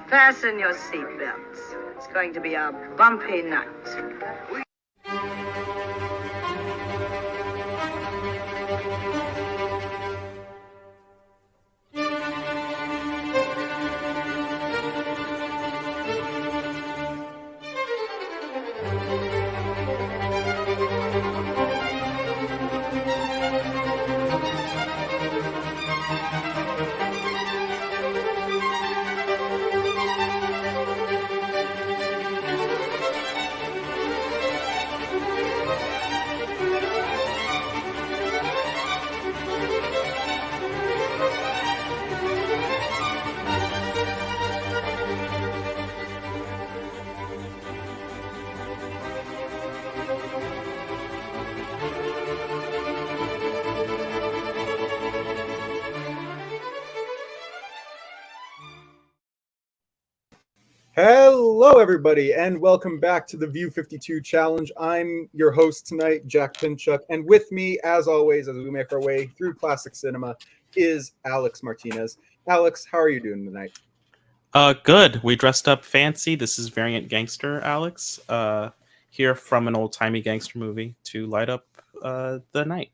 Fasten your seatbelts. It's going to be a bumpy night. Hello, everybody, and welcome back to the View 52 Challenge. I'm your host tonight, Jack Pinchuk, and with me, as always, as we make our way through classic cinema, is Alex Martinez. Alex, how are you doing tonight? Good. We dressed up fancy. This is Variant Gangster, Alex. Here from an old-timey gangster movie to light up the night.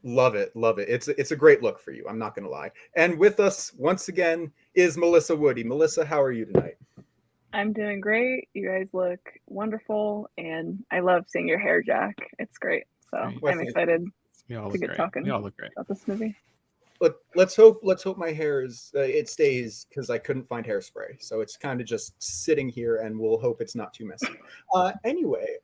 Love it. It's a great look for you, I'm not going to lie. And with us, once again, is Melissa Woody. Melissa, how are you tonight? I'm doing great. You guys look wonderful, and I love seeing your hair, Jack. It's great. So I'm excited to get talking about this movie. Let's hope my hair is it stays, because I couldn't find hairspray, so it's kind of just sitting here, and we'll hope it's not too messy. Anyway,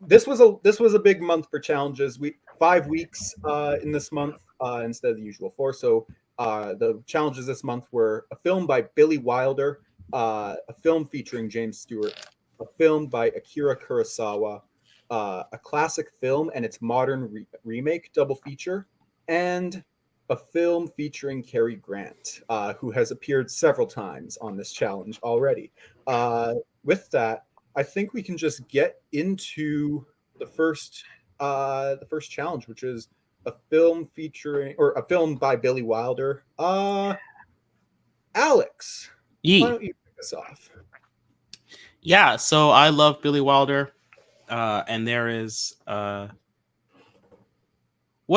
this was a big month for challenges. 5 weeks in this month instead of the usual 4. So the challenges this month were a film by Billy Wilder, a film featuring James Stewart, a film by Akira Kurosawa, a classic film and its modern remake double feature, and a film featuring Cary Grant, who has appeared several times on this challenge already. With that, I think we can just get into the first challenge, which is a film by Billy Wilder. Alex, why don't you kick us off? Yeah, so I love Billy Wilder, and there is what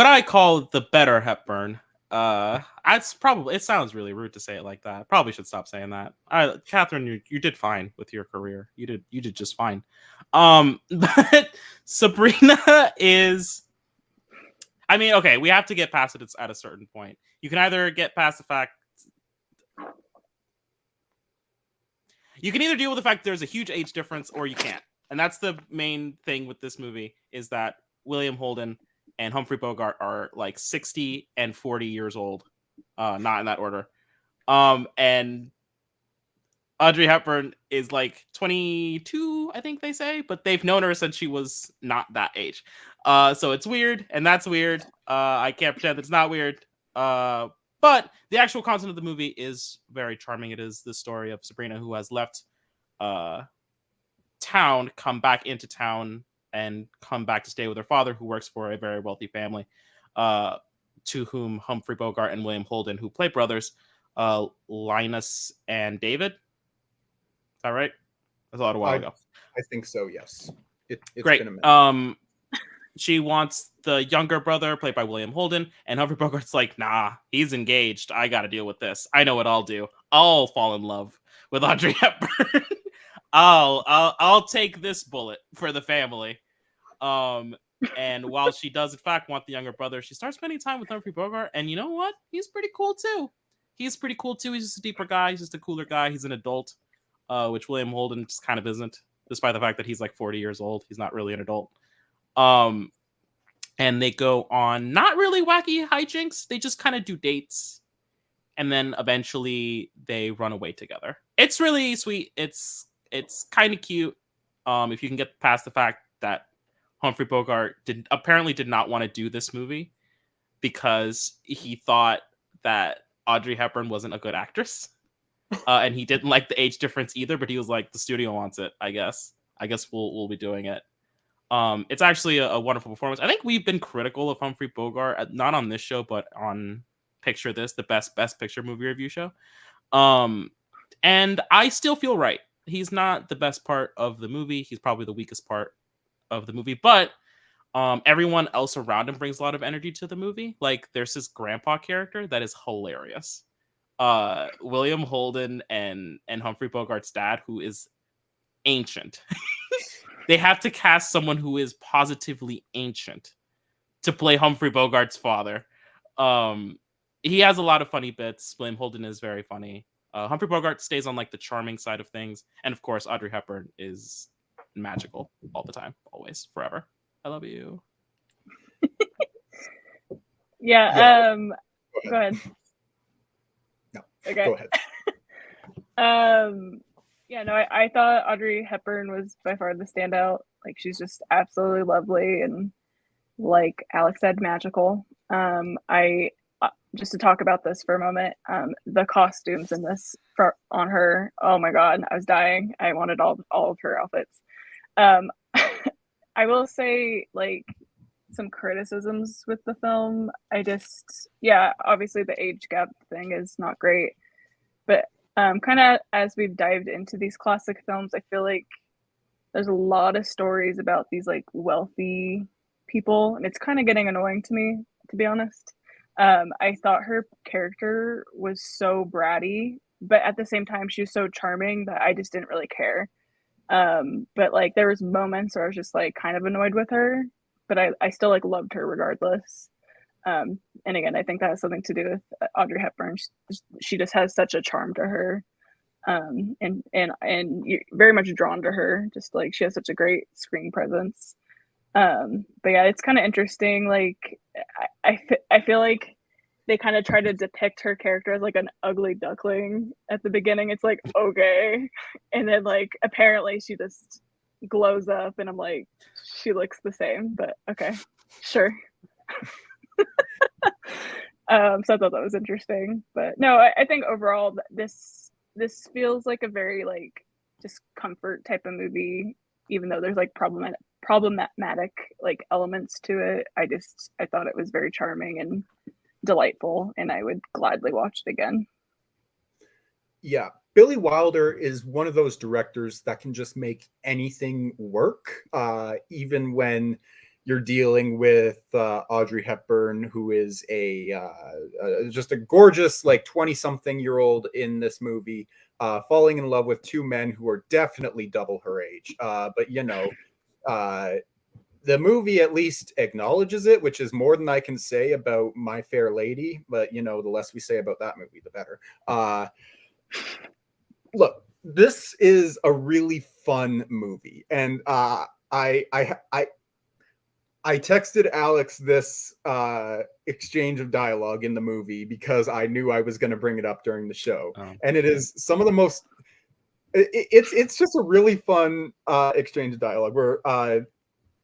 I call the better Hepburn. It sounds really rude to say it like that. I probably should stop saying that. Catherine, you did fine with your career. You did just fine. But Sabrina is. I mean, okay, we have to get past it at a certain point. You can either get past the fact. You can either deal with the fact there's a huge age difference, or you can't. And that's the main thing with this movie, is that William Holden and Humphrey Bogart are like 60 and 40 years old. Not in that order. And Audrey Hepburn is like 22, I think they say, but they've known her since she was not that age. So it's weird, and that's weird. I can't pretend it's not weird. But the actual content of the movie is very charming. It is the story of Sabrina, who has left town, come back into town, and come back to stay with her father, who works for a very wealthy family, to whom Humphrey Bogart and William Holden, who play brothers, Linus and David. Is that right? That's a while ago. I think so, yes. It's great. Been a minute. She wants the younger brother, played by William Holden, and Humphrey Bogart's like, nah, he's engaged. I got to deal with this. I know what I'll do. I'll fall in love with Audrey Hepburn. I'll take this bullet for the family. And while she does in fact want the younger brother, she starts spending time with Humphrey Bogart, and you know what? He's pretty cool too. He's just a deeper guy. He's just a cooler guy. He's an adult, which William Holden just kind of isn't, despite the fact that he's like 40 years old. He's not really an adult. And they go on not really wacky hijinks. They just kind of do dates, and then eventually they run away together. It's really sweet. It's kind of cute. If you can get past the fact that Humphrey Bogart apparently did not want to do this movie because he thought that Audrey Hepburn wasn't a good actress, and he didn't like the age difference either. But he was like, the studio wants it. I guess we'll be doing it. It's actually a wonderful performance. I think we've been critical of Humphrey Bogart, not on this show, but on Picture This, the best picture movie review show. And I still feel right. He's not the best part of the movie. He's probably the weakest part of the movie, but everyone else around him brings a lot of energy to the movie. Like there's this grandpa character that is hilarious. William Holden and Humphrey Bogart's dad, who is ancient. They have to cast someone who is positively ancient to play Humphrey Bogart's father. He has a lot of funny bits. William Holden is very funny. Humphrey Bogart stays on like the charming side of things, and of course, Audrey Hepburn is magical all the time, always, forever. I love you. Yeah. Go ahead. No. Okay. Go ahead. Yeah, no, I thought Audrey Hepburn was by far the standout. Like she's just absolutely lovely and, like Alex said, magical. I just to talk about this for a moment, the costumes in this on her, oh my god, I was dying. I wanted all of her outfits. I will say, like, some criticisms with the film. Obviously the age gap thing is not great, but kind of as we've dived into these classic films, I feel like there's a lot of stories about these like wealthy people, and it's kind of getting annoying to me, to be honest. I thought her character was so bratty, but at the same time she was so charming that I just didn't really care. But like there was moments where I was just like kind of annoyed with her, but I still like loved her regardless. And again, I think that has something to do with Audrey Hepburn. She just has such a charm to her, and you're very much drawn to her. Just like she has such a great screen presence. But yeah, it's kind of interesting. Like I feel like they kind of try to depict her character as like an ugly duckling at the beginning. It's like, okay, and then like apparently she just glows up, and I'm like, she looks the same, but okay, sure. So I thought that was interesting, but no, I think overall this feels like a very like just comfort type of movie, even though there's like problematic like elements to it. I thought it was very charming and delightful, and I would gladly watch it again. Yeah, Billy Wilder is one of those directors that can just make anything work, even when you're dealing with Audrey Hepburn, who is just a gorgeous, like 20-something-year-old in this movie, falling in love with two men who are definitely double her age. But the movie at least acknowledges it, which is more than I can say about My Fair Lady. But the less we say about that movie, the better. Look, this is a really fun movie, and I texted Alex this exchange of dialogue in the movie because I knew I was going to bring it up during the show. And it is some of the most, it's just a really fun exchange of dialogue where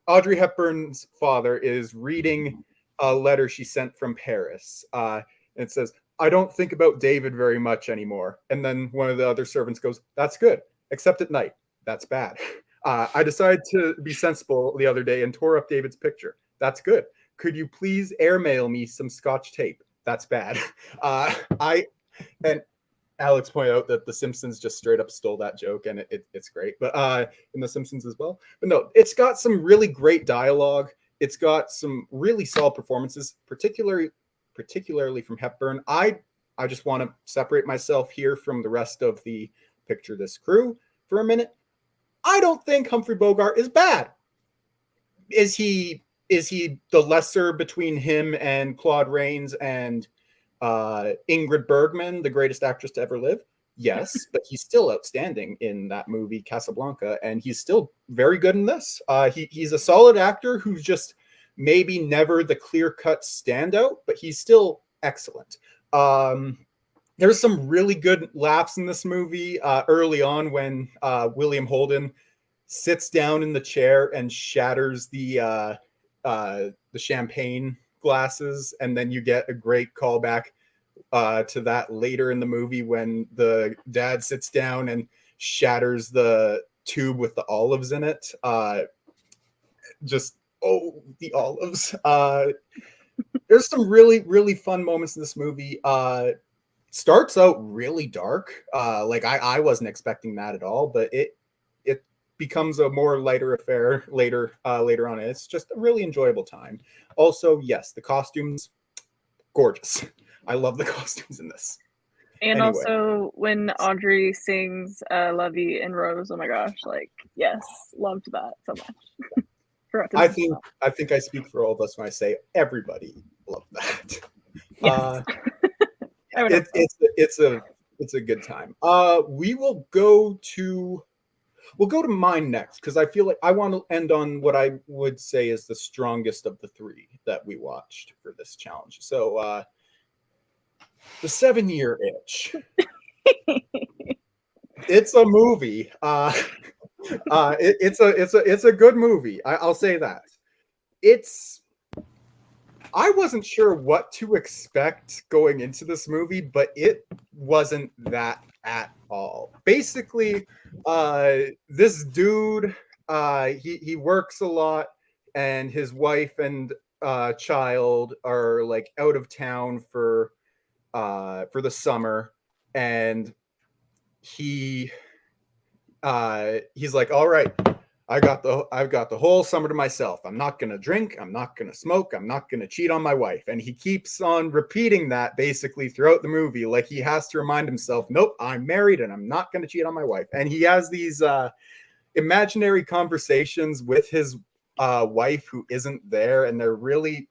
Audrey Hepburn's father is reading a letter she sent from Paris. And it says, "I don't think about David very much anymore." And then one of the other servants goes, "That's good, except at night. That's bad." I decided to be sensible the other day and tore up David's picture. That's good. Could you please airmail me some Scotch tape? That's bad. And Alex pointed out that The Simpsons just straight up stole that joke, and it's great. But in The Simpsons as well. But no, it's got some really great dialogue. It's got some really solid performances, particularly from Hepburn. I just want to separate myself here from the rest of the Picture This crew for a minute. I don't think Humphrey Bogart is bad. Is he the lesser between him and Claude Rains and Ingrid Bergman, the greatest actress to ever live? Yes, but he's still outstanding in that movie Casablanca, and he's still very good in this. He's a solid actor who's just maybe never the clear-cut standout, but he's still excellent. There's some really good laughs in this movie early on when William Holden sits down in the chair and shatters the champagne glasses, and then you get a great callback to that later in the movie when the dad sits down and shatters the tube with the olives in it. The olives. there's some really, really fun moments in this movie. Starts out really dark. Like I wasn't expecting that at all, but it becomes a more lighter affair later on. It's just a really enjoyable time. Also, yes, the costumes, gorgeous. I love the costumes in this. And Anyway. also when Audrey sings Lovey and Rose, oh my gosh, like yes, loved that so much. Forgot to I mention think I speak for all of us when I say everybody loved that. that. Yes. I would hope so. It's a good time. We'll go to mine next because I feel like I want to end on what I would say is the strongest of the three that we watched for this challenge. So the 7-Year Itch. It's a movie. It's a good movie. I'll say that. I wasn't sure what to expect going into this movie, but it wasn't that at all. Basically, this dude, he works a lot, and his wife and child are like out of town for the summer, and he's like, all right, I've got the whole summer to myself. I'm not gonna drink, I'm not gonna smoke, I'm not gonna cheat on my wife. And he keeps on repeating that basically throughout the movie. Like he has to remind himself, nope, I'm married and I'm not gonna cheat on my wife. And he has these imaginary conversations with his wife who isn't there, and they're really,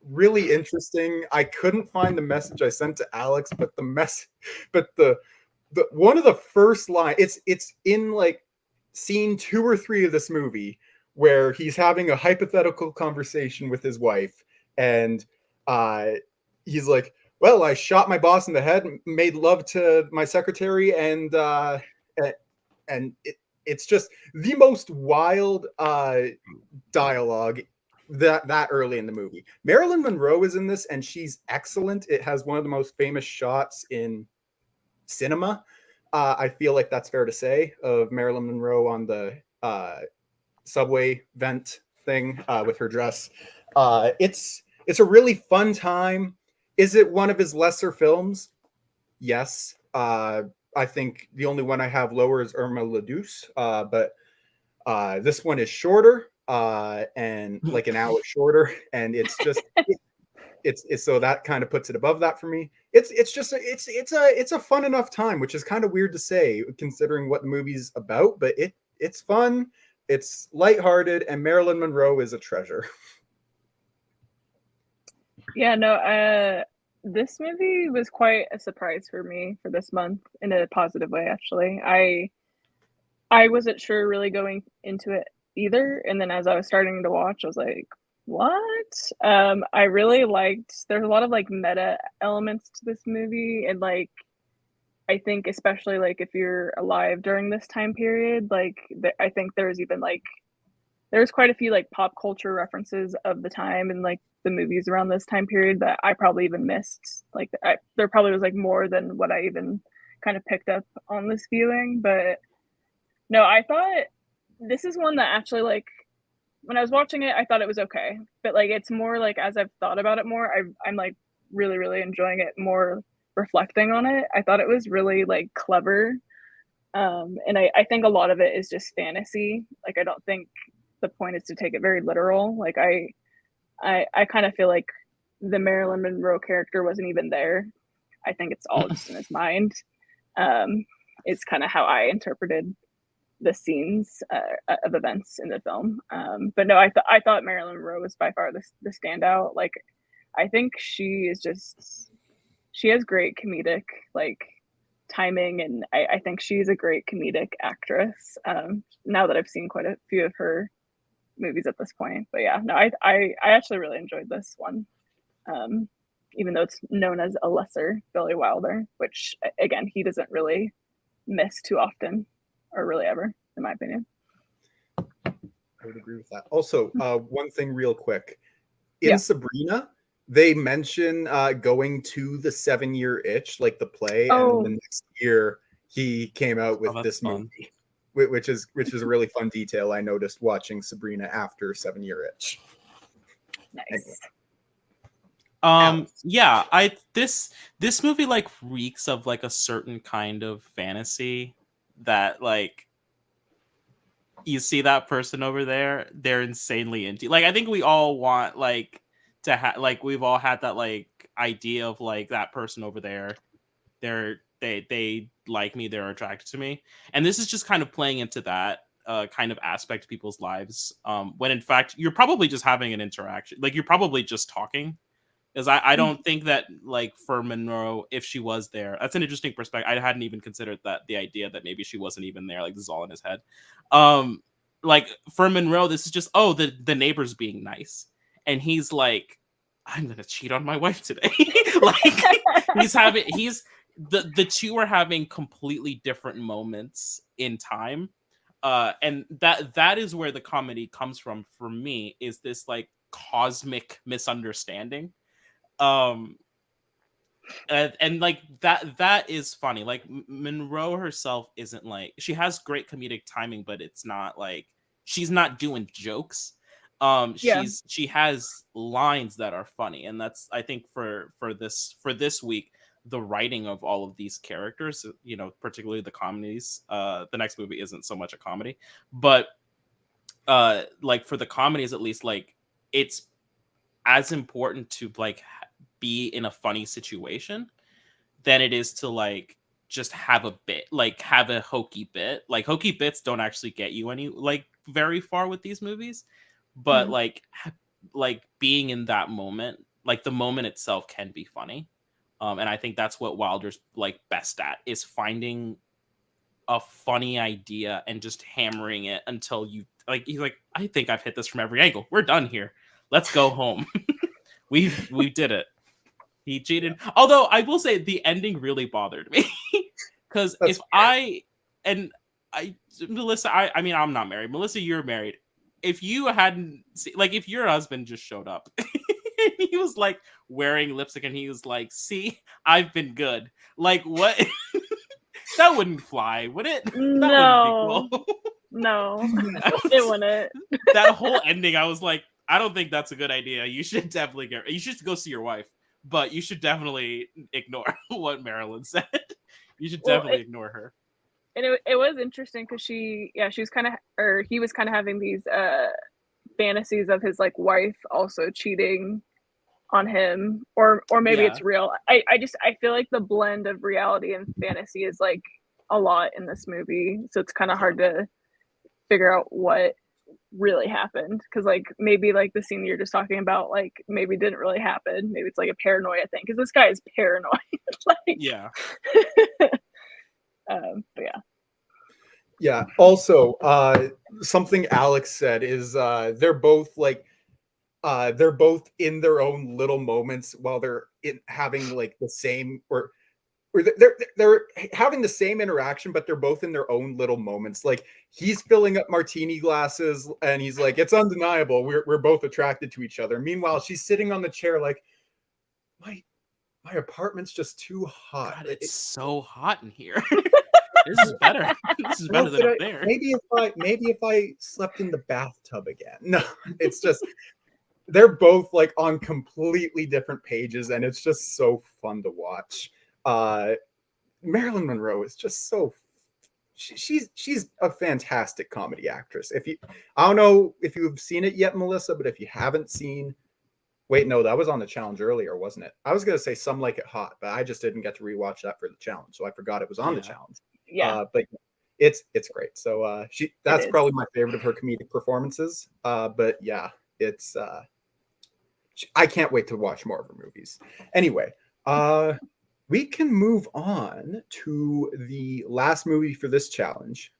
really interesting. I couldn't find the message I sent to Alex, but the one of the first line, it's in like scene 2 or 3 of this movie where he's having a hypothetical conversation with his wife, and he's like, well, I shot my boss in the head, made love to my secretary, and it's just the most wild dialogue that early in the movie. Marilyn Monroe is in this, and she's excellent. It has one of the most famous shots in cinema. I feel like that's fair to say, of Marilyn Monroe on the subway vent thing with her dress. It's a really fun time. Is it one of his lesser films? Yes. I think the only one I have lower is Irma la Douce, but this one is shorter and like an hour shorter, and it's just it's so that kind of puts it above that for me. It's a fun enough time, which is kind of weird to say considering what the movie's about, but it's fun, it's lighthearted, and Marilyn Monroe is a treasure. Yeah, no, this movie was quite a surprise for me for this month in a positive way, actually. I wasn't sure really going into it either, and then as I was starting to watch, I was like, what? I really liked, there's a lot of like meta elements to this movie, and like I think especially like if you're alive during this time period, like I think there's even like there's quite a few like pop culture references of the time and like the movies around this time period that I probably even missed. Like there probably was like more than what I even kind of picked up on this viewing. But no, I thought this is one that actually, like, when I was watching it, I thought it was okay. But like it's more like as I've thought about it more, I'm like really, really enjoying it more, reflecting on it. I thought it was really like clever. And I think a lot of it is just fantasy. Like I don't think the point is to take it very literal. Like I kind of feel like the Marilyn Monroe character wasn't even there. I think it's all just in his mind. It's kind of how I interpreted the scenes of events in the film. But no, I thought Marilyn Monroe was by far the standout. Like I think she has great comedic like timing, and I think she's a great comedic actress. Now that I've seen quite a few of her movies at this point, but yeah, no, I actually really enjoyed this one, even though it's known as a lesser Billy Wilder, which again he doesn't really miss too often, or really ever, in my opinion. I would agree with that. Also, one thing real quick, in Sabrina, they mention going to the 7-Year Itch, like the play, and the next year he came out with this movie, which is a really fun detail I noticed watching Sabrina after 7-Year Itch. Nice. Anyway. Alex. Yeah, this movie like reeks of like a certain kind of fantasy that like you see that person over there, they're insanely into. Like I think we all want like to have like we've all had that like idea of like that person over there. They like me, they're attracted to me. And this is just kind of playing into that kind of aspect of people's lives. When in fact you're probably just having an interaction. Like you're probably just talking. Because I don't think that like for Monroe, if she was there, that's an interesting perspective. I hadn't even considered that the idea that maybe she wasn't even there. Like this is all in his head. Like for Monroe, this is just the neighbor's being nice, and he's like, I'm gonna cheat on my wife today. Like he's the two are having completely different moments in time, and that is where the comedy comes from for me. Is this like cosmic misunderstanding? um and like that is funny. Like Monroe herself isn't like, she has great comedic timing, but it's not like she's not doing jokes. Yeah. She has lines that are funny, and that's I think for this week the writing of all of these characters, you know, particularly the comedies. The next movie isn't so much a comedy, but like for the comedies at least, like it's as important to like be in a funny situation than it is to like just have a bit, like have a hokey bit. Like hokey bits don't actually get you any like very far with these movies, but Mhm. like being in that moment, like the moment itself can be funny. And I think that's what Wilder's like best at, is finding a funny idea and just hammering it until you like, he's like, I think I've hit this from every angle, we're done here, let's go home. We did it. He cheated. Although I will say the ending really bothered me. Because That's if I and I Melissa, I mean I'm not married. Melissa, you're married. If you hadn't like if your husband just showed up and he was like wearing lipstick and he was like, see, I've been good. Like what? That wouldn't fly, would it? That wouldn't be No, cool. no, I it was- wouldn't. that whole ending, I was like, I don't think that's a good idea. You should definitely you should go see your wife, but you should definitely ignore what Marilyn said. You should Well, definitely ignore her. and it was interesting because she was kind of, or he was kind of having these fantasies of his like wife also cheating on him, or maybe Yeah. it's real. I feel like the blend of reality and fantasy is like a lot in this movie, so it's kind of hard to figure out what really happened, because like maybe like the scene you're just talking about like maybe didn't really happen, maybe it's like a paranoia thing because this guy is paranoid. Like Yeah. but yeah. Yeah. Also, something Alex said is they're both like they're both in their own little moments while they're having like the same or they're having the same interaction, but they're both in their own little moments. Like he's filling up martini glasses, and he's like, "It's undeniable. We're both attracted to each other." Meanwhile, she's sitting on the chair, like, "My apartment's just too hot." God, it's so hot in here. This is better. This is Well, better than up there. maybe if I slept in the bathtub again. No, it's just they're both like on completely different pages, and it's just so fun to watch. Marilyn Monroe is just so she's a fantastic comedy actress. If you, I don't know if you've seen it yet, Melissa, but if you haven't seen, wait, no, that was on the challenge earlier, wasn't it? I was gonna say Some Like It Hot, but I just didn't get to rewatch that for the challenge, so I forgot it was on the Yeah. challenge. Yeah, But it's great. So that's is. probably my favorite of her comedic performances. But yeah, it's I can't wait to watch more of her movies. Anyway, we can move on to the last movie for this challenge,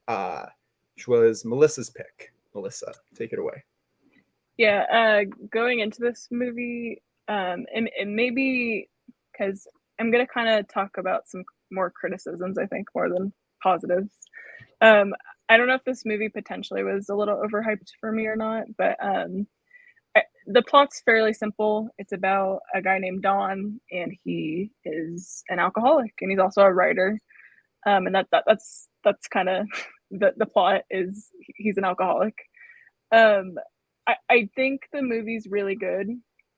which was Melissa's pick. Melissa, take it away. Yeah, going into this movie, and maybe because I'm gonna kind of talk about some more criticisms, I think, more than positives. I don't know if this movie potentially was a little overhyped for me or not, but the plot's fairly simple. It's about a guy named Don, and he is an alcoholic, and he's also a writer. And that's kind of the plot is he's an alcoholic. Um, I think the movie's really good.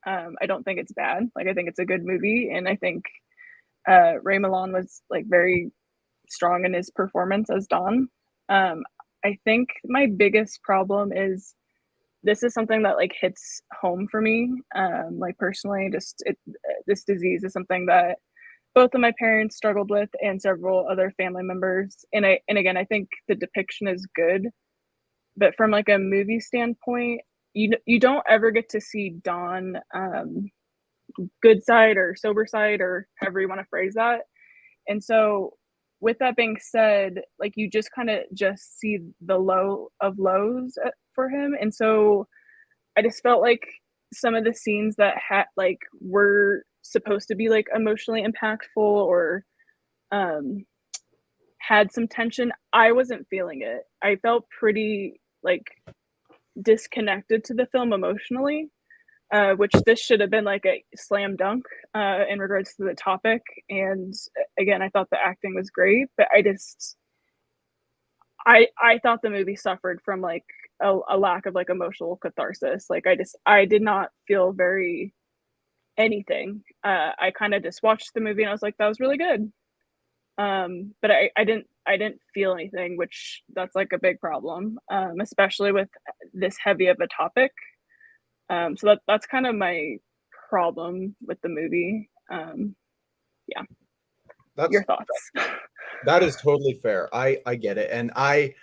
I don't think it's bad. Like I think it's a good movie, and I think Ray Milland was like very strong in his performance as Don. I think my biggest problem is this is something that like hits home for me. Like personally, this disease is something that both of my parents struggled with and several other family members. And again, I think the depiction is good, but from like a movie standpoint, you don't ever get to see Don good side or sober side or however you want to phrase that. And so with that being said, like you just kind of just see the low of lows for him. And so I just felt like some of the scenes that had like were supposed to be like emotionally impactful or had some tension, I wasn't feeling it. I felt pretty like disconnected to the film emotionally, which this should have been like a slam dunk in regards to the topic. And again, I thought the acting was great, but I thought the movie suffered from like a lack of like emotional catharsis. Like I did not feel very anything. I kind of just watched the movie and I was like, that was really good. But I didn't feel anything, which that's like a big problem, especially with this heavy of a topic. So that's kind of my problem with the movie. Yeah. That's Your thoughts? that is totally fair. I get it, and I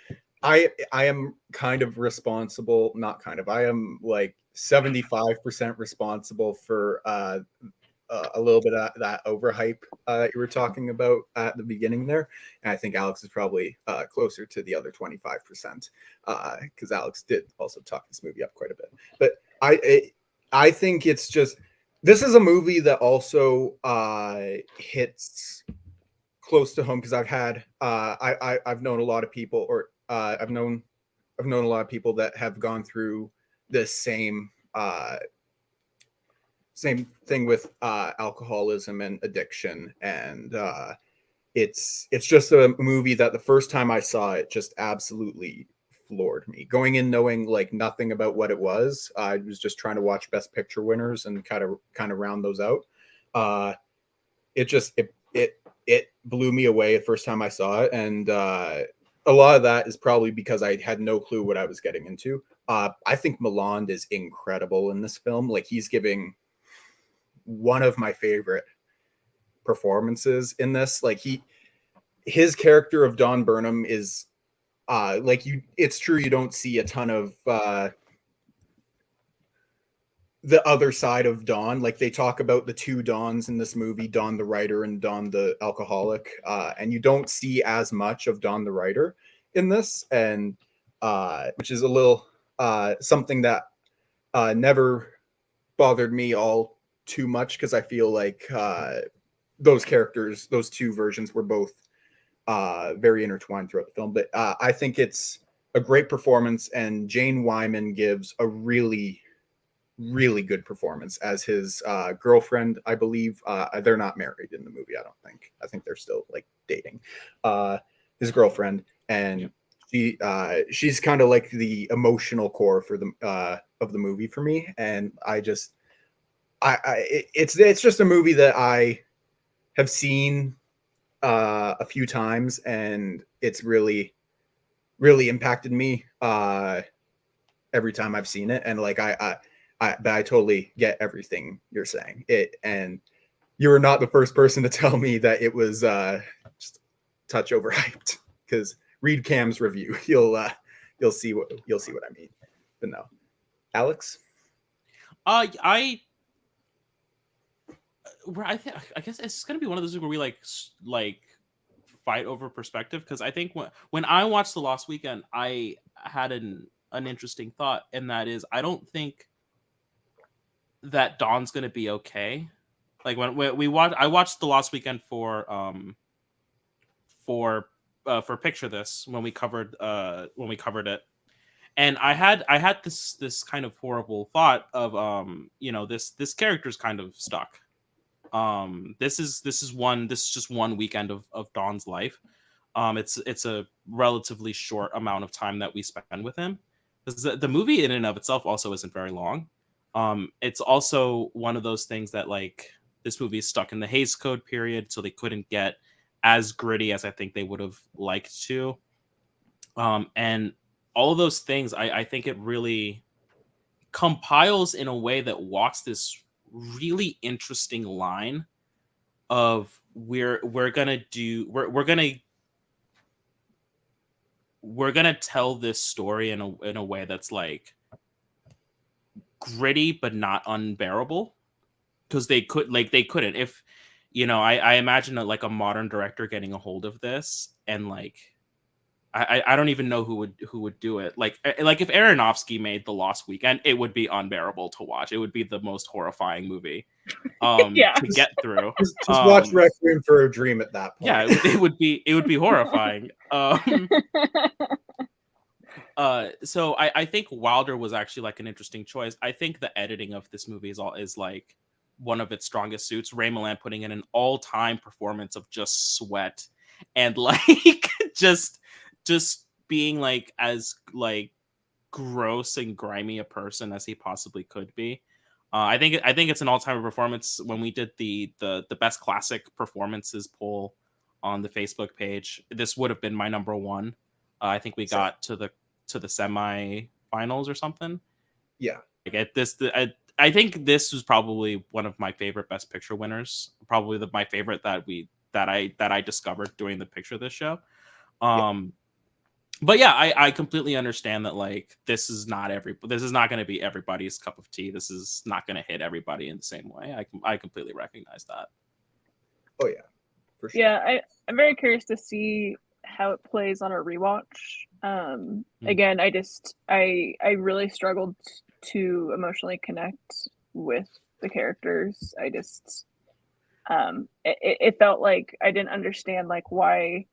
am kind of responsible. Not kind of. I am like 75% responsible for a little bit of that overhype you were talking about at the beginning there. And I think Alex is probably closer to the other 25% because Alex did also talk this movie up quite a bit. But I think it's just this is a movie that also hits close to home because I've had I've known a lot of people or I've known a lot of people that have gone through this same thing with alcoholism and addiction, and it's just a movie that the first time I saw it just absolutely floored me. Going in knowing like nothing about what it was, I was just trying to watch Best Picture winners and kind of round those out. It blew me away the first time I saw it, and a lot of that is probably because I had no clue what I was getting into. I think Milland is incredible in this film. Like he's giving one of my favorite performances in this. Like his character of Don Burnham is it's true you don't see a ton of the other side of Don. Like they talk about the two Dons in this movie, Don the writer and Don the alcoholic, and you don't see as much of Don the writer in this, and which is a little something that never bothered me all too much because I feel like those characters, those two versions were both very intertwined throughout the film. But I think it's a great performance, and Jane Wyman gives a really good performance as his girlfriend. I believe they're not married in the movie. I think they're still like dating his girlfriend, and she's kind of like the emotional core for the of the movie for me. And it's just a movie that I have seen a few times, and it's really impacted me every time I've seen it. And like but I totally get everything you're saying. And you were not the first person to tell me that it was just a touch overhyped. Because read Cam's review, you'll see what I mean. But no, Alex. I guess it's gonna be one of those where we like fight over perspective, because I think when I watched The Lost Weekend, I had an interesting thought, and that is I don't think that Don's gonna be okay. Like when I watched The Lost Weekend for Picture This when we covered it, and I had this kind of horrible thought of this character's kind of stuck. This is just one weekend of Don's life. It's a relatively short amount of time that we spend with him. The movie in and of itself also isn't very long. It's also one of those things that like this movie is stuck in the Hays Code period, so they couldn't get as gritty as I think they would have liked to. And all of those things, I think it really compiles in a way that walks this really interesting line of we're gonna tell this story in a way that's like gritty but not unbearable, because they couldn't. If I imagine that like a modern director getting a hold of this, and like I don't even know who would do it. Like if Aronofsky made The Lost Weekend, it would be unbearable to watch. It would be the most horrifying movie Yeah. to get through. Just watch Requiem for a Dream at that point. Yeah, it would be horrifying. So I think Wilder was actually like an interesting choice. I think the editing of this movie is like one of its strongest suits. Ray Milland putting in an all-time performance of just sweat and like just being like as like gross and grimy a person as he possibly could be. I think it's an all-time performance. When we did the best classic performances poll on the Facebook page, this would have been my number one. I think we got to the semi-finals or something. Yeah. I think this was probably one of my favorite Best Picture winners. Probably my favorite that I discovered during the Picture This show. But yeah, I completely understand that like this is not going to be everybody's cup of tea. This is not going to hit everybody in the same way. I completely recognize that. Oh yeah, for sure. Yeah, I'm very curious to see how it plays on a rewatch. Again, I really struggled to emotionally connect with the characters. It felt like I didn't understand like why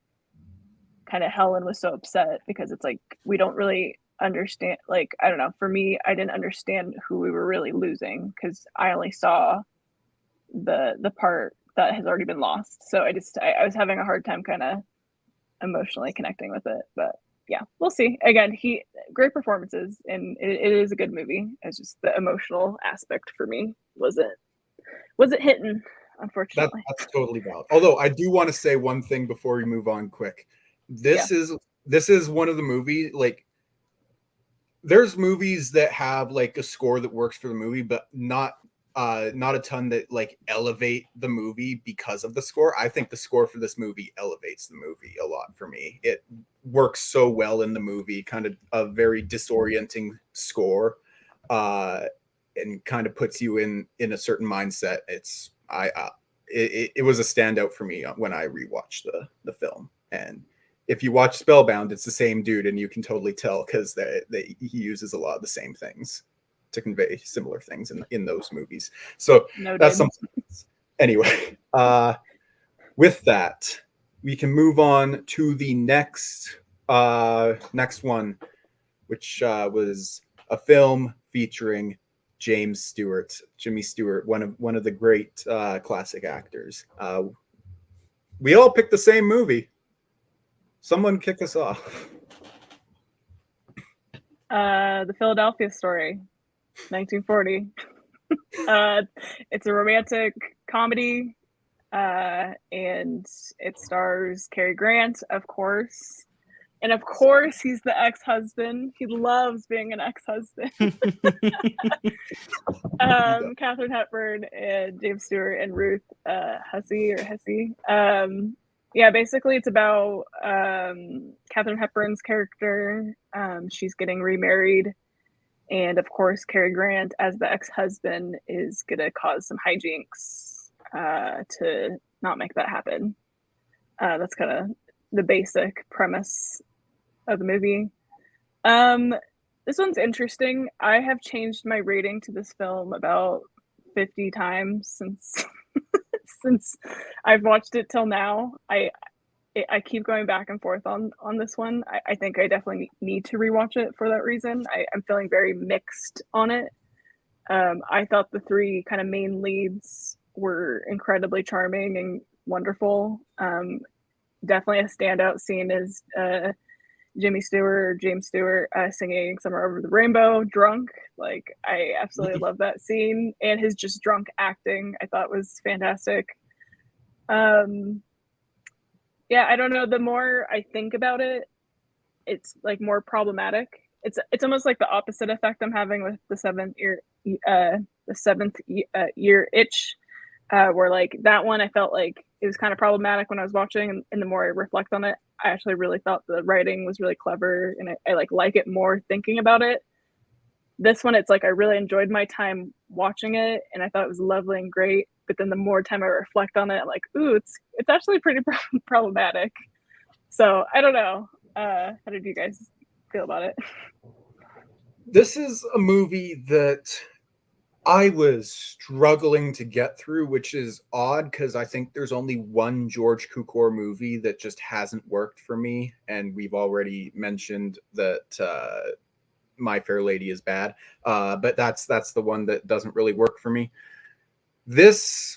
kind of Helen was so upset, because it's like we don't really understand, like I don't know, for me I didn't understand who we were really losing, because I only saw the part that has already been lost. So I was having a hard time kind of emotionally connecting with it. But yeah, we'll see. Again, great performances, and it is a good movie. It's just the emotional aspect for me wasn't hitting, unfortunately. That's totally valid. Although I do want to say one thing before we move on quick. This is one of the movies, like there's movies that have like a score that works for the movie, but not a ton that like elevate the movie because of the score. I think the score for this movie elevates the movie a lot for me. It works so well in the movie, kind of a very disorienting score, and kind of puts you in a certain mindset. It was a standout for me when I rewatched the film. And if you watch Spellbound, it's the same dude, and you can totally tell because he uses a lot of the same things to convey similar things in those movies. So that's something else. Anyway, with that, we can move on to the next one, which was a film featuring Jimmy Stewart, one of the great classic actors. We all picked the same movie. Someone kick us off. The Philadelphia Story, 1940. It's a romantic comedy, and it stars Cary Grant, of course. And of course, he's the ex-husband. He loves being an ex-husband. Katharine Hepburn and James Stewart and Ruth Hussey. Yeah, basically it's about Katharine Hepburn's character. She's getting remarried. And of course, Cary Grant, as the ex-husband, is going to cause some hijinks to not make that happen. That's kind of the basic premise of the movie. This one's interesting. I have changed my rating to this film about 50 times since I've watched it till now. I keep going back and forth on this one. I think I definitely need to rewatch it for that reason. I'm feeling very mixed on it. I thought the three kind of main leads were incredibly charming and wonderful. Definitely a standout scene is Jimmy Stewart or James Stewart singing "Somewhere Over the Rainbow" drunk. Like, I absolutely love that scene, and his just drunk acting I thought was fantastic. Yeah, I don't know. The more I think about it, it's like more problematic. It's almost like the opposite effect I'm having with the seventh year itch, where like that one I felt like it was kind of problematic when I was watching, and the more I reflect on it, I actually really thought the writing was really clever, and I like it more thinking about it. This one, it's like I really enjoyed my time watching it, and I thought it was lovely and great. But then the more time I reflect on it, I'm like, ooh, it's actually pretty problematic. So I don't know. How did you guys feel about it? This is a movie that I was struggling to get through, which is odd because I think there's only one George Cukor movie that just hasn't worked for me, and we've already mentioned that My Fair Lady is bad, but that's the one that doesn't really work for me. The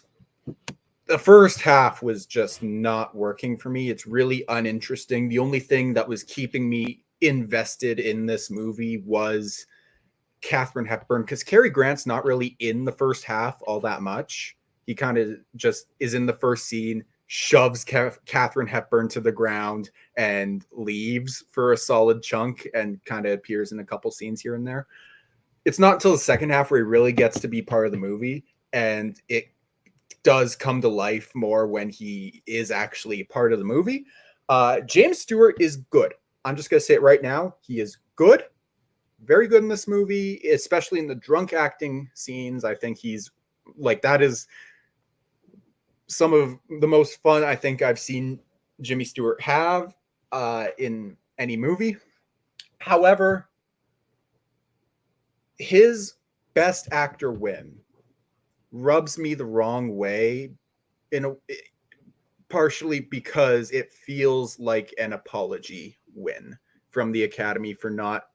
first half was just not working for me. It's really uninteresting. The only thing that was keeping me invested in this movie was Katharine Hepburn, because Cary Grant's not really in the first half all that much. He kind of just is in the first scene, shoves Katharine Hepburn to the ground, and leaves for a solid chunk, and kind of appears in a couple scenes here and there. It's not until the second half where he really gets to be part of the movie, and it does come to life more when he is actually part of the movie. James Stewart is good. I'm just going to say it right now. He is good. Very good in this movie, especially in the drunk acting scenes. I think he's like, that is some of the most fun I think I've seen Jimmy Stewart have in any movie. However, his best actor win rubs me the wrong way, partially because it feels like an apology win from the Academy for not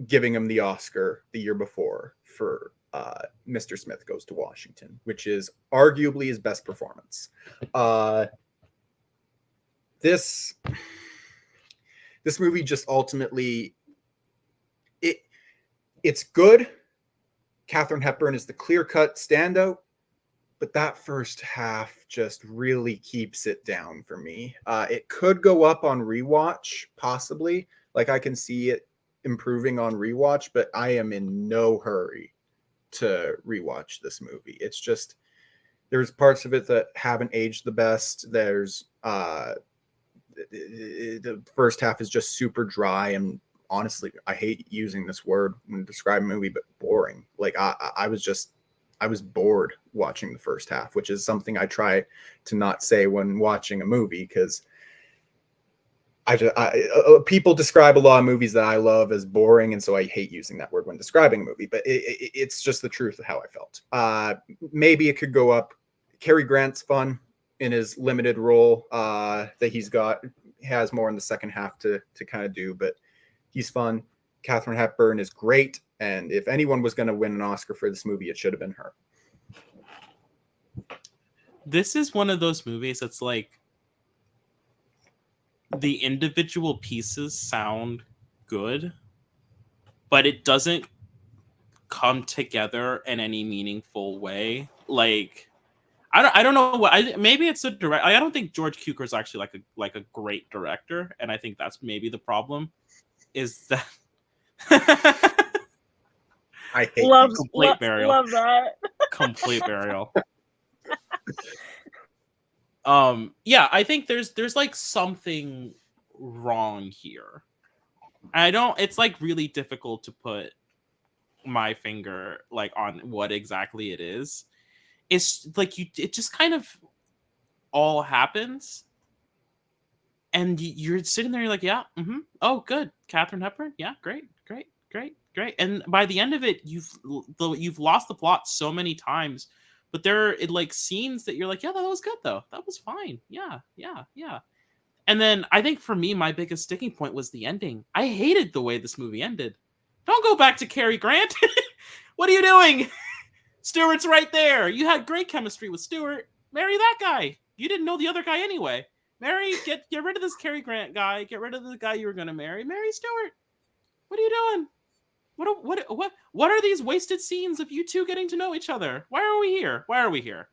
giving him the Oscar the year before for Mr. Smith Goes to Washington, which is arguably his best performance. This movie just ultimately, it's good. Katharine Hepburn is the clear-cut standout, but that first half just really keeps it down for me. It could go up on rewatch, possibly. Like, I can see it improving on rewatch, but I am in no hurry to rewatch this movie. It's just, there's parts of it that haven't aged the best. There's the first half is just super dry, and honestly, I hate using this word when describing a movie, but boring. Like, I was bored watching the first half, which is something I try to not say when watching a movie, because people describe a lot of movies that I love as boring, and so I hate using that word when describing a movie. But it's just the truth of how I felt. Maybe it could go up. Cary Grant's fun in his limited role that he's got. He has more in the second half to kind of do, but he's fun. Katharine Hepburn is great, and if anyone was going to win an Oscar for this movie, it should have been her. This is one of those movies that's like, the individual pieces sound good, but it doesn't come together in any meaningful way. Like, I don't know what, maybe it's a direct. I don't think George Cukor is actually like a great director, and I think that's maybe the problem. Is that I hate complete burial. Love that. Complete burial. Yeah, I think there's like something wrong here. It's like really difficult to put my finger like on what exactly it is. It's like it just kind of all happens, and you're sitting there, you're like, yeah, oh, good, Katharine Hepburn, yeah, great. And by the end of it, you've lost the plot so many times, but there are like scenes that you're like, yeah, that was good though, that was fine, yeah. And then I think for me, my biggest sticking point was the ending. I hated the way this movie ended. Don't go back to Cary Grant. What are you doing? Stewart's right there. You had great chemistry with Stewart. Marry that guy. You didn't know the other guy anyway. get rid of this Cary Grant guy. Get rid of the guy you were gonna marry. Mary Stewart. What are you doing? What are these wasted scenes of you two getting to know each other? Why are we here? Why are we here?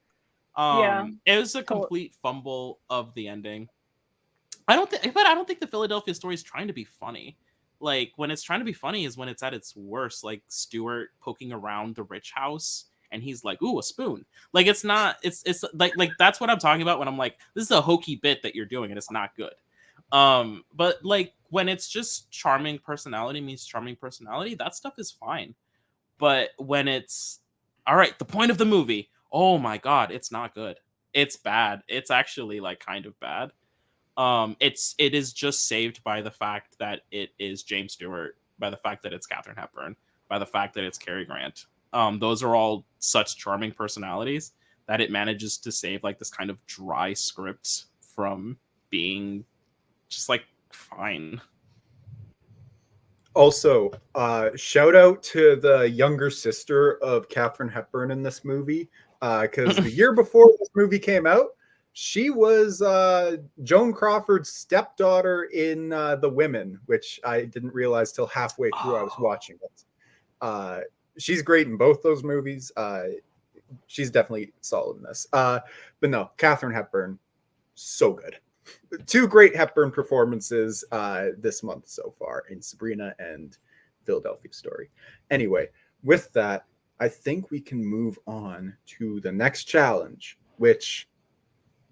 Yeah. It was a complete fumble of the ending. I don't think the Philadelphia story is trying to be funny. Like, when it's trying to be funny is when it's at its worst, like Stewart poking around the rich house and he's like, ooh, a spoon. Like, it's not, it's like that's what I'm talking about when I'm like, this is a hokey bit that you're doing and it's not good. But like when it's just charming personality means charming personality, that stuff is fine. But when it's all right, the point of the movie, oh my god, it's not good. It's bad. It's actually like kind of bad. It is just saved by the fact that it is James Stewart, by the fact that it's Katharine Hepburn, by the fact that it's Cary Grant. Those are all such charming personalities that it manages to save like this kind of dry script from being just like fine. Also, shout out to the younger sister of Katharine Hepburn in this movie, because the year before this movie came out, she was Joan Crawford's stepdaughter in The Women, which I didn't realize till halfway through I was watching it. She's great in both those movies. She's definitely solid in this. But no, Katharine Hepburn, so good. Two great Hepburn performances this month so far in Sabrina and Philadelphia Story. Anyway, with that, I think we can move on to the next challenge, which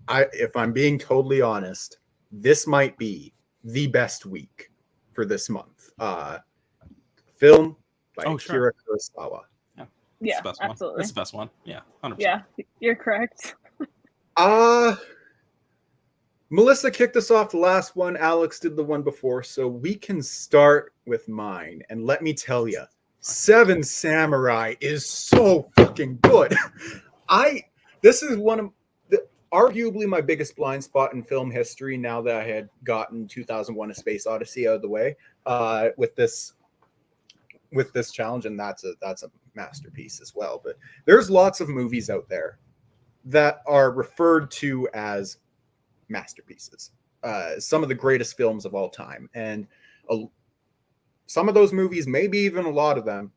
if I'm being totally honest, this might be the best week for this month. Film by Akira Kurosawa. Yeah, best absolutely. One. That's the best one. Yeah, 100%. Yeah, you're correct. Melissa kicked us off the last one. Alex did the one before, so we can start with mine. And let me tell you, Seven Samurai is so fucking good. This is one of arguably my biggest blind spot in film history. Now that I had gotten 2001: A Space Odyssey out of the way with this challenge, and that's a masterpiece as well. But there's lots of movies out there that are referred to as masterpieces, some of the greatest films of all time, and some of those movies, maybe even a lot of them,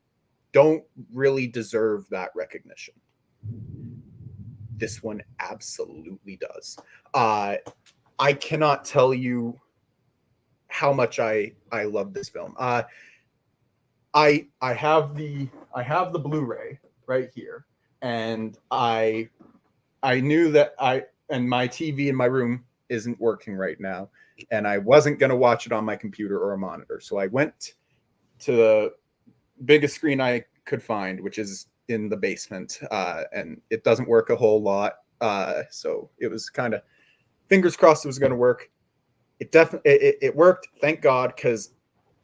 don't really deserve that recognition. This one absolutely does. I cannot tell you how much I love this film. I have the Blu-ray right here, and I knew that my TV in my room isn't working right now, and I wasn't going to watch it on my computer or a monitor. So I went to the biggest screen I could find, which is in the basement, and it doesn't work a whole lot. So it was kind of fingers crossed it was going to work. It definitely it worked, thank God, because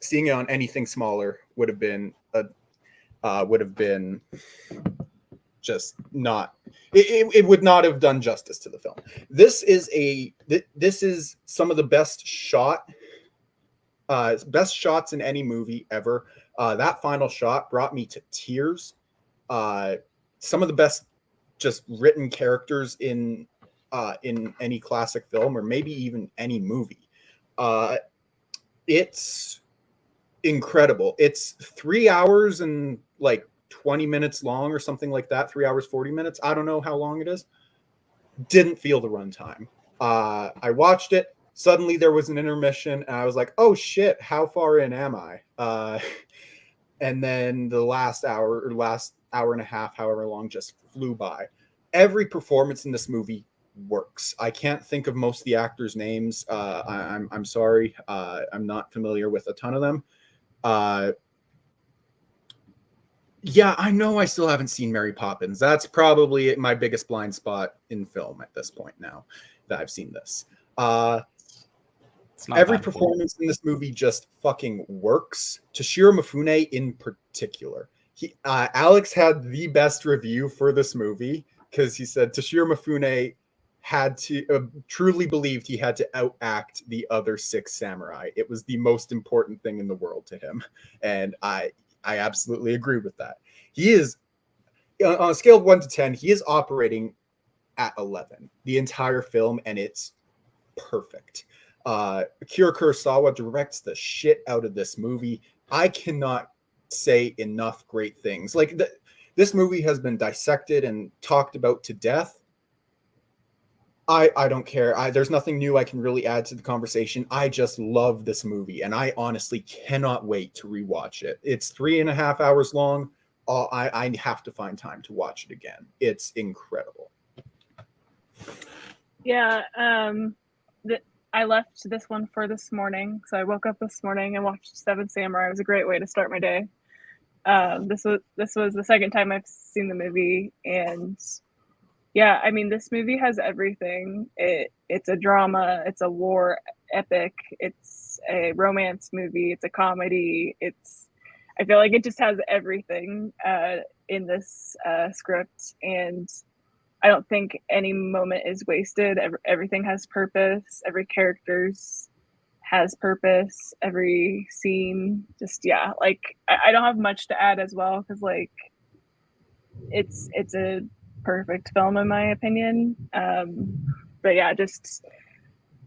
seeing it on anything smaller would have been just not. It would not have done justice to the film. This is some of the best shots in any movie ever. That final shot brought me to tears. Some of the best just written characters in any classic film, or maybe even any movie. It's incredible. It's 3 hours and like 20 minutes long or something like that. 3 hours, 40 minutes. I don't know how long it is. Didn't feel the runtime. I watched it. Suddenly there was an intermission and I was like, oh shit, how far in am I? And then the last hour and a half, however long, just flew by. Every performance in this movie works. I can't think of most of the actors' names. I'm sorry. I'm not familiar with a ton of them. Yeah, I know I still haven't seen Mary Poppins. That's probably my biggest blind spot in film at this point now that I've seen this. Every performance in this movie just fucking works. Toshiro Mifune in particular. Alex had the best review for this movie because he said Toshiro Mifune had to truly believed he had to outact the other 6 samurai. It was the most important thing in the world to him, and I absolutely agree with that. He is, on a scale of 1 to 10, he is operating at 11 the entire film, and it's perfect. Akira Kurosawa directs the shit out of this movie. I cannot say enough great things. Like this movie has been dissected and talked about to death. I don't care. There's nothing new I can really add to the conversation. I just love this movie, and I honestly cannot wait to rewatch it. It's 3.5 hours long. I have to find time to watch it again. It's incredible. Yeah, I left this one for this morning, so I woke up this morning and watched Seven Samurai. It was a great way to start my day. This was the second time I've seen the movie, and yeah, I mean, this movie has everything. It's a drama, it's a war epic, it's a romance movie, it's a comedy. I feel like it just has everything in this script, and I don't think any moment is wasted. Everything has purpose. Every character's has purpose. Every scene, just yeah. Like I don't have much to add as well because like it's a perfect film in my opinion. But yeah, just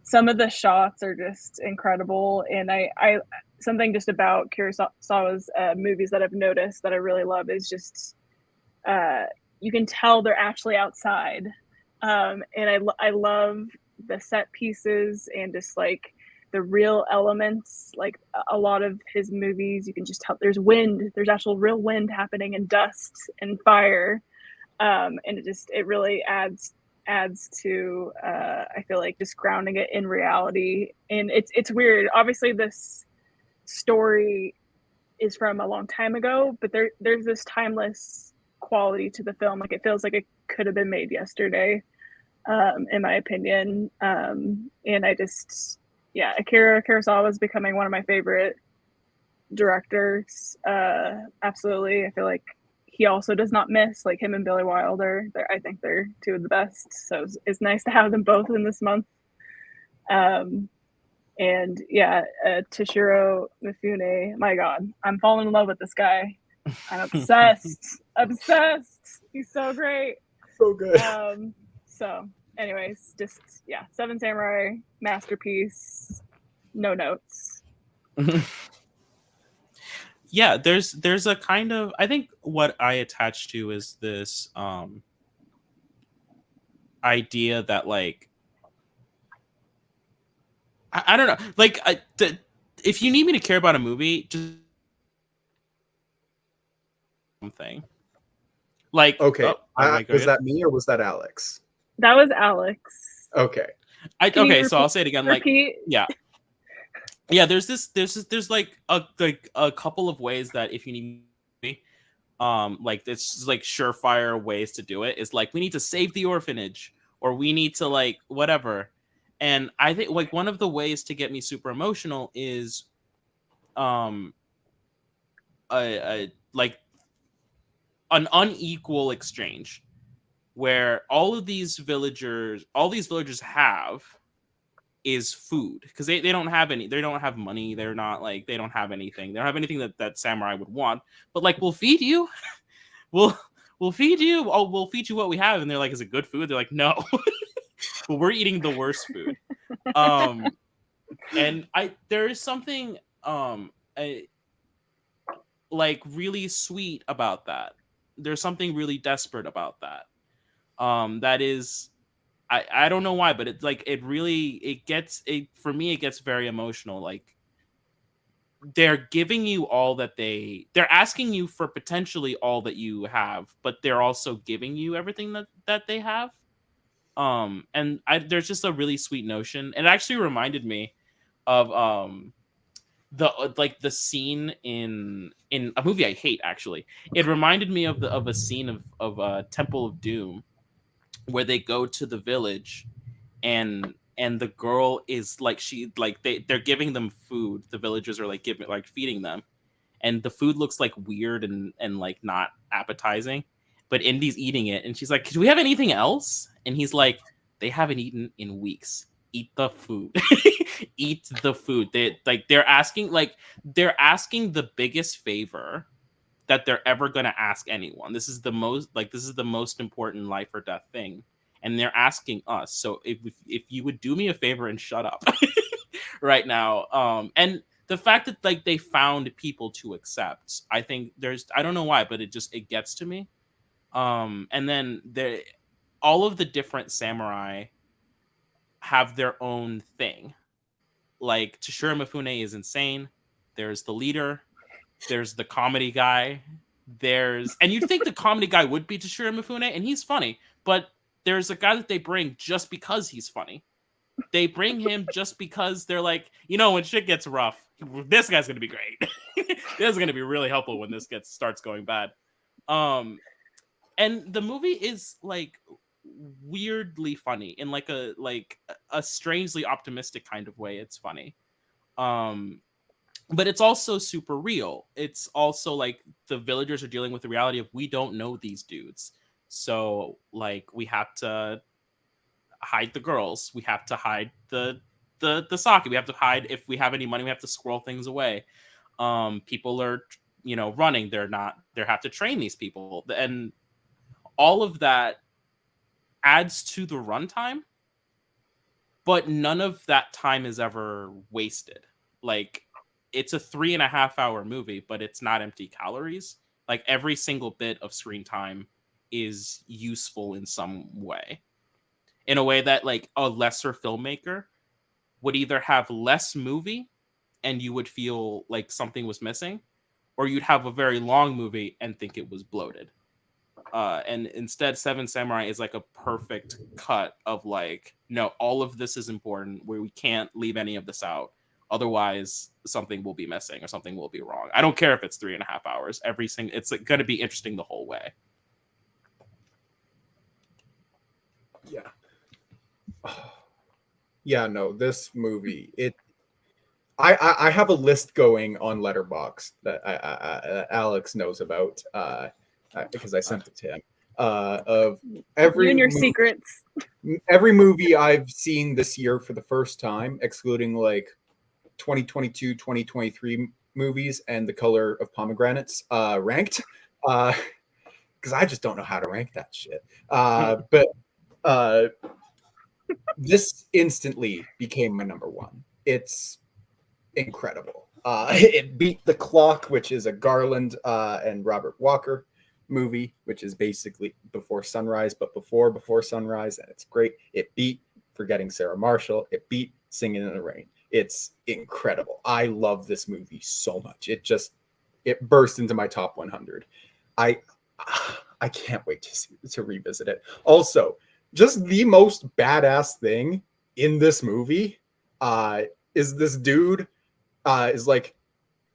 some of the shots are just incredible, and I something just about Kurosawa's movies that I've noticed that I really love is just you can tell they're actually outside, and I love the set pieces and just like the real elements. Like a lot of his movies, you can just tell there's wind, there's actual real wind happening, and dust and fire. And it really adds to I feel like just grounding it in reality. And it's weird. Obviously, this story is from a long time ago, but there's this timeless quality to the film. Like it feels like it could have been made yesterday, in my opinion. And I just Akira Kurosawa is becoming one of my favorite directors. Absolutely, I feel like he also does not miss. Like him and Billy Wilder, I think they're two of the best. So it's nice to have them both in this month. And yeah, Toshiro Mifune, my God, I'm falling in love with this guy. I'm obsessed. Obsessed. He's so great. So good. So anyways, just yeah, Seven Samurai, masterpiece, no notes. Yeah, there's a kind of, I think what I attach to is this idea that like I don't know, like if you need me to care about a movie, just something like Okay, was good? that me or was that Alex? That was Alex. Okay. Okay, so I'll say it again. Repeat? Like, yeah. There's like a couple of ways that if you need me, like it's just like surefire ways to do it is like we need to save the orphanage or we need to like whatever. And I think like one of the ways to get me super emotional is like an unequal exchange where all these villagers have is food, because they don't have money, they're not like, they don't have anything that samurai would want, but like we'll feed you. we'll feed you, we'll feed you what we have. And they're like, is it good food? They're like, no. But we're eating the worst food. And there is something like really sweet about that. There's something really desperate about that. That is, I don't know why, but it's like for me it gets very emotional. Like they're giving you all that they're asking you for potentially all that you have, but they're also giving you everything that they have. And there's just a really sweet notion. It actually reminded me of the scene in a movie I hate. Actually, it reminded me of a scene of Temple of Doom, where they go to the village, and the girl is like, they're giving them food. The villagers are like feeding them, and the food looks like weird and like not appetizing. But Indy's eating it, and she's like, "Do we have anything else?" And he's like, "They haven't eaten in weeks. Eat the food." Eat the food. They're asking the biggest favor that they're ever gonna ask anyone. This is the most important life or death thing, and they're asking us. So if you would do me a favor and shut up right now, and the fact that like they found people to accept, I think I don't know why, but it gets to me. And then all of the different samurai have their own thing. Like Toshiro Mifune is insane. There's the leader. There's the comedy guy. And you'd think the comedy guy would be Toshiro Mifune, and he's funny. But there's a guy that they bring just because he's funny. They bring him just because they're like, when shit gets rough, this guy's gonna be great. This is gonna be really helpful when this starts going bad. And the movie is like weirdly funny in like a strangely optimistic kind of way. It's funny. But it's also super real. It's also like the villagers are dealing with the reality of we don't know these dudes. So like we have to hide the girls. We have to hide the sake. We have to hide if we have any money, we have to squirrel things away. People are running. They have to train these people. And all of that adds to the runtime, but none of that time is ever wasted. Like it's a 3.5 hour movie, but it's not empty calories. Like every single bit of screen time is useful in some way, in a way that like a lesser filmmaker would either have less movie and you would feel like something was missing, or you'd have a very long movie and think it was bloated. And instead, Seven Samurai is like a perfect cut of like, no, all of this is important, where we can't leave any of this out. Otherwise, something will be missing or something will be wrong. I don't care if it's 3.5 hours. It's like, going to be interesting the whole way. Yeah. Yeah, no, this movie, I have a list going on Letterboxd that Alex knows about because I sent it to him of every you and your secrets. Every movie I've seen this year for the first time, excluding like 2022, 2023 movies and The Color of Pomegranates, ranked because I just don't know how to rank that shit. But this instantly became my number one. It's incredible. It beat The Clock, which is a Garland and Robert Walker movie, which is basically Before Sunrise, but before Sunrise, and it's great. It beat Forgetting Sarah Marshall. It beat Singing in the Rain. It's incredible. I love this movie so much. It burst into my top 100. I can't wait to revisit it. Also, just the most badass thing in this movie is this dude is like,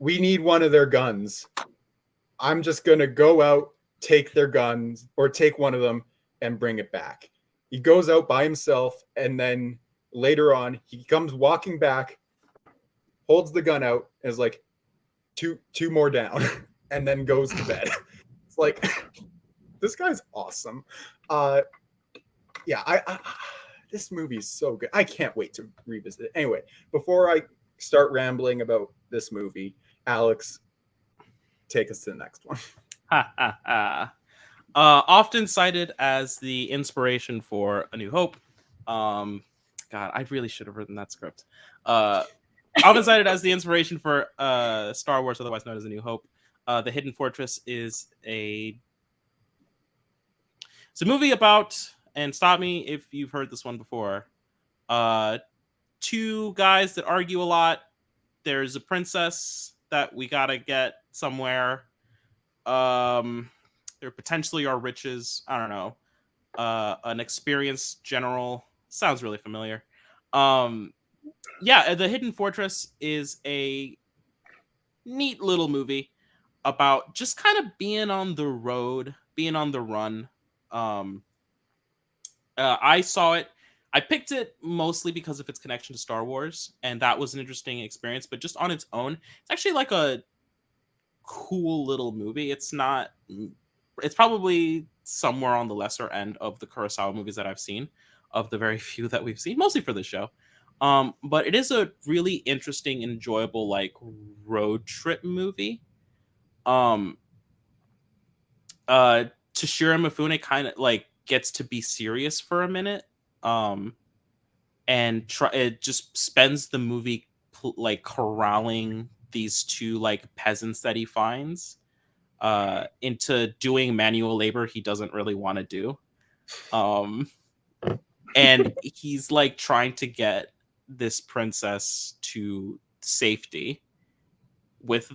we need one of their guns. I'm just gonna go out, take their guns, or take one of them and bring it back. He goes out by himself, and then later on he comes walking back, holds the gun out, and is like, two more down, and then goes to bed. It's like, this guy's awesome. Yeah, this movie is so good. I can't wait to revisit it. Anyway, before I start rambling about this movie, Alex, take us to the next one. Often cited as the inspiration for A New Hope. God, I really should have written that script. Often cited as the inspiration for Star Wars, otherwise known as A New Hope. The Hidden Fortress is it's a movie about, and stop me if you've heard this one before, two guys that argue a lot. There's a princess that we gotta get somewhere. There potentially are riches. I don't know. An experienced general. Sounds really familiar. Yeah, The Hidden Fortress is a neat little movie about just kind of being on the road, being on the run. I saw it. I picked it mostly because of its connection to Star Wars, and that was an interesting experience. But just on its own, it's actually like a cool little movie. It's probably somewhere on the lesser end of the Kurosawa movies that I've seen, of the very few that we've seen, mostly for the show. But it is a really interesting, enjoyable, like, road trip movie. Toshiro Mifune kind of like gets to be serious for a minute, and it just spends the movie like corralling these two like peasants that he finds into doing manual labor he doesn't really want to do. And he's like trying to get this princess to safety with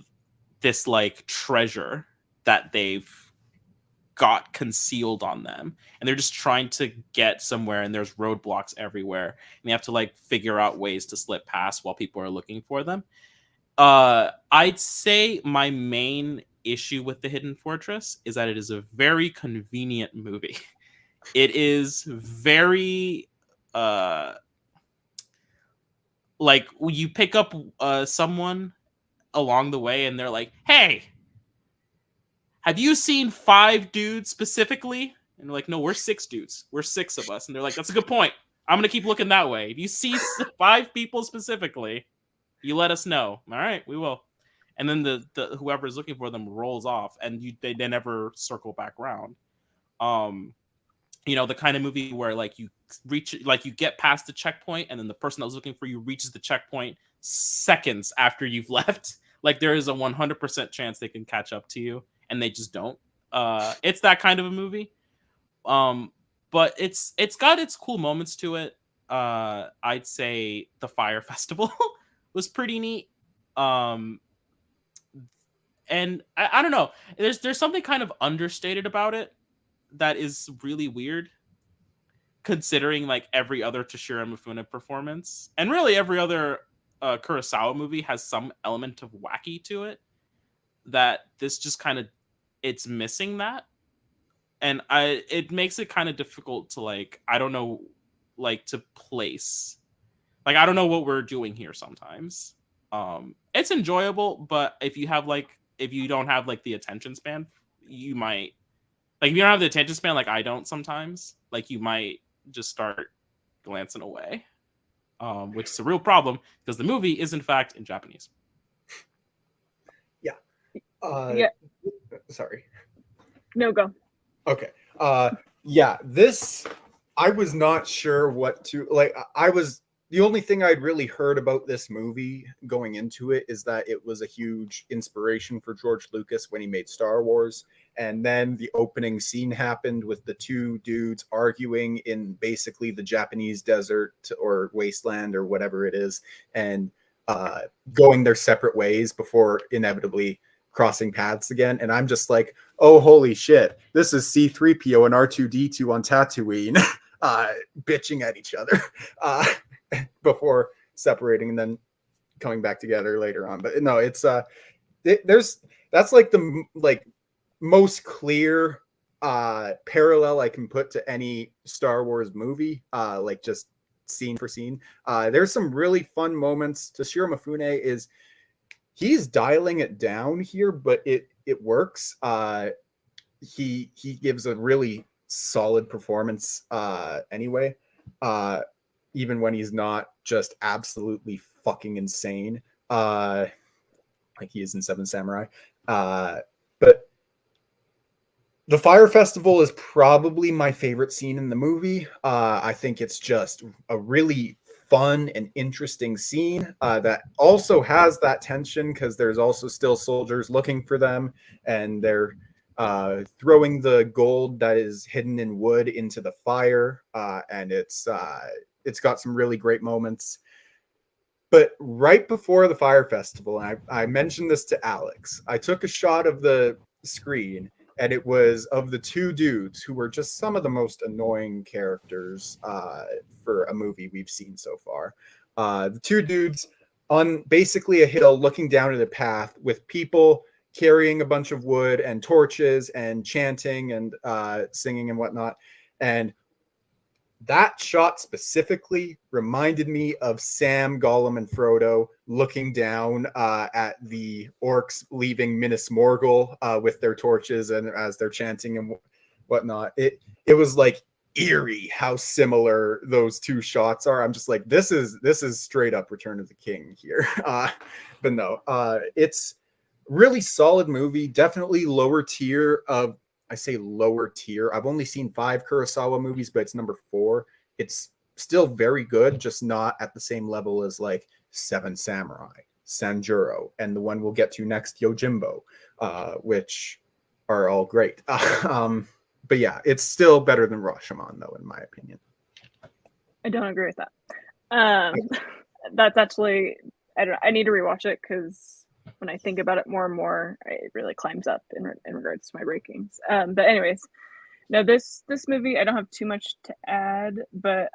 this like treasure that they've got concealed on them, and they're just trying to get somewhere, and there's roadblocks everywhere, and they have to like figure out ways to slip past while people are looking for them. I'd say my main issue with The Hidden Fortress is that it is a very convenient movie. It is very like you pick up someone along the way and they're like, hey, have you seen 5 dudes specifically? And they're like, no, we're 6 dudes. We're 6 of us. And they're like, that's a good point. I'm going to keep looking that way. If you see 5 people specifically, you let us know. All right, we will. And then the whoever is looking for them rolls off, and they never circle back around. You know, the kind of movie where like you get past the checkpoint, and then the person that was looking for you reaches the checkpoint seconds after you've left. Like there is a 100% chance they can catch up to you, and they just don't. It's that kind of a movie. But it's got its cool moments to it. I'd say the Fire Festival was pretty neat. And I don't know. There's something kind of understated about it that is really weird, considering like every other Toshiro Mifune performance, and really every other Kurosawa movie has some element of wacky to it. That this just kind of it's missing that, and it makes it kind of difficult to like I don't know like to place. Like I don't know what we're doing here sometimes. It's enjoyable, but if you don't have like the attention span, you might like if you don't have the attention span like I don't sometimes, like you might just start glancing away. Which is a real problem because the movie is in fact in Japanese. Yeah. Yeah. Sorry. No, go. Okay. Yeah, this I was not sure what to like. The only thing I'd really heard about this movie going into it is that it was a huge inspiration for George Lucas when he made Star Wars. And then the opening scene happened with the 2 dudes arguing in basically the Japanese desert or wasteland or whatever it is, and going their separate ways before inevitably crossing paths again. And I'm just like, oh, holy shit, this is C-3PO and R2-D2 on Tatooine bitching at each other. Before separating and then coming back together later on. But no, it's that's like the most clear parallel I can put to any Star Wars movie, like just scene for scene. There's some really fun moments. Toshiro Mifune he's dialing it down here, but it works. He gives a really solid performance anyway. Even when he's not just absolutely fucking insane, like he is in Seven Samurai. But the Fire Festival is probably my favorite scene in the movie. I think it's just a really fun and interesting scene that also has that tension because there's also still soldiers looking for them, and they're throwing the gold that is hidden in wood into the fire, and it's got some really great moments. But right before the Fire Festival, and I mentioned this to Alex, I took a shot of the screen, and it was of the 2 dudes who were just some of the most annoying characters for a movie we've seen so far. The 2 dudes on basically a hill looking down at a path with people carrying a bunch of wood and torches and chanting and singing and whatnot. And that shot specifically reminded me of Sam, Gollum, and Frodo looking down at the orcs leaving Minas Morgul with their torches and as they're chanting and whatnot. It was like eerie how similar those 2 shots are. I'm just like, this is straight up Return of the King here. But no, it's really solid movie. Definitely lower tier of I say lower tier. I've only seen 5 Kurosawa movies, but it's number 4. It's still very good, just not at the same level as like Seven Samurai, Sanjuro, and the one we'll get to next, Yojimbo, which are all great. But yeah, it's still better than Rashomon, though, in my opinion. I don't agree with that. That's actually, I don't know, I need to rewatch it because when I think about it more and more, it really climbs up in regards to my rankings. But anyways, no, this movie, I don't have too much to add, but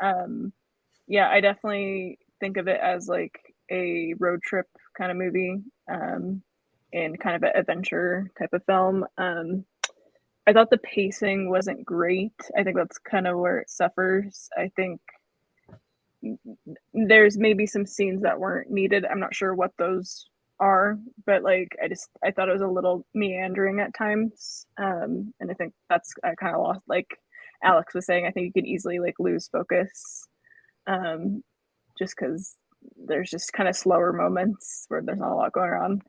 yeah, I definitely think of it as like a road trip kind of movie, and kind of an adventure type of film. I thought the pacing wasn't great. I think that's kind of where it suffers. I think there's maybe some scenes that weren't needed. I'm not sure what those are, but like I thought it was a little meandering at times. And I think I kind of lost, like Alex was saying, I think you could easily like lose focus, just because there's just kind of slower moments where there's not a lot going on.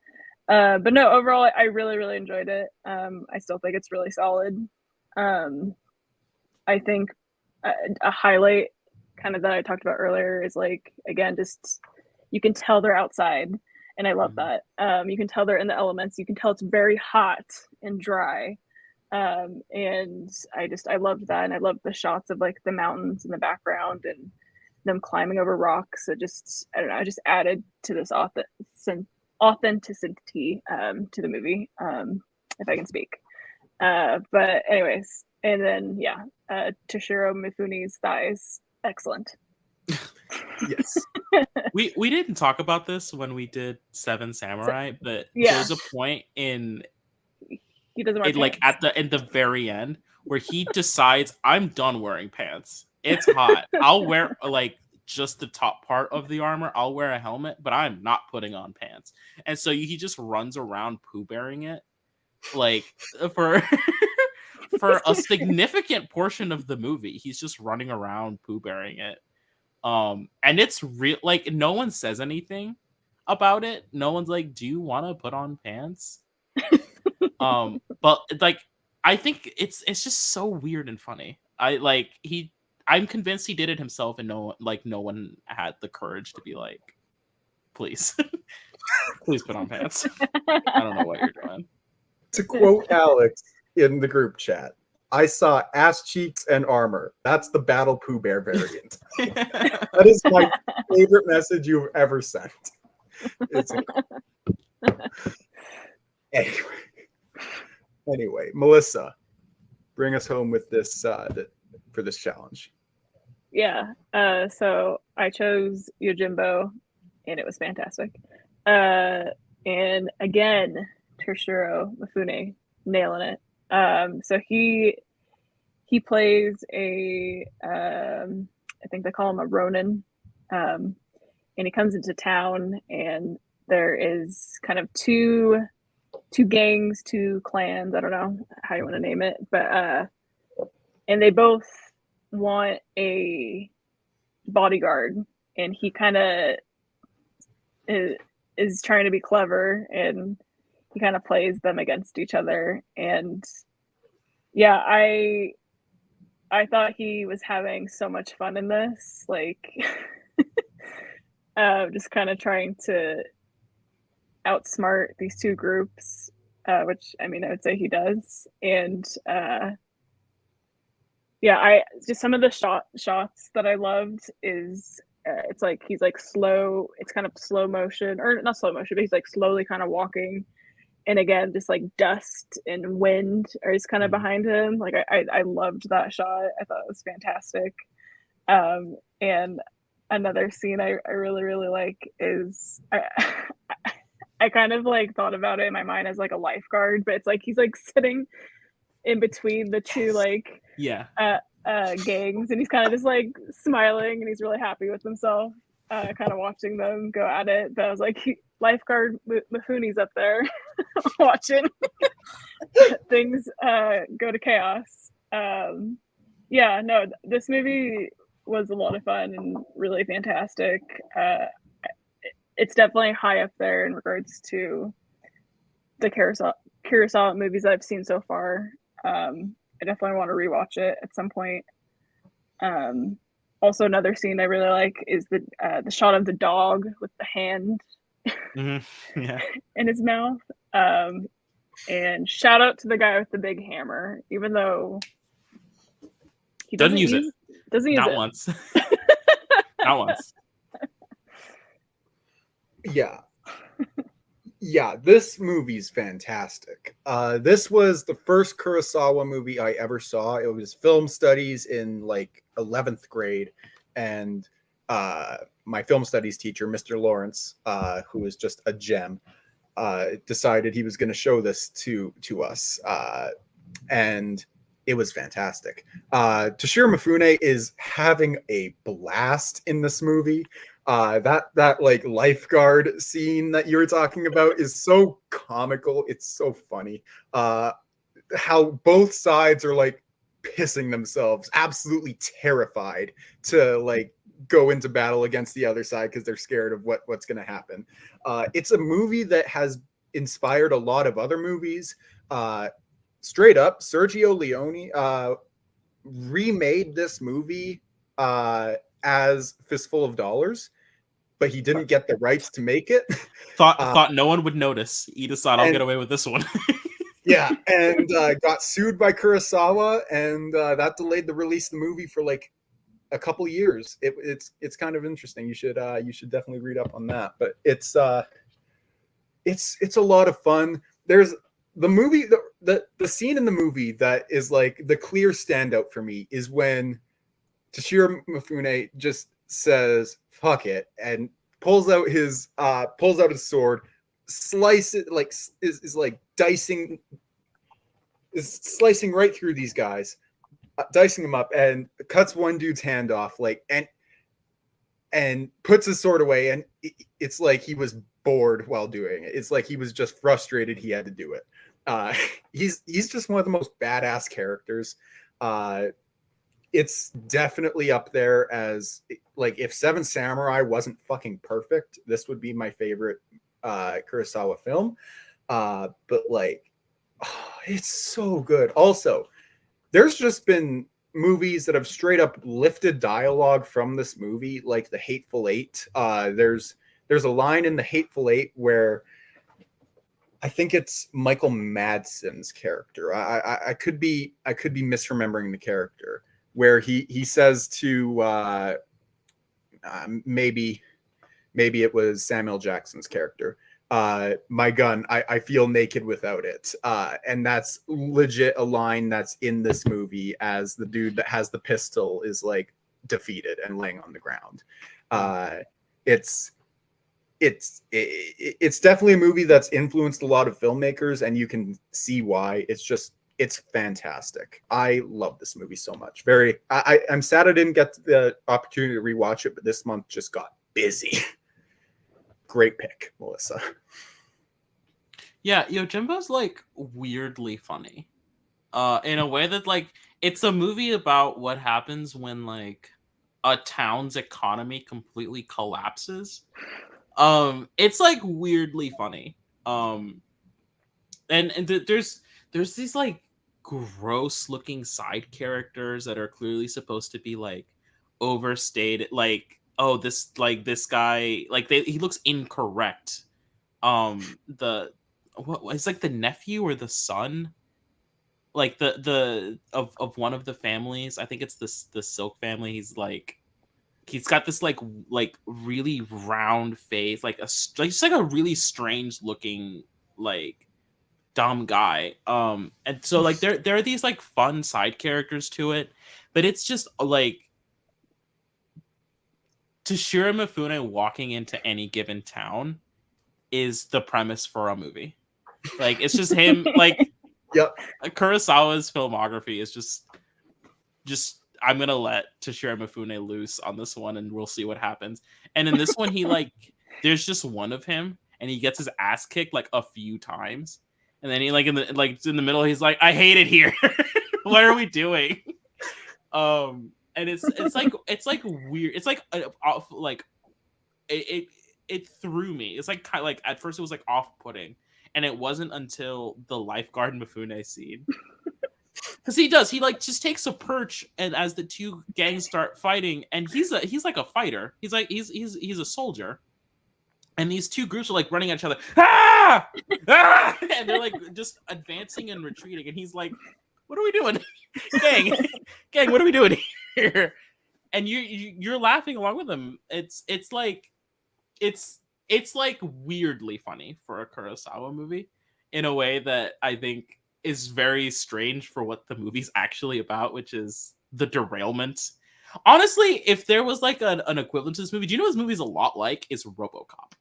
But no, overall, I really, really enjoyed it. I still think it's really solid. I think a highlight kind of that I talked about earlier is like, again, just you can tell they're outside, and I love that. You can tell they're in the elements. You can tell it's very hot and dry. And I loved that. And I loved the shots of like the mountains in the background and them climbing over rocks. It just, I don't know, I just added to this authenticity to the movie, if I can speak. But anyways, and then yeah, Toshiro Mifune's thighs, excellent. Yes. We didn't talk about this when we did Seven Samurai, but Yeah. there's a point in He doesn't wear it, like pants. at the very end where he decides, I'm done wearing pants. It's hot. I'll wear like just the top part of the armor. I'll wear a helmet, but I'm not putting on pants. And so he just runs around poo bearing it, like for for a significant portion of the movie. He's just running around poo bearing it. And it's real, like no one says anything about it. No one's like, do you want to put on pants? But like I think it's just so weird and funny. I'm convinced he did it himself, and no one had the courage to be like, please please put on pants. I don't know what you're doing. To quote Alex in the group chat, I saw ass cheeks and armor. That's the Battle Pooh Bear variant. That is my favorite message you've ever sent. It's anyway, Melissa, bring us home with this for this challenge. Yeah. So I chose Yojimbo, and it was fantastic. And again, Toshiro Mifune nailing it. So he plays a I think they call him a Ronin, and he comes into town, and there is kind of two gangs, two clans. I don't know how you want to name it, but and they both want a bodyguard, and he kind of is trying to be clever, and he kind of plays them against each other. And yeah, I thought he was having so much fun in this, like just kind of trying to outsmart these two groups, which I mean I would say he does. And yeah, I just some of the shots that I loved is it's like he's like slow, it's kind of slow motion, or not slow motion, but he's like slowly kind of walking, and again just like dust and wind are just kind of behind him. Like I loved that shot. I thought it was fantastic. And another scene I really really like is I kind of like thought about it in my mind as like a lifeguard, but it's like he's like sitting in between the two like gangs, and he's kind of just like smiling, and he's really happy with himself, kind of watching them go at it. But I was like, lifeguard Mifune's up there watching things go to chaos. Yeah, no, this movie was a lot of fun and really fantastic. It's definitely high up there in regards to the Kurosawa movies I've seen so far. I definitely want to rewatch it at some point. Also, another scene I really like is the shot of the dog with the hand Yeah. in his mouth. And shout out to the guy with the big hammer, even though he Doesn't use it. doesn't use Not it. once. Not once. Yeah. Yeah, this movie's fantastic. This was the first Kurosawa movie I ever saw. It was film studies in like 11th grade, and my film studies teacher, Mr. Lawrence, who is just a gem, decided he was going to show this to us, and it was fantastic. Toshiro Mifune is having a blast in this movie. That like lifeguard scene that you were talking about is so comical. It's so funny. How both sides are like pissing themselves, absolutely terrified to like go into battle against the other side because they're scared of what's going to happen. It's a movie that has inspired a lot of other movies. Straight up, Sergio Leone remade this movie as Fistful of Dollars, but he didn't get the rights to make it. Thought no one would notice. He decided I'll get away with this one. Yeah, and got sued by Kurosawa, and that delayed the release of the movie for like a couple years. It's kind of interesting. You should definitely read up on that. But it's a lot of fun. There's the movie, the scene in the movie that is like the clear standout for me is when Toshiro Mifune just says "fuck it" and pulls out his sword, slice it like is like slicing right through these guys, dicing them up, and cuts one dude's hand off, like and puts his sword away, and it's like he was bored while doing it. It's like he was just frustrated he had to do it. He's just one of the most badass characters. It's definitely up there as like if Seven Samurai wasn't fucking perfect, this would be my favorite Kurosawa film. But like, it's so good. Also, there's just been movies that have straight up lifted dialogue from this movie, like The Hateful Eight. There's a line in The Hateful Eight where I think it's Michael Madsen's character. I could be misremembering the character, where he says to maybe it was Samuel Jackson's character, my gun, I feel naked without it. And that's legit a line that's in this movie, as the dude that has the pistol is like defeated and laying on the ground. It's definitely a movie that's influenced a lot of filmmakers, and you can see why. It's fantastic. I love this movie so much. I'm sad I didn't get the opportunity to rewatch it, but this month just got busy. Great pick, Melissa. Yeah, Yojimbo's like weirdly funny. In a way that like it's a movie about what happens when like a town's economy completely collapses. It's like weirdly funny. And there's these like gross looking side characters that are clearly supposed to be like overstated, like, oh, this guy, like he looks incorrect. It's like the nephew or the son, like the of one of the families. I think it's the Silk family. He's got this like really round face, like just like a really strange looking like dumb guy. And so like there are these like fun side characters to it, but it's just like Toshiro Mifune walking into any given town is the premise for a movie. Like it's just him. Like, yep. Kurosawa's filmography is just I'm gonna let Toshiro Mifune loose on this one, and we'll see what happens. And in this one, he like there's just one of him, and he gets his ass kicked like a few times, and then he like in the middle, he's like, I hate it here. What are we doing? And it's like weird. It's like it threw me. It's like kind of like at first it was like off-putting, and it wasn't until the lifeguard Mifune scene Because he does. He like just takes a perch, and as the two gangs start fighting, and he's like a fighter. He's a soldier, and these two groups are like running at each other. Ah! Ah! And they're like just advancing and retreating, and he's like, "What are we doing, gang? What are we doing here?" And you're laughing along with them. It's like weirdly funny for a Kurosawa movie in a way that I think is very strange for what the movie's actually about, which is the derailment. Honestly, if there was like an equivalent to this movie, do you know what this movie's a lot like? Is RoboCop.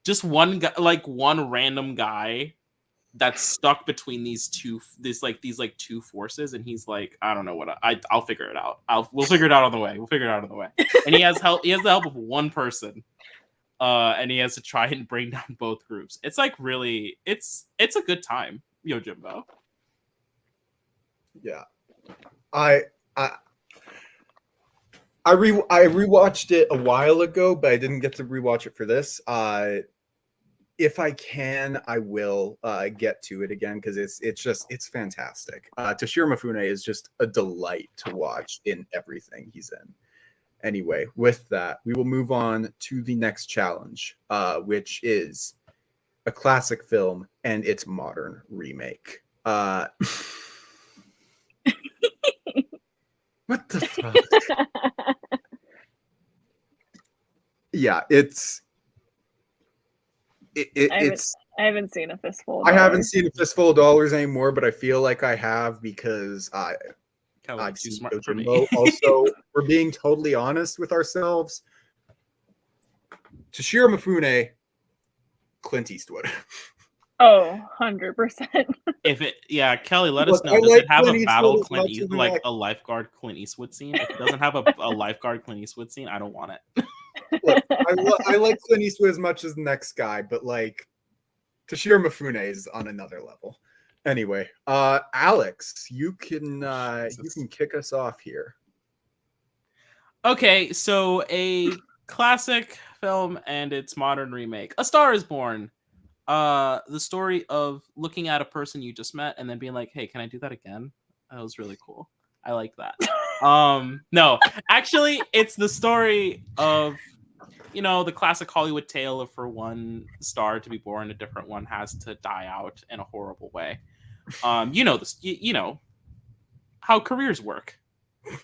Just one guy, like one random guy that's stuck between these two forces, and he's like, I don't know what I'll figure it out. We'll figure it out on the way. And he has help. He has the help of one person, and he has to try and bring down both groups. It's like really, it's a good time, Yojimbo. Yeah, I rewatched it a while ago, but I didn't get to rewatch it for this. If I can, I will get to it again because it's fantastic. Toshiro Mifune is just a delight to watch in everything he's in. Anyway, with that, we will move on to the next challenge, which is a classic film and its modern remake. What the fuck? Yeah, it's. I haven't seen A Fistful of I Dollars. haven't seen A Fistful of Dollars anymore, but I feel like I have because I've Too seen smart for me. Yojimbo. Also, we're being totally honest with ourselves. Toshiro Mifune, Clint Eastwood. Oh, 100%. Kelly, let us Look, know. I Does like it have Clint a battle Eastwood as Clint much Eastwood, as like like- a lifeguard Clint Eastwood scene? If it doesn't have a lifeguard Clint Eastwood scene, I don't want it. Look, I like Clint Eastwood as much as the next guy, but like Toshiro Mifune is on another level. Anyway, Alex, you can kick us off here. Okay, so a classic film and its modern remake, A Star is Born. The story of looking at a person you just met and then being like, "Hey, can I do that again?" That was really cool. I like that. No, actually, it's the story of, the classic Hollywood tale of for one star to be born, a different one has to die out in a horrible way. This. You know how careers work.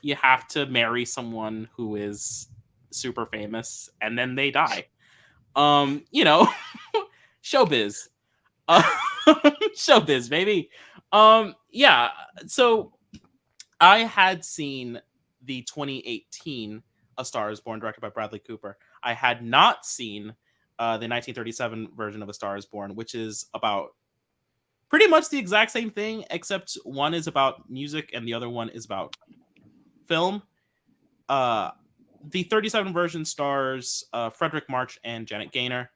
You have to marry someone who is super famous, and then they die. Showbiz. Showbiz, baby. Yeah. So I had seen the 2018 A Star is Born, directed by Bradley Cooper. I had not seen the 1937 version of A Star is Born, which is about pretty much the exact same thing, except one is about music and the other one is about film. The 37 version stars Frederick March and Janet Gaynor.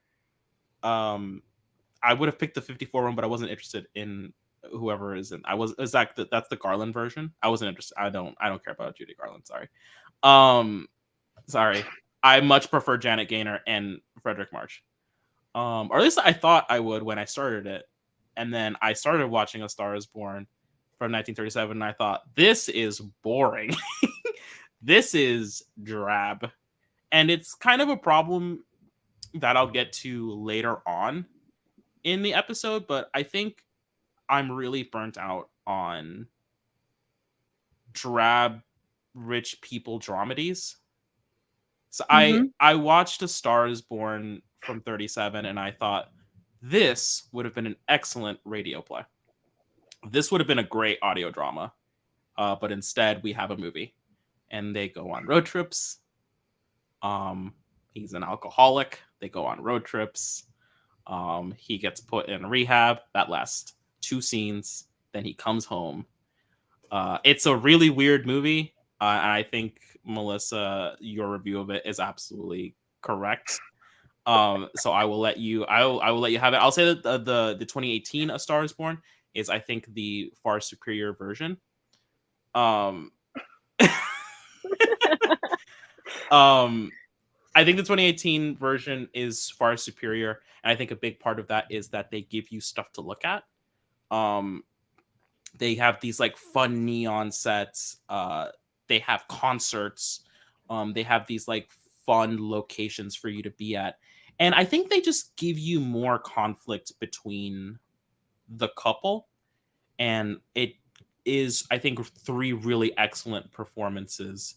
I would have picked the 54 one, but I wasn't interested in whoever is in. That's the Garland version. I wasn't interested. I don't care about Judy Garland. Sorry. Sorry. I much prefer Janet Gaynor and Frederick March. Or at least I thought I would when I started it. And then I started watching A Star is Born from 1937, and I thought, this is boring. This is drab. And it's kind of a problem that I'll get to later on in the episode, but I think I'm really burnt out on drab rich people dramedies. So I watched A Star is Born from 37 and I thought this would have been an excellent radio play. This would have been a great audio drama. But instead we have a movie and they go on road trips. He's an alcoholic. They go on road trips. He gets put in rehab. That lasts 2 scenes. Then he comes home. It's a really weird movie. And I think, Melissa, your review of it is absolutely correct. So I will let you have it. I'll say that the 2018 A Star is Born is, I think, the far superior version. I think the 2018 version is far superior, and I think a big part of that is that they give you stuff to look at. They have these like fun neon sets. They have concerts. They have these like fun locations for you to be at. And I think they just give you more conflict between the couple. And it is, I think, three really excellent performances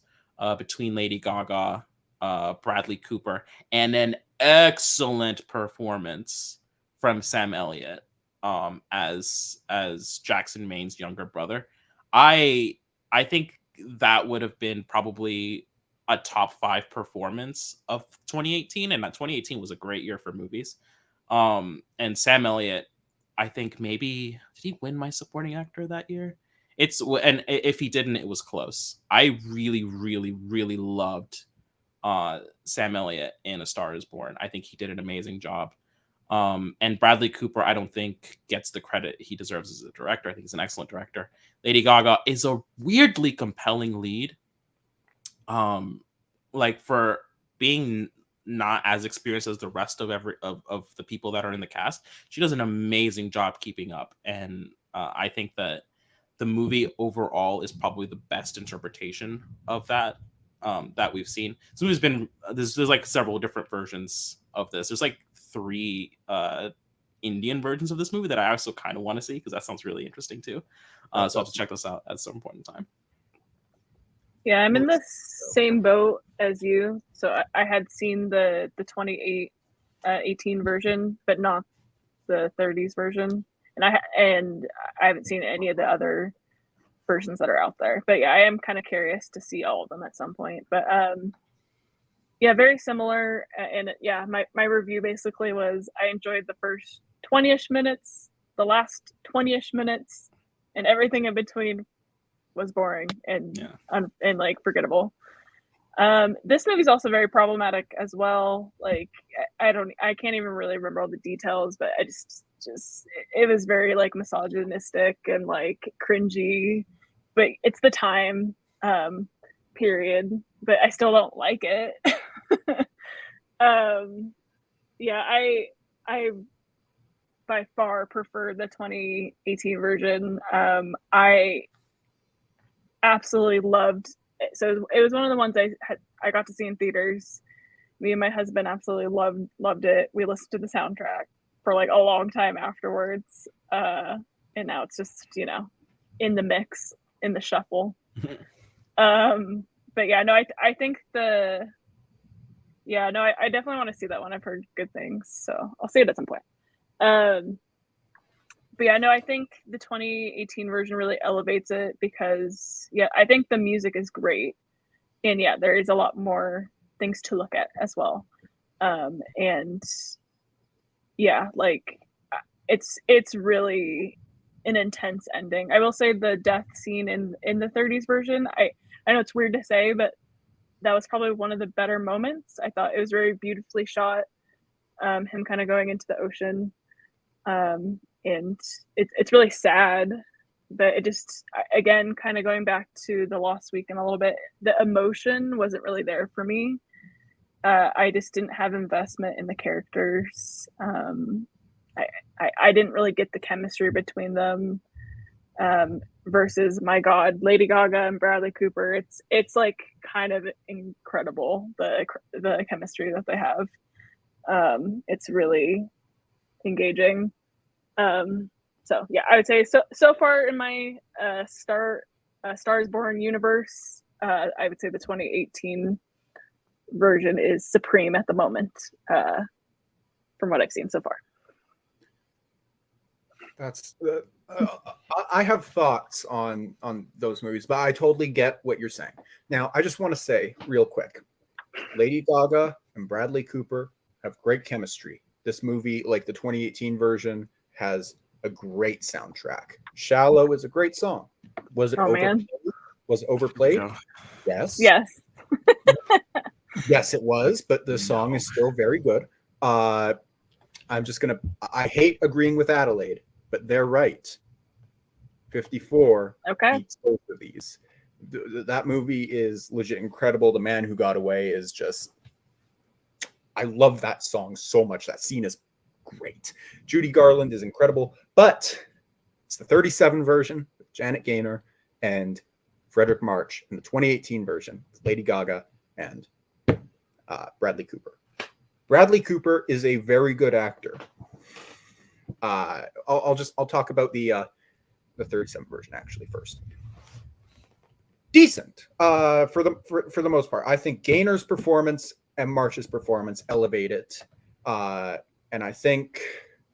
between Lady Gaga, Bradley Cooper, and an excellent performance from Sam Elliott as Jackson Maine's younger brother. I think that would have been probably a top 5 performance of 2018, and that 2018 was a great year for movies. And Sam Elliott, I think maybe did he win my supporting actor that year? And if he didn't, it was close. I really, really, really loved Sam Elliott in A Star Is Born. I think he did an amazing job. And Bradley Cooper, I don't think gets the credit he deserves as a director. I think he's an excellent director. Lady Gaga is a weirdly compelling lead. Like for being not as experienced as the rest of of the people that are in the cast, she does an amazing job keeping up. And I think that the movie overall is probably the best interpretation of that that we've seen. So there's been there's like several different versions of this. There's like 3 Indian versions of this movie that I also kind of want to see because that sounds really interesting too. So I'll have to check this out at some point in time. Yeah, I'm in the same boat as you. So I had seen the 2018 version, but not the 30s version, and I haven't seen any of the other versions that are out there. But yeah, I am kind of curious to see all of them at some point. But yeah, very similar. And yeah, my review basically was I enjoyed the first 20-ish minutes, the last 20-ish minutes, and everything in between was boring and like forgettable. This movie's also very problematic as well. Like I can't even really remember all the details, but I just it was very like misogynistic and like cringy. But it's the time period. But I still don't like it. Yeah, I by far prefer the 2018 version. I absolutely loved it. So it was one of the ones I got to see in theaters. Me and my husband absolutely loved it. We listened to the soundtrack for like a long time afterwards. And now it's just, in the mix, in the shuffle. But yeah, no, I think I definitely want to see that one. I've heard good things, so I'll see it at some point. But yeah, no, I think the 2018 version really elevates it because, yeah, I think the music is great. And yeah, there is a lot more things to look at as well. And yeah, like it's really an intense ending. I will say the death scene in the 30s version, I know it's weird to say, but that was probably one of the better moments. I thought it was very beautifully shot. Him kind of going into the ocean. And it's really sad, but it just, again, kind of going back to the Lost Weekend a little bit, the emotion wasn't really there for me. I just didn't have investment in the characters. I didn't really get the chemistry between them. Versus, my God, Lady Gaga and Bradley Cooper. It's like kind of incredible, the chemistry that they have. It's really engaging. So yeah, I would say so far in my Star Is Born universe, I would say the 2018 version is supreme at the moment, from what I've seen so far. That's I have thoughts on those movies, but I totally get what you're saying. Now, I just want to say real quick, Lady Gaga and Bradley Cooper have great chemistry. This movie, like the 2018 version, has a great soundtrack. Shallow is a great song. Was it overplayed? Was it overplayed? No. Yes. Yes. Yes, it was, but the song is still very good. I hate agreeing with Adelaide, but they're right. 54 beats both of these. That movie is legit incredible. The Man Who Got Away is just, I love that song so much. That scene is great. Judy Garland is incredible, but it's the 37 version, Janet Gaynor and Frederick March in the 2018 version, Lady Gaga and Bradley Cooper. Bradley Cooper is a very good actor. I'll talk about the 37 version actually first. Decent for the most part. I think Gaynor's performance and March's performance elevate it, and I think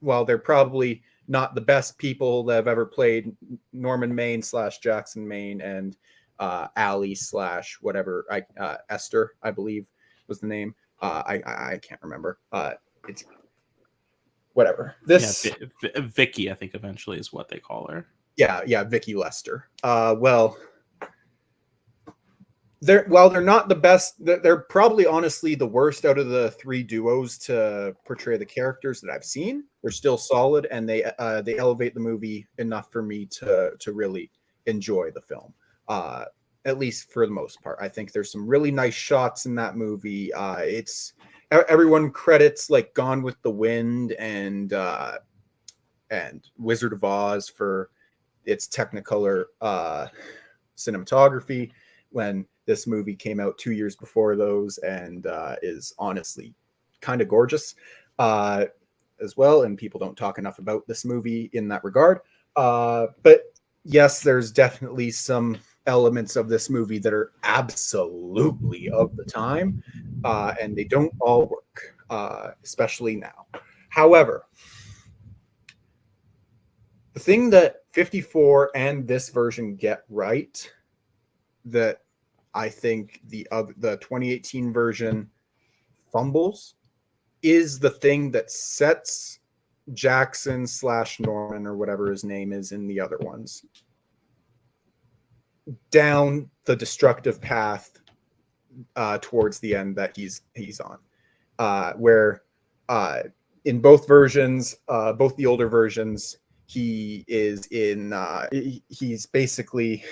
while they're probably not the best people that have ever played Norman Maine / Jackson Maine and Allie / whatever Esther, I believe was the name. I can't remember. It's whatever. This Vicky, I think eventually is what they call her. Yeah, Vicky Lester. Well, while they're not the best, they're probably honestly the worst out of the three duos to portray the characters that I've seen. They're still solid, and they elevate the movie enough for me to really enjoy the film. At least for the most part. I think there's some really nice shots in that movie. It's everyone credits like Gone with the Wind and Wizard of Oz for its Technicolor cinematography, when this movie came out 2 years before those, and is honestly kind of gorgeous as well. And people don't talk enough about this movie in that regard. But yes, there's definitely some elements of this movie that are absolutely of the time, and they don't all work, especially now. However, the thing that 54 and this version get right, that I think the 2018 version fumbles, is the thing that sets Jackson / Norman, or whatever his name is in the other ones, down the destructive path towards the end that he's on, where in both versions, both the older versions, he is in he's basically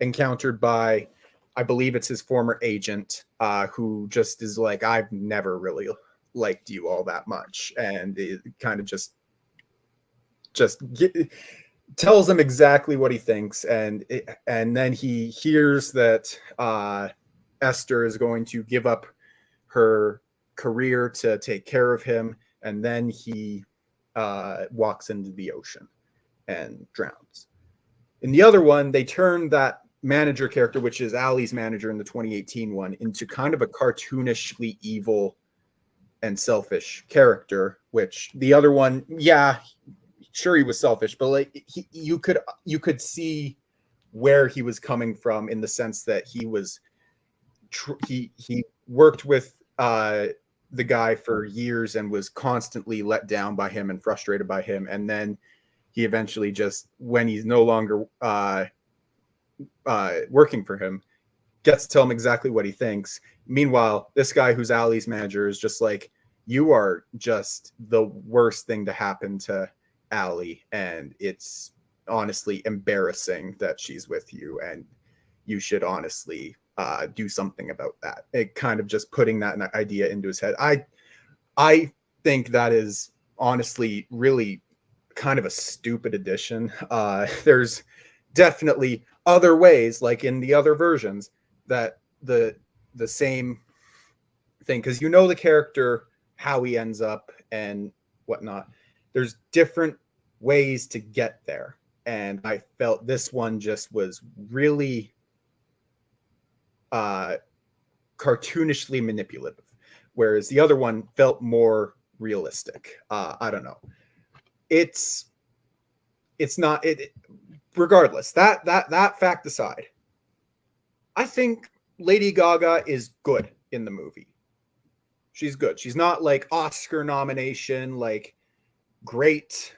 encountered by, I believe it's his former agent, who just is like, I've never really liked you all that much, and it kind of just tells him exactly what he thinks, and then he hears that Esther is going to give up her career to take care of him, and then he walks into the ocean and drowns. In the other one, they turn that manager character, which is Allie's manager in the 2018 one, into kind of a cartoonishly evil and selfish character, which the other one, yeah, sure, he was selfish, but like you could see where he was coming from, in the sense that he was he worked with the guy for years and was constantly let down by him and frustrated by him, and then he eventually just, when he's no longer working for him, gets to tell him exactly what he thinks. Meanwhile, this guy who's Allie's manager is just like, you are just the worst thing to happen to Allie, and it's honestly embarrassing that she's with you, and you should honestly do something about that. It kind of just putting that idea into his head. I think that is honestly really kind of a stupid addition. There's definitely other ways, like in the other versions, that the same thing, because you know the character, how he ends up and whatnot. There's different ways to get there, and I felt this one just was really cartoonishly manipulative, whereas the other one felt more realistic. I don't know. It's not it. Regardless, that fact aside, I think Lady Gaga is good in the movie. She's good. She's not like Oscar nomination, like great.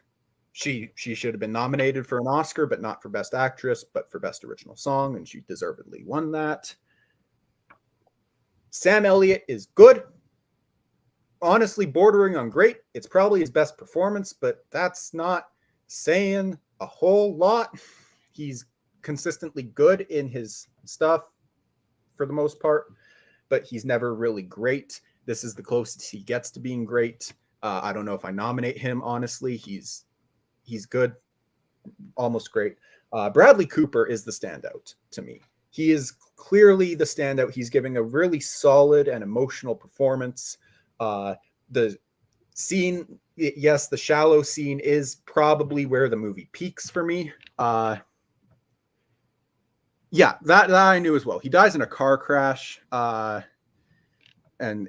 She should have been nominated for an Oscar, but not for Best Actress, but for Best Original Song, and she deservedly won that. Sam Elliott is good. Honestly, bordering on great. It's probably his best performance, but that's not saying a whole lot. He's consistently good in his stuff for the most part, but he's never really great. This is the closest he gets to being great. I don't know if I nominate him, honestly. He's good. almost great. Bradley Cooper is the standout to me. He is clearly the standout. He's giving a really solid and emotional performance. The scene, yes, the shallow scene is probably where the movie peaks for me. Yeah, that I knew as well. He dies in a car crash, and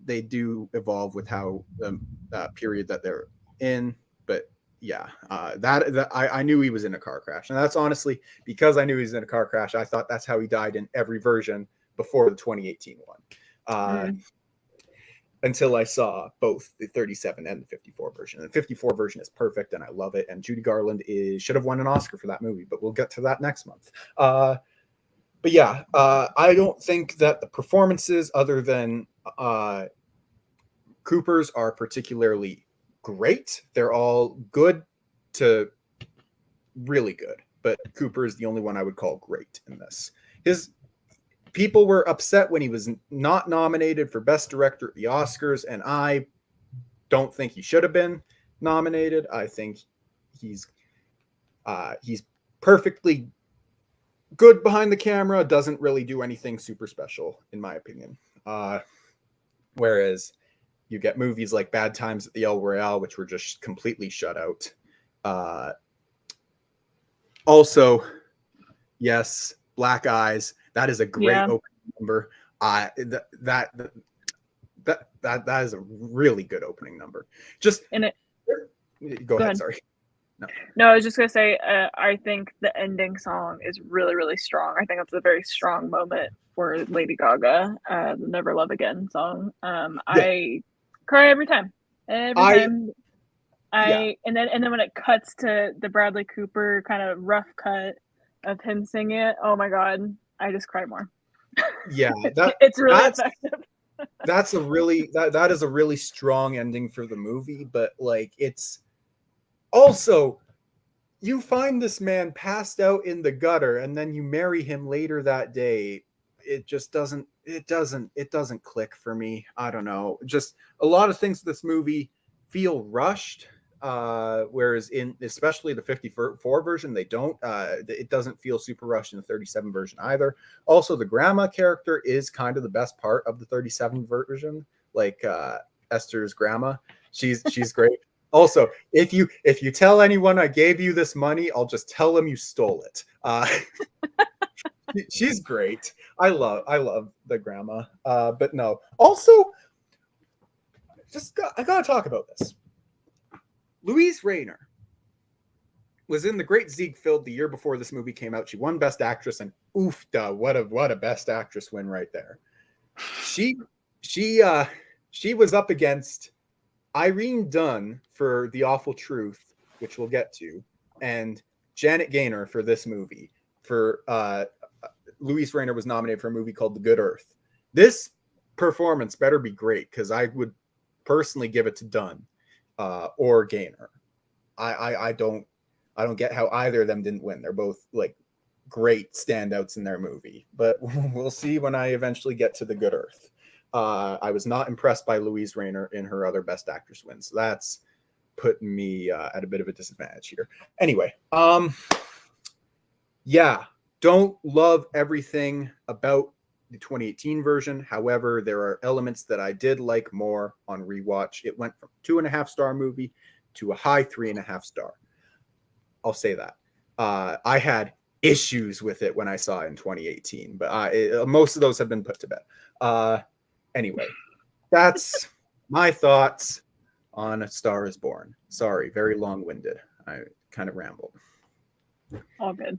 they do evolve with how the period that they're in. But yeah, that I knew he was in a car crash, and that's honestly because I knew he was in a car crash. I thought that's how he died in every version before the 2018 one. Until I saw both the 37 and the 54 version. And the 54 version is perfect, and I love it. And Judy Garland should have won an Oscar for that movie, but we'll get to that next month. But yeah, I don't think that the performances, other than Cooper's, are particularly great. They're all good to really good, but Cooper is the only one I would call great in this. People were upset when he was not nominated for Best Director at the Oscars, and I don't think he should have been nominated. I think he's perfectly good behind the camera, doesn't really do anything super special, in my opinion. Whereas you get movies like Bad Times at the El Royale, which were just completely shut out. Also, yes, Black Eyes. That is a great opening number. That is a really good opening number. Just in it. Go ahead. Sorry. No, I was just gonna say. I think the ending song is really, really strong. I think it's a very strong moment for Lady Gaga. The "Never Love Again" song. I cry every time. And then when it cuts to the Bradley Cooper kind of rough cut of him singing it, oh my god, I just cry more. Yeah, it's really effective. That's a really that is a really strong ending for the movie, but like it's also you find this man passed out in the gutter and then you marry him later that day. It just doesn't click for me. I don't know. Just a lot of things in this movie feel rushed. Whereas in especially the 54 version, they don't. It doesn't feel super rushed in the 37 version either. Also, the grandma character is kind of the best part of the 37 version. Like Esther's grandma, she's great. Also, if you tell anyone I gave you this money, I'll just tell them you stole it. She's great. I love the grandma. But no. Also, I gotta talk about this. Louise Rayner was in The Great Ziegfeld the year before this movie came out. She won Best Actress, and what a Best Actress win right there. She was up against Irene Dunne for The Awful Truth, which we'll get to, and Janet Gaynor for this movie. For Louise Rayner was nominated for a movie called The Good Earth. This performance better be great, because I would personally give it to Dunne. Or Gaynor. I don't get how either of them didn't win. They're both like great standouts in their movie, but we'll see when I eventually get to The Good Earth. I was not impressed by Louise Rayner in her other Best Actress wins, so that's putting me at a bit of a disadvantage here. Anyway, yeah, don't love everything about the 2018 version. However, there are elements that I did like more on rewatch. It went from 2.5-star movie to a high 3.5 star. I'll say that. I had issues with it when I saw it in 2018, but most of those have been put to bed. Anyway, that's my thoughts on A Star Is Born. Sorry, very long-winded. I kind of rambled. All good.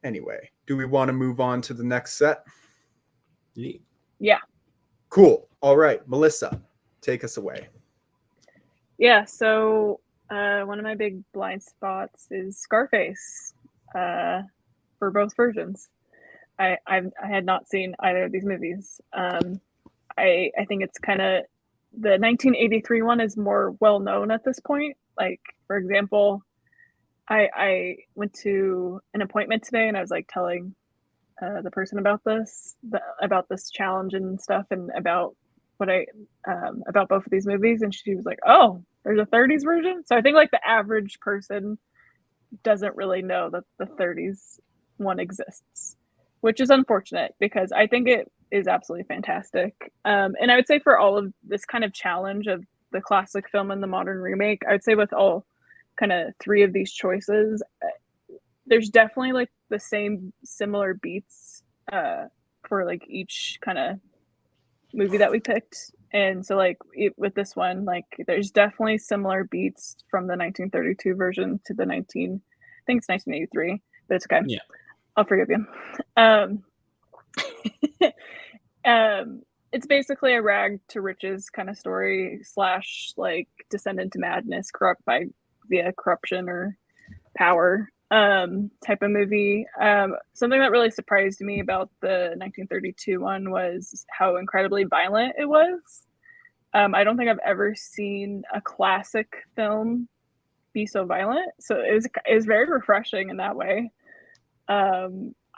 Anyway, do we want to move on to the next set? Yeah. Cool. All right, Melissa, take us away. Yeah, so one of my big blind spots is Scarface for both versions. I had not seen either of these movies. I think it's kind of the 1983 one is more well known at this point. Like, for example, I went to an appointment today and I was like telling the person about this challenge and stuff, and about what about both of these movies, and she was like, "Oh, there's a 30s version." So I think like the average person doesn't really know that the 30s one exists, which is unfortunate because I think it is absolutely fantastic. And I would say for all of this kind of challenge of the classic film and the modern remake, I would say with all kind of three of these choices, there's definitely like the same similar beats for like each kind of movie that we picked. And so like with this one, like there's definitely similar beats from the 1932 version to the I think it's 1983, but it's okay. Yeah. I'll forgive you. It's basically a rag to riches kind of story / like descend into madness, corrupt via corruption or power type of movie. Something that really surprised me about the 1932 one was how incredibly violent it was. I don't think I've ever seen a classic film be so violent. So it was very refreshing in that way. I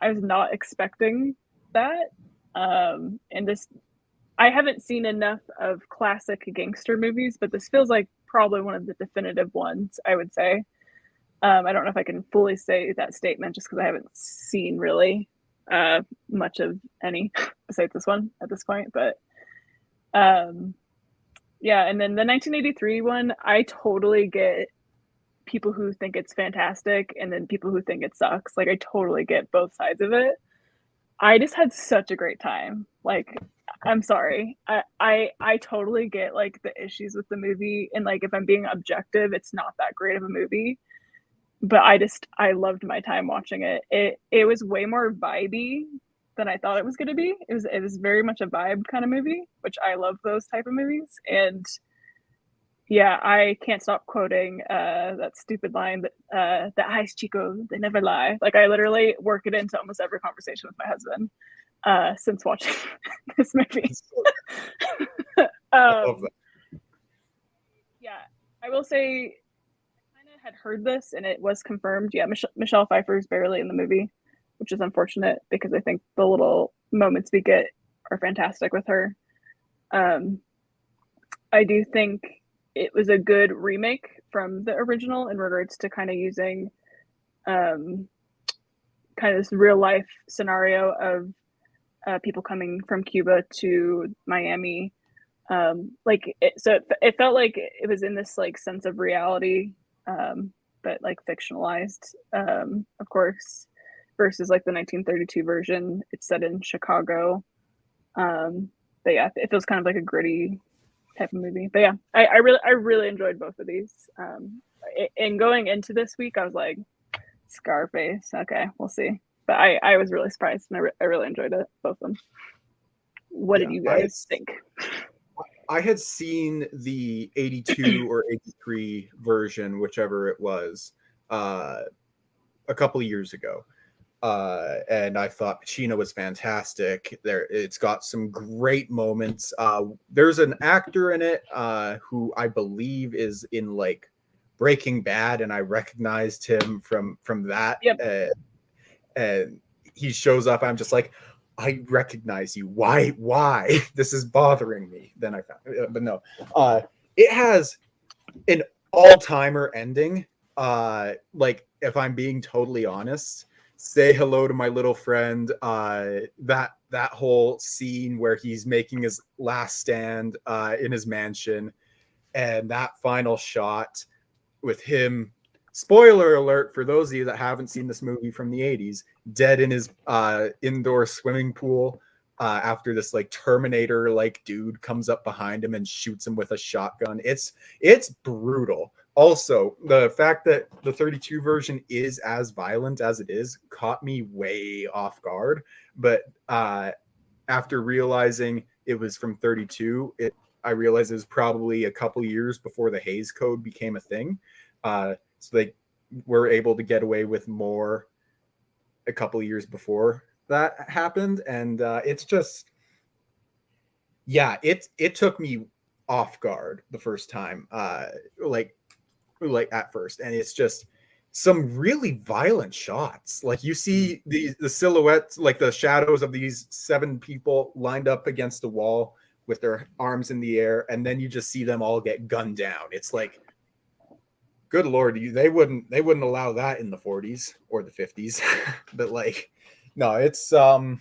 was not expecting that. And this, I haven't seen enough of classic gangster movies, but this feels like probably one of the definitive ones, I would say. I don't know if I can fully say that statement just because I haven't seen really much of any besides this one at this point. But yeah, and then the 1983 one, I totally get people who think it's fantastic and then people who think it sucks. Like I totally get both sides of it. I just had such a great time. Like I'm sorry. I totally get like the issues with the movie, and like if I'm being objective, it's not that great of a movie. But I loved my time watching it. It was way more vibey than I thought it was going to be. It was very much a vibe kind of movie, which I love those type of movies. And yeah, I can't stop quoting that stupid line that the eyes Chico, they never lie. Like I literally work it into almost every conversation with my husband since watching this movie. I love that. Yeah, I will say had heard this and it was confirmed. Yeah, Michelle Pfeiffer is barely in the movie, which is unfortunate because I think the little moments we get are fantastic with her. I do think it was a good remake from the original in regards to kind of using kind of this real life scenario of people coming from Cuba to Miami. Like it felt like it was in this like sense of reality, but like fictionalized, of course, versus like the 1932 version. It's set in Chicago. But yeah, it feels kind of like a gritty type of movie. But yeah, I really enjoyed both of these. And going into this week, I was like, Scarface. Okay, we'll see. But I was really surprised, and I really enjoyed it, both of them. What did you guys think? I had seen the 82 or 83 version, whichever it was, a couple of years ago. And I thought Pacino was fantastic. It's got some great moments. There's an actor in it who I believe is in like Breaking Bad, and I recognized him from that. Yep. And he shows up. I'm just like, I recognize you. Why? This is bothering me. Then I found, but no. It has an all-timer ending. Like if I'm being totally honest, Say Hello to My Little Friend. That whole scene where he's making his last stand in his mansion, and that final shot with him. Spoiler alert for those of you that haven't seen this movie from the 80s, dead in his indoor swimming pool after this like Terminator like dude comes up behind him and shoots him with a shotgun. It's brutal. Also, the fact that the 32 version is as violent as it is caught me way off guard. But after realizing it was from 32, I realized it was probably a couple years before the Hays Code became a thing. So they were able to get away with more a couple of years before that happened. And it's just, yeah, it took me off guard the first time, like at first. And it's just some really violent shots. Like you see the silhouettes, like the shadows of these 7 people lined up against a wall with their arms in the air. And then you just see them all get gunned down. It's like, good lord, they wouldn't allow that in the 40s or the 50s. But like, no, it's a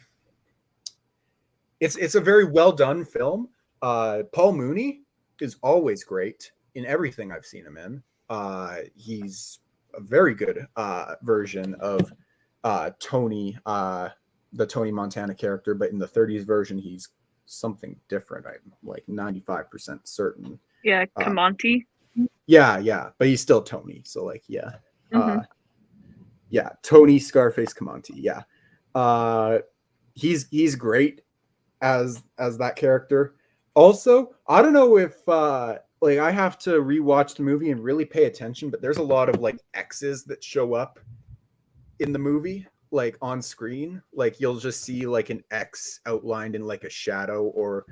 very well done film. Paul Mooney is always great in everything I've seen him in. He's a very good version of Tony, the Tony Montana character, but in the 30s version, he's something different. I'm like 95% certain. Yeah, Comanche. Yeah, but he's still Tony. So like, yeah, Mhm. yeah, Tony Scarface Comanche. Yeah, he's great as that character. Also, I don't know if like I have to rewatch the movie and really pay attention, but there's a lot of like X's that show up in the movie, like on screen. Like you'll just see like an X outlined in like a shadow or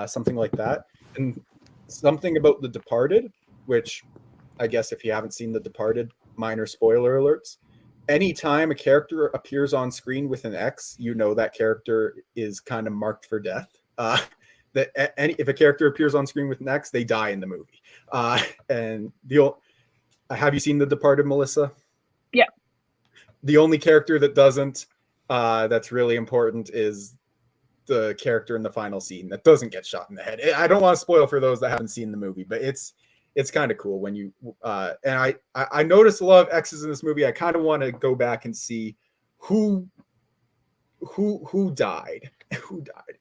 something like that. And something about The Departed, which I guess if you haven't seen The Departed, minor spoiler alerts. Anytime a character appears on screen with an X, you know that character is kind of marked for death. If a character appears on screen with an X, they die in the movie. And have you seen The Departed, Melissa? Yeah. The only character that doesn't, that's really important, is the character in the final scene that doesn't get shot in the head. I don't want to spoil for those that haven't seen the movie, but it's kind of cool when you and I noticed a lot of X's in this movie. I kind of want to go back and see who died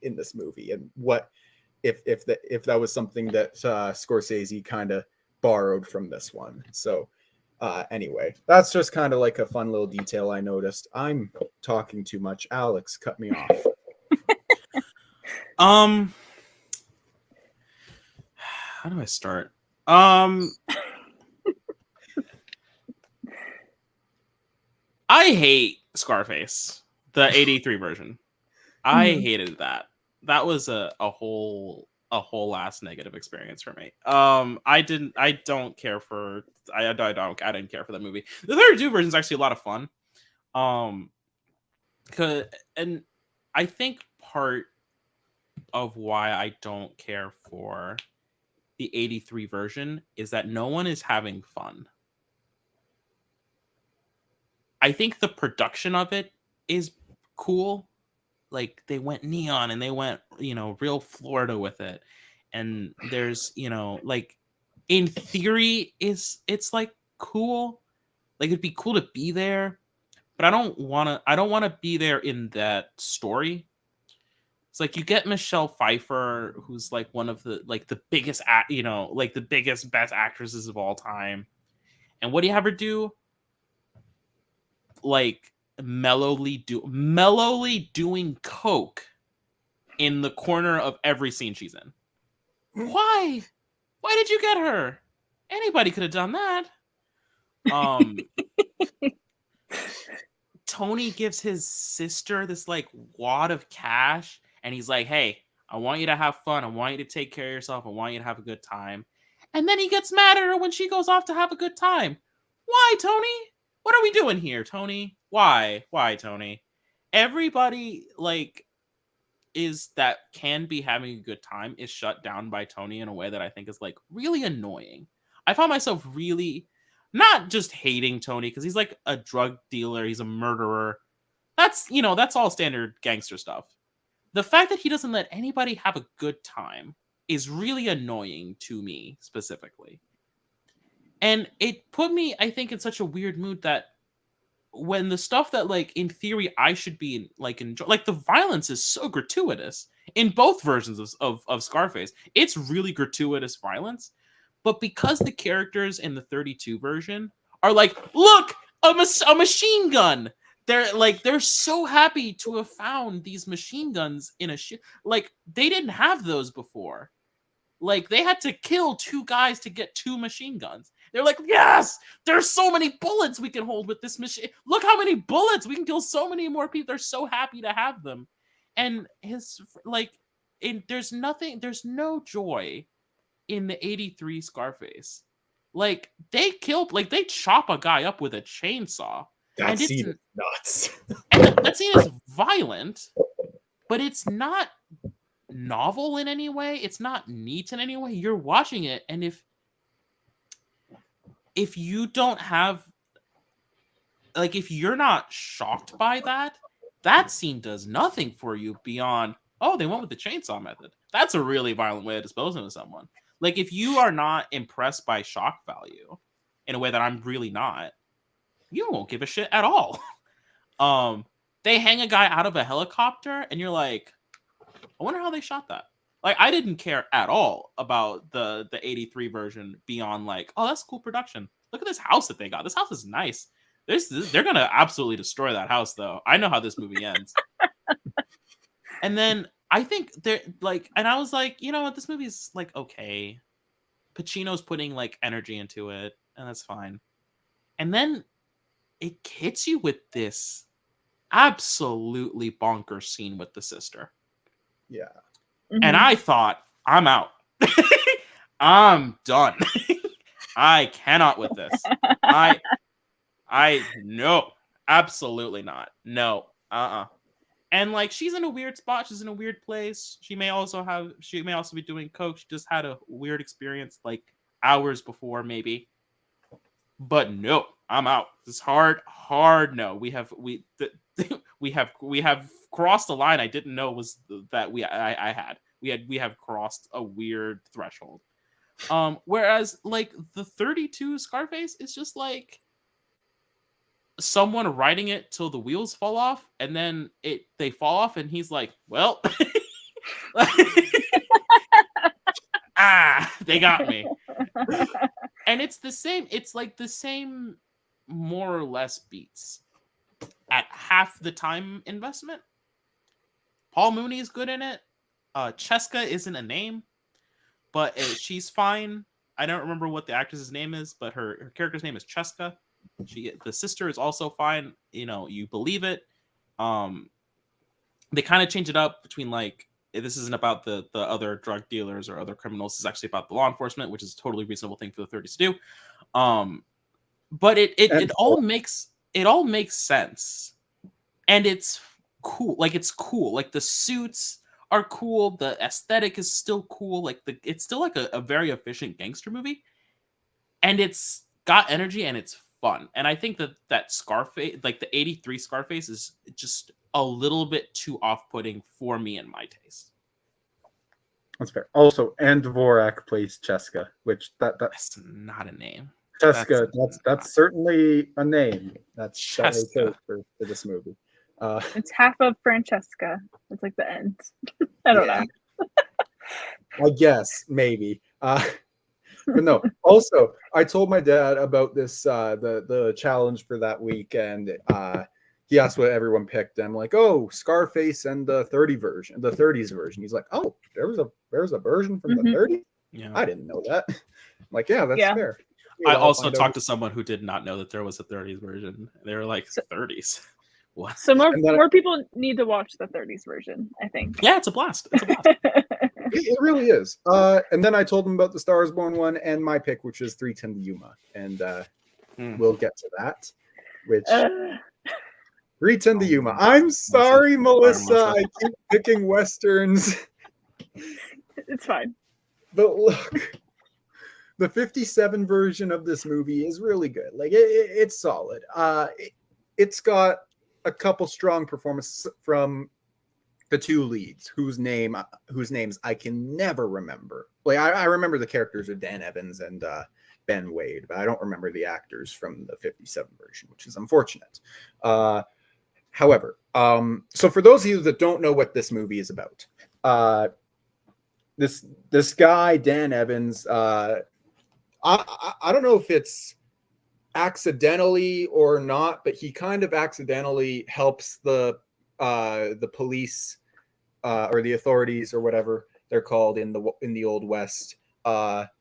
in this movie, and what if that was something that Scorsese kind of borrowed from this one. So anyway, that's just kind of like a fun little detail I noticed. I'm talking too much. Alex, cut me off. How do I start? I hate Scarface, the 83 version. I hated that. That was a whole last negative experience for me. I didn't care for I didn't care for that movie. The 32 version is actually a lot of fun. And I think part of why I don't care for the 83 version is that no one is having fun. I think the production of it is cool. Like they went neon and they went, real Florida with it. And there's, like in theory it's like cool. Like it'd be cool to be there, but I don't want to be there in that story. It's like you get Michelle Pfeiffer, who's like one of the biggest, like the biggest, best actresses of all time. And what do you have her do? Like mellowly doing coke in the corner of every scene she's in. Why did you get her? Anybody could have done that. Tony gives his sister this like wad of cash, and he's like, hey, I want you to have fun. I want you to take care of yourself. I want you to have a good time. And then he gets mad at her when she goes off to have a good time. Why, Tony? What are we doing here, Tony? Why, Tony? Everybody that can be having a good time is shut down by Tony in a way that I think is like really annoying. I found myself really not just hating Tony because he's like a drug dealer, he's a murderer. That's all standard gangster stuff. The fact that he doesn't let anybody have a good time is really annoying to me specifically. And it put me, I think, in such a weird mood that when the stuff that, like, in theory I should be enjoy, like the violence is so gratuitous in both versions of Scarface. It's really gratuitous violence, but because the characters in the 32 version are like, look, a machine gun. They're so happy to have found these machine guns in a ship. Like they didn't have those before. Like they had to kill 2 guys to get 2 machine guns. They're like, yes, there's so many bullets we can hold with this machine. Look how many bullets we can kill. So many more people. They're so happy to have them. And there's no joy in the 83 Scarface. Like they chop a guy up with a chainsaw. That scene is nuts. And that scene is violent, but it's not novel in any way. It's not neat in any way. You're watching it, and if you don't have, like, if you're not shocked by that, that scene does nothing for you beyond, oh, they went with the chainsaw method. That's a really violent way of disposing of someone. Like, if you are not impressed by shock value in a way that I'm really not, you won't give a shit at all. They hang a guy out of a helicopter, and you're like, I wonder how they shot that. Like, I didn't care at all about the 83 version beyond like, oh, that's cool production. Look at this house that they got. This house is nice. They're gonna absolutely destroy that house, though. I know how this movie ends. And then I think they're like, and I was like, you know what, this movie's like okay. Pacino's putting like energy into it, and that's fine. And then it hits you with this absolutely bonkers scene with the sister. Yeah. And I thought, I'm out. I'm done. I cannot with this. I no, absolutely not. No. And like, she's in a weird spot. She's in a weird place. She may also be doing coke. She just had a weird experience like hours before, maybe. But no, I'm out. This hard no. We have crossed the line I didn't know was that I had. We have crossed a weird threshold. Whereas like the 32 Scarface is just like someone riding it till the wheels fall off, and then they fall off, and he's like, well, they got me. And it's the same. It's like the same, more or less, beats at half the time investment. Paul Mooney is good in it. Cheska isn't a name, but she's fine. I don't remember what the actress's name is, but her character's name is Cheska. The sister is also fine. You know, you believe it. They kind of change it up between like, this isn't about the other drug dealers or other criminals. It's actually about the law enforcement, which is a totally reasonable thing for the 30s to do. But it all makes sense, and it's cool. Like, it's cool. Like, the suits are cool. The aesthetic is still cool. Like, it's still like a very efficient gangster movie, and it's got energy and it's fun. And I think that Scarface, like the 83 Scarface, is just a little bit too off-putting for me and my taste. That's fair. Also, and Dvorak plays Cheska, which That's not a name. Cheska, that's certainly a name. That's Cheska. for this movie. It's half of Francesca. It's like the end. I don't know. I guess maybe. But no. Also, I told my dad about this the challenge for that week, and he asked what everyone picked. I'm like, oh, Scarface and the 30s version. He's like, oh, there was a version from the 30s. Yeah. I didn't know that. I'm like, yeah, that's fair. I also talked to someone who did not know that there was a 30s version. They were like, 30s. What? So more people need to watch the 30s version, I think. Yeah, it's a blast. It really is. And then I told him about the Star is Born one and my pick, which is 3:10 to Yuma, and we'll get to that. Which 3:10 to Yuma. I'm sorry, Melissa. I keep picking westerns. It's fine. But look, the 57 version of this movie is really good. Like, it's solid. It's got a couple strong performances from the two leads, whose names I can never remember. Like, I remember the characters are Dan Evans and Ben Wade, but I don't remember the actors from the 57 version, which is unfortunate. However, so for those of you that don't know what this movie is about, this guy Dan Evans, I don't know if it's accidentally or not, but he kind of accidentally helps the police or the authorities or whatever they're called in the Old West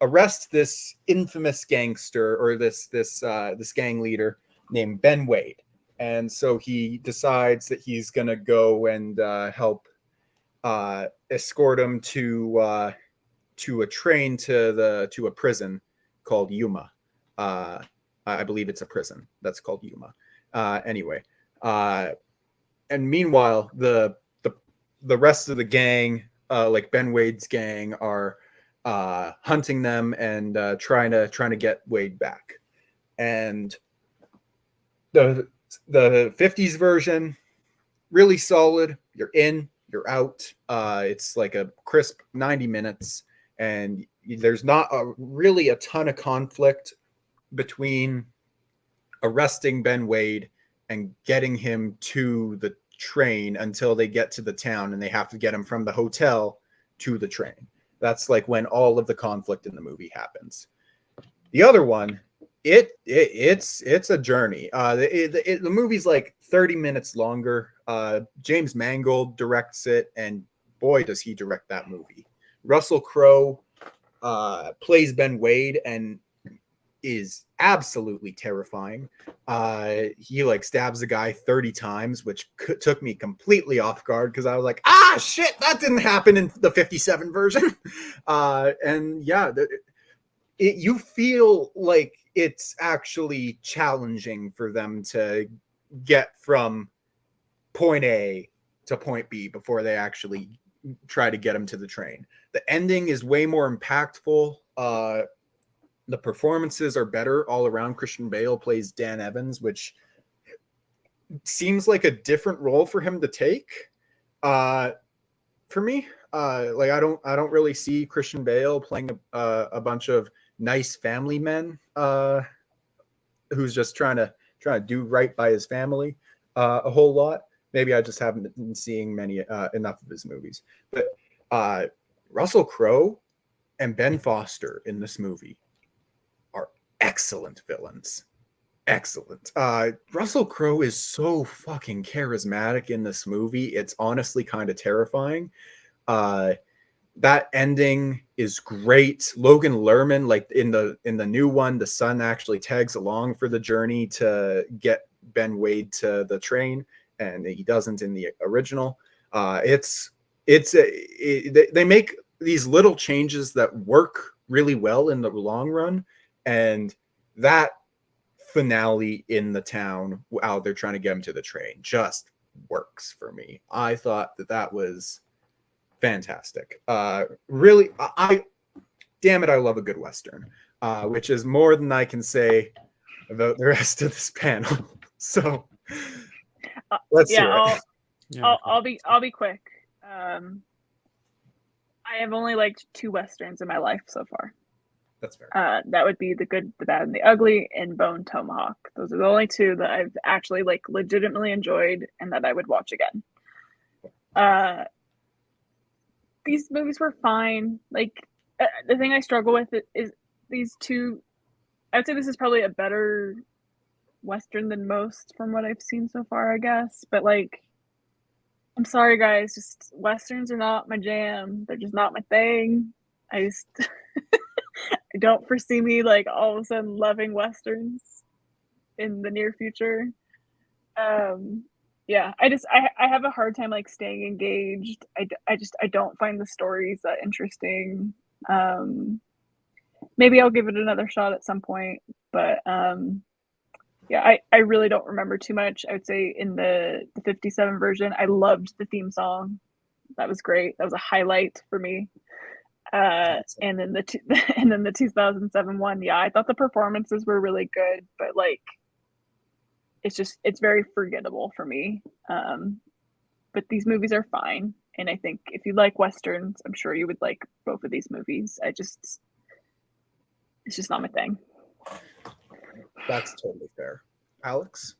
arrest this infamous gangster or this gang leader named Ben Wade. And so he decides that he's gonna go and help escort him to a train to a prison called Yuma. I believe it's a prison that's called Yuma. Anyway, and meanwhile, the rest of the gang, like Ben Wade's gang, are hunting them and trying to get Wade back. and the 50s version really solid. You're in, you're out. It's like a crisp 90 minutes, and there's not really a ton of conflict between arresting Ben Wade and getting him to the train until they get to the town, and they have to get him from the hotel to the train. That's like when all of the conflict in the movie happens. The other one, it's a journey. The movie's like 30 minutes longer. James Mangold directs it, and boy, does he direct that movie. Russell Crowe plays Ben Wade and is absolutely terrifying. He like stabs a guy 30 times, which took me completely off guard because I was like, ah, shit, that didn't happen in the 57 version. And yeah, you feel like it's actually challenging for them to get from point A to point B before they actually try to get him to the train. The ending is way more impactful. The performances are better all around. Christian Bale plays Dan Evans, which seems like a different role for him to take. For me, like I don't really see Christian Bale playing a bunch of nice family men who's just trying to do right by his family a whole lot. Maybe I just haven't been seeing many enough of his movies. But Russell Crowe and Ben Foster in this movie are excellent villains. Excellent. Russell Crowe is so fucking charismatic in this movie. It's honestly kind of terrifying. That ending is great. Logan Lerman, like in the new one, the son actually tags along for the journey to get Ben Wade to the train, and he doesn't in the original. They make these little changes that work really well in the long run, and that finale in the town out they're trying to get him to the train just works for me. I thought that was fantastic. Really, damn it, I love a good Western, which is more than I can say about the rest of this panel. So let's hear it. I'll be quick. I have only liked 2 Westerns in my life so far. That's fair. That would be The Good, the Bad, and the Ugly, and Bone Tomahawk. Those are the only 2 that I've actually like legitimately enjoyed and that I would watch again. These movies were fine. Like the thing I struggle with is these 2. I would say this is probably a better Western than most from what I've seen so far, I guess. But like, I'm sorry, guys. Just Westerns are not my jam. They're just not my thing. I just I don't foresee me like all of a sudden loving Westerns in the near future. Yeah, I have a hard time like staying engaged. I don't find the stories that interesting. Maybe I'll give it another shot at some point, but yeah, I really don't remember too much. I would say in the 57 version, I loved the theme song. That was great. That was a highlight for me. And then the 2007 one, yeah, I thought the performances were really good, but like it's very forgettable for me. But these movies are fine, and I think if you like Westerns, I'm sure you would like both of these movies. It's just not my thing. That's totally fair. Alex?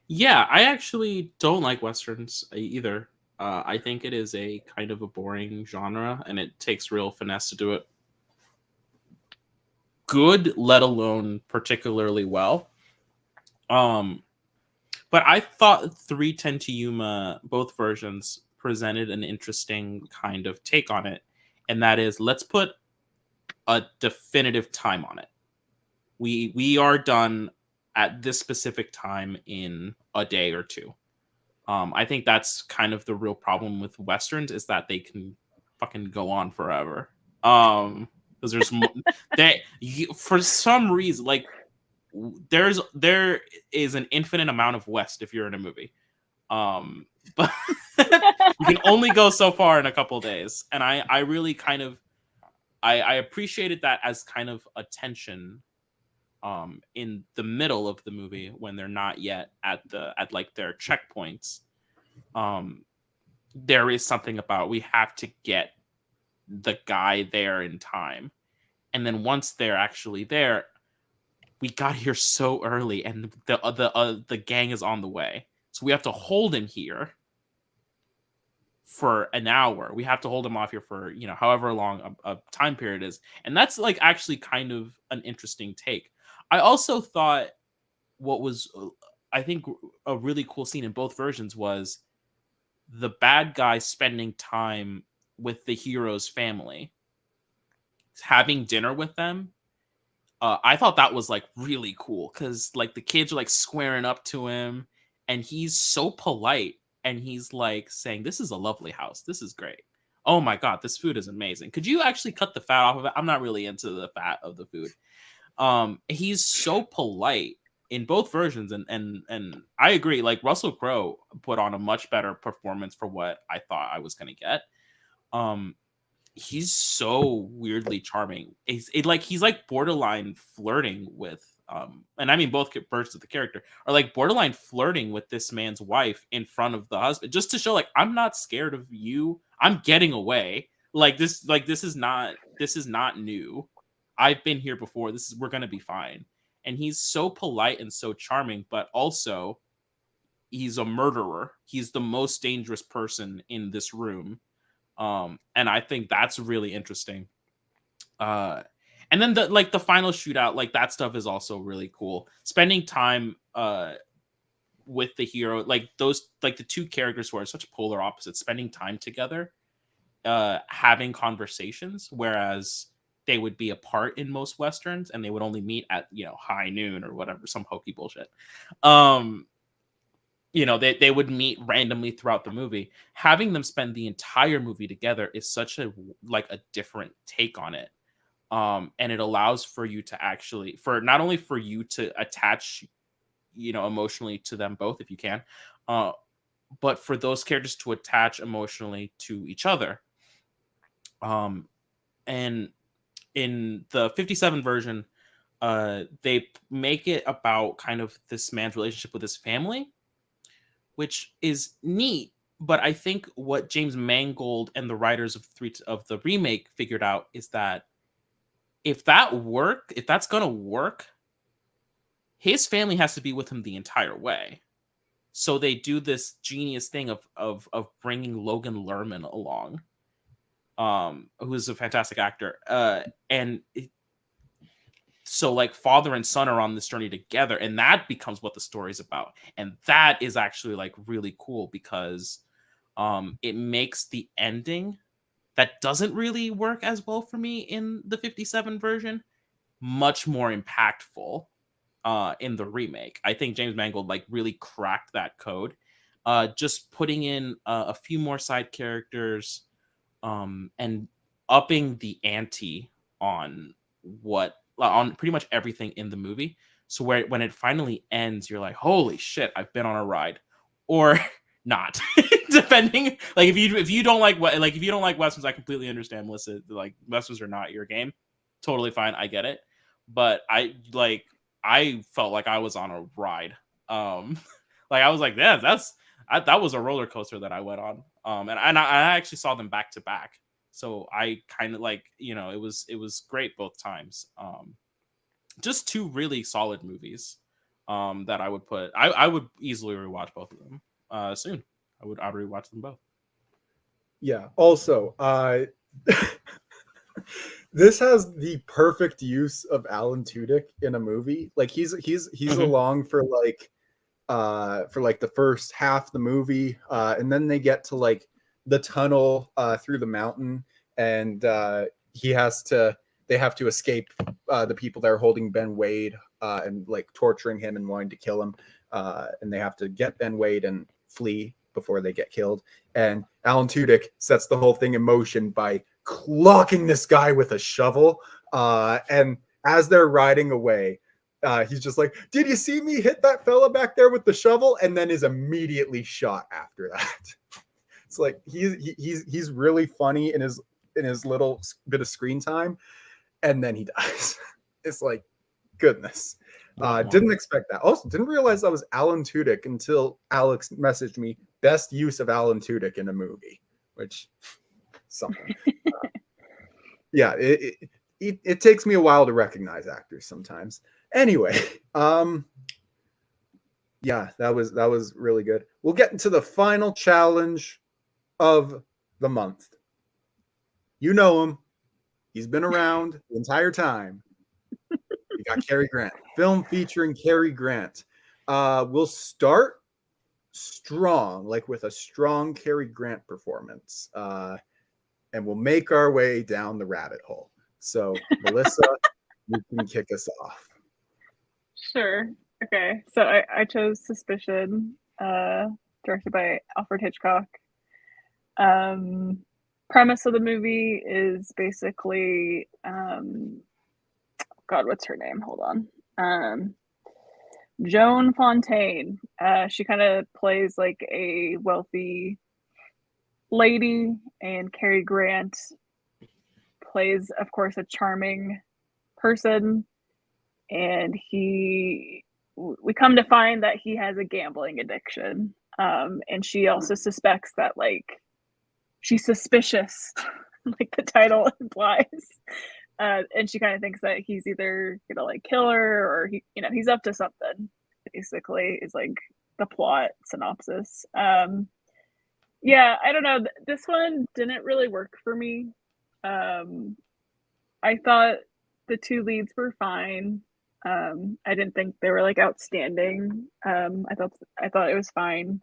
Yeah, I actually don't like Westerns either. I think it is a kind of a boring genre, and it takes real finesse to do it good, let alone particularly well. But I thought 3:10 to Yuma, both versions, presented an interesting kind of take on it, and that is, let's put a definitive time on it. We are done at this specific time in a day or 2. I think that's kind of the real problem with Westerns, is that they can fucking go on forever. Because there's for some reason, like there is an infinite amount of West if you're in a movie. But you can only go so far in a couple of days. And I really kind of I appreciated that as kind of a tension in the middle of the movie when they're not yet at like their checkpoints. There is something about we have to get the guy there in time, and then once they're actually there, we got here so early, and the gang is on the way, so we have to hold him here for an hour. We have to hold him off here for, you know, however long a time period is, and that's like actually kind of an interesting take. I also thought what was I think a really cool scene in both versions was the bad guy spending time with the hero's family, having dinner with them. I thought that was like really cool because like the kids are like squaring up to him, and he's so polite, and he's like saying, "This is a lovely house. This is great. Oh my god, this food is amazing. Could you actually cut the fat off of it?" I'm not really into the fat of the food. He's so polite in both versions, and I agree. Like Russell Crowe put on a much better performance for what I thought I was gonna get. He's so weirdly charming. He's like borderline flirting with and I mean both versions of the character are like borderline flirting with this man's wife in front of the husband, just to show like, I'm not scared of you. I'm getting away. This is not new. I've been here before. We're gonna be fine. And he's so polite and so charming, but also he's a murderer. He's the most dangerous person in this room. And I think that's really interesting. And then the final shootout, like that stuff is also really cool. Spending time with the hero, like those, like the two characters who are such polar opposites, spending time together, having conversations, whereas they would be apart in most westerns and they would only meet at, you know, high noon or whatever, some hokey bullshit. You know, they would meet randomly throughout the movie. Having them spend the entire movie together is such a different take on it. And it allows for you to actually, for not only for you to attach, you know, emotionally to them both if you can, but for those characters to attach emotionally to each other. And in the 57 version, they make it about kind of this man's relationship with his family, which is neat. But I think what James Mangold and the writers of the remake figured out is that if that's gonna work, his family has to be with him the entire way. So they do this genius thing of bringing Logan Lerman along, who is a fantastic actor, so like father and son are on this journey together, and that becomes what the story's about. And that is actually like really cool because it makes the ending that doesn't really work as well for me in the 57 version much more impactful in the remake. I think James Mangold like really cracked that code, just putting in a few more side characters, and upping the ante on pretty much everything in the movie. So when it finally ends, you're like, holy shit, I've been on a ride, or not, depending. Like if you don't like westerns, I completely understand, Melissa. Like westerns are not your game. Totally fine, I get it. But I felt like I was on a ride. Like I was like, yeah, that was a roller coaster that I went on. And I actually saw them back to back. So I kind of like, you know, it was great both times. Just two really solid movies that I would put. I would easily rewatch both of them soon. I'd rewatch them both. Yeah. Also, this has the perfect use of Alan Tudyk in a movie. Like he's along for like the first half of the movie, and then they get to like the tunnel through the mountain, and they have to escape the people that are holding Ben Wade and like torturing him and wanting to kill him, and they have to get Ben Wade and flee before they get killed. And Alan Tudyk sets the whole thing in motion by clocking this guy with a shovel, and as they're riding away, he's just like, "Did you see me hit that fella back there with the shovel?" And then is immediately shot after that. It's like he's really funny in his little bit of screen time, and then he dies. It's like, goodness. Didn't expect that. Also, didn't realize that was Alan Tudyk until Alex messaged me best use of Alan Tudyk in a movie, which something. Yeah, it takes me a while to recognize actors sometimes. Anyway, yeah, that was really good. We'll get into the final challenge of the month. You know him. He's been around the entire time. We got Cary Grant. Film featuring Cary Grant. We'll start strong, like with a strong Cary Grant performance. And we'll make our way down the rabbit hole. So, Melissa, you can kick us off. Sure. Okay. So I chose Suspicion, directed by Alfred Hitchcock. Premise of the movie is basically, God, what's her name? Hold on. Joan Fontaine. She kind of plays like a wealthy lady, and Cary Grant plays, of course, a charming person, and we come to find that he has a gambling addiction, and she also suspects that, like, she's suspicious, like the title implies, and she kind of thinks that he's either gonna like kill her, or he's up to something, basically, is like the plot synopsis. Yeah, I don't know. This one didn't really work for me. I thought the two leads were fine. I didn't think they were like outstanding. I thought it was fine.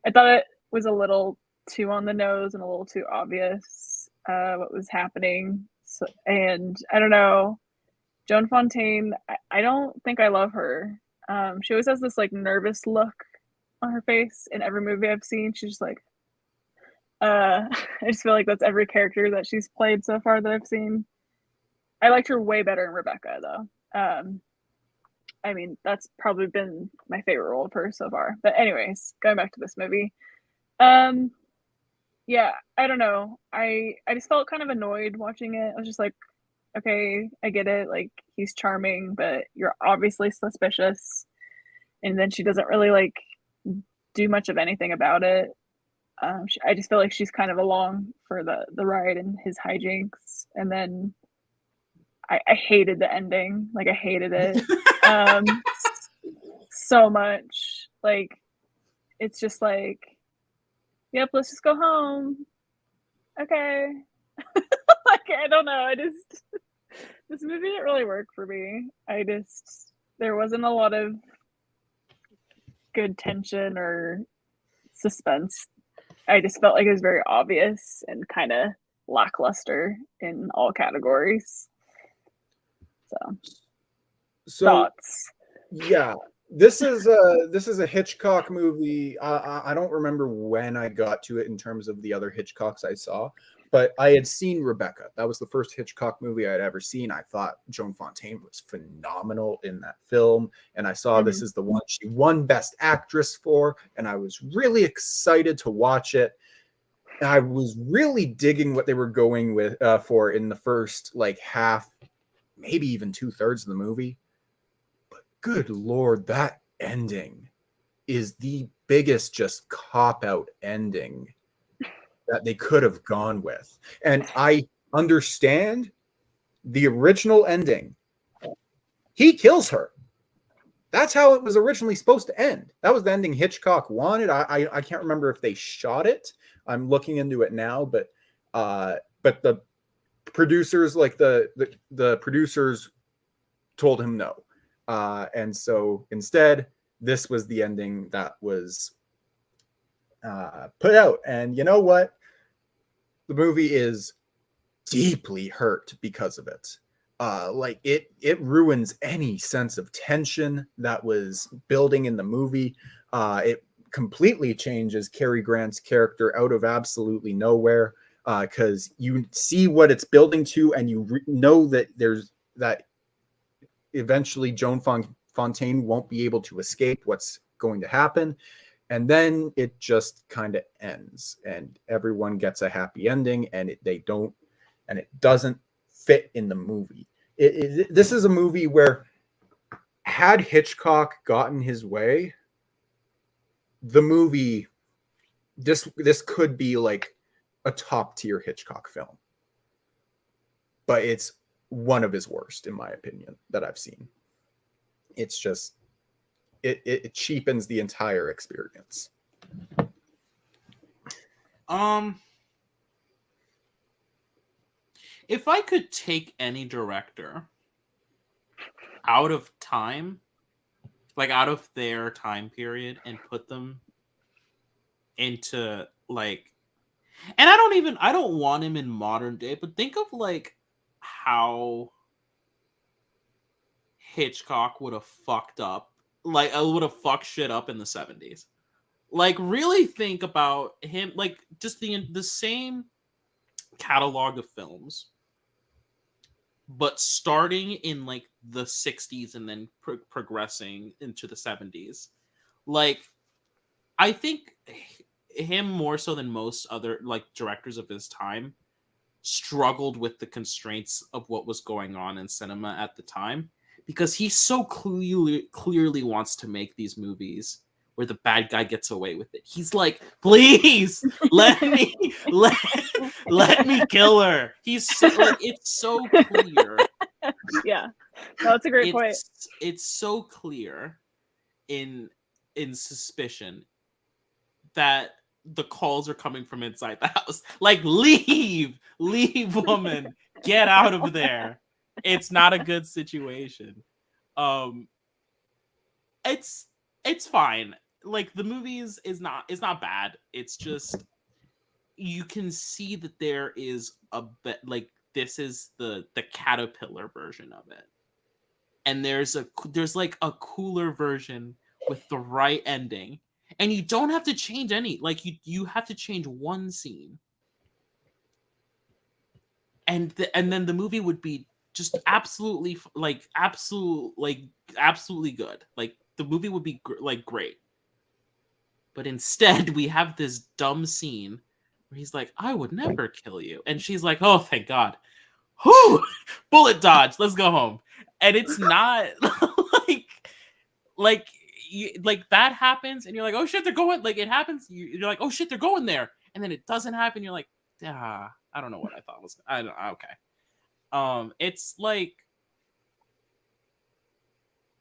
I thought it was a little too on the nose and a little too obvious what was happening. So, and I don't know, Joan Fontaine, I don't think I love her. She always has this like nervous look on her face in every movie I've seen. She's just like, I just feel like that's every character that she's played so far that I've seen. I liked her way better in Rebecca, though. I mean, that's probably been my favorite role of her so far. But anyways, going back to this movie. Yeah, I don't know. I just felt kind of annoyed watching it. I was just like, okay, I get it. Like, he's charming, but you're obviously suspicious. And then she doesn't really like do much of anything about it. I just feel like she's kind of along for the ride and his hijinks. And then I hated the ending. Like, I hated it so much. Like, it's just like, yep, let's just go home. Okay. Like, I don't know. This movie didn't really work for me. There wasn't a lot of good tension or suspense. I just felt like it was very obvious and kind of lackluster in all categories. So thoughts? Yeah, this is a Hitchcock movie. I don't remember when I got to it in terms of the other Hitchcocks I saw, but I had seen Rebecca. That was the first Hitchcock movie I'd ever seen. I thought Joan Fontaine was phenomenal in that film, and I saw this is the one she won Best Actress for, and I was really excited to watch it. I was really digging what they were going with for in the first like half, maybe even 2/3 of the movie. But good Lord, that ending is the biggest just cop-out ending that they could have gone with. And I understand the original ending. He kills her. That's how it was originally supposed to end. That was the ending Hitchcock wanted. I can't remember if they shot it. I'm looking into it now, but the producers, like the producers, told him no, and so instead, this was the ending that was put out. And you know what? The movie is deeply hurt because of it. Like it ruins any sense of tension that was building in the movie. It completely changes Cary Grant's character out of absolutely nowhere, because you see what it's building to, and you know that that eventually Joan Fontaine won't be able to escape what's going to happen. And then it just kind of ends, and everyone gets a happy ending, and it doesn't fit in the movie. This is a movie where had Hitchcock gotten his way, the movie, this could be like a top tier Hitchcock film, but it's one of his worst, in my opinion, that I've seen. It's just it cheapens the entire experience. If I could take any director out of time, like out of their time period, and put them into like, and I don't want him in modern day, but think of like how Hitchcock would have fucked up, like would have fucked shit up in the 70s. Like really think about him, like just the same catalog of films, but starting in like the 60s and then progressing into the 70s. Like I think him more so than most other like directors of his time struggled with the constraints of what was going on in cinema at the time, because he so clearly wants to make these movies where the bad guy gets away with it. He's like, please let me kill her. He's so, like, it's so clear. Yeah, that's a great point. It's so clear in Suspicion that the calls are coming from inside the house. Like, leave, woman, get out of there. It's not a good situation. It's fine. Like the movie is not bad. It's just you can see that there is a bit like this is the caterpillar version of it, and there's like a cooler version with the right ending, and you don't have to change any. Like you have to change one scene, and then the movie would be just absolutely good. Like the movie would be great. But instead, we have this dumb scene where he's like, I would never kill you. And she's like, oh, thank God. Whew! Bullet dodge. Let's go home. And it's not like that happens. And you're like, oh, shit, they're going. Like, it happens. You're like, oh, shit, they're going there. And then it doesn't happen. You're like, I don't know what I thought was. I don't. Okay. It's like.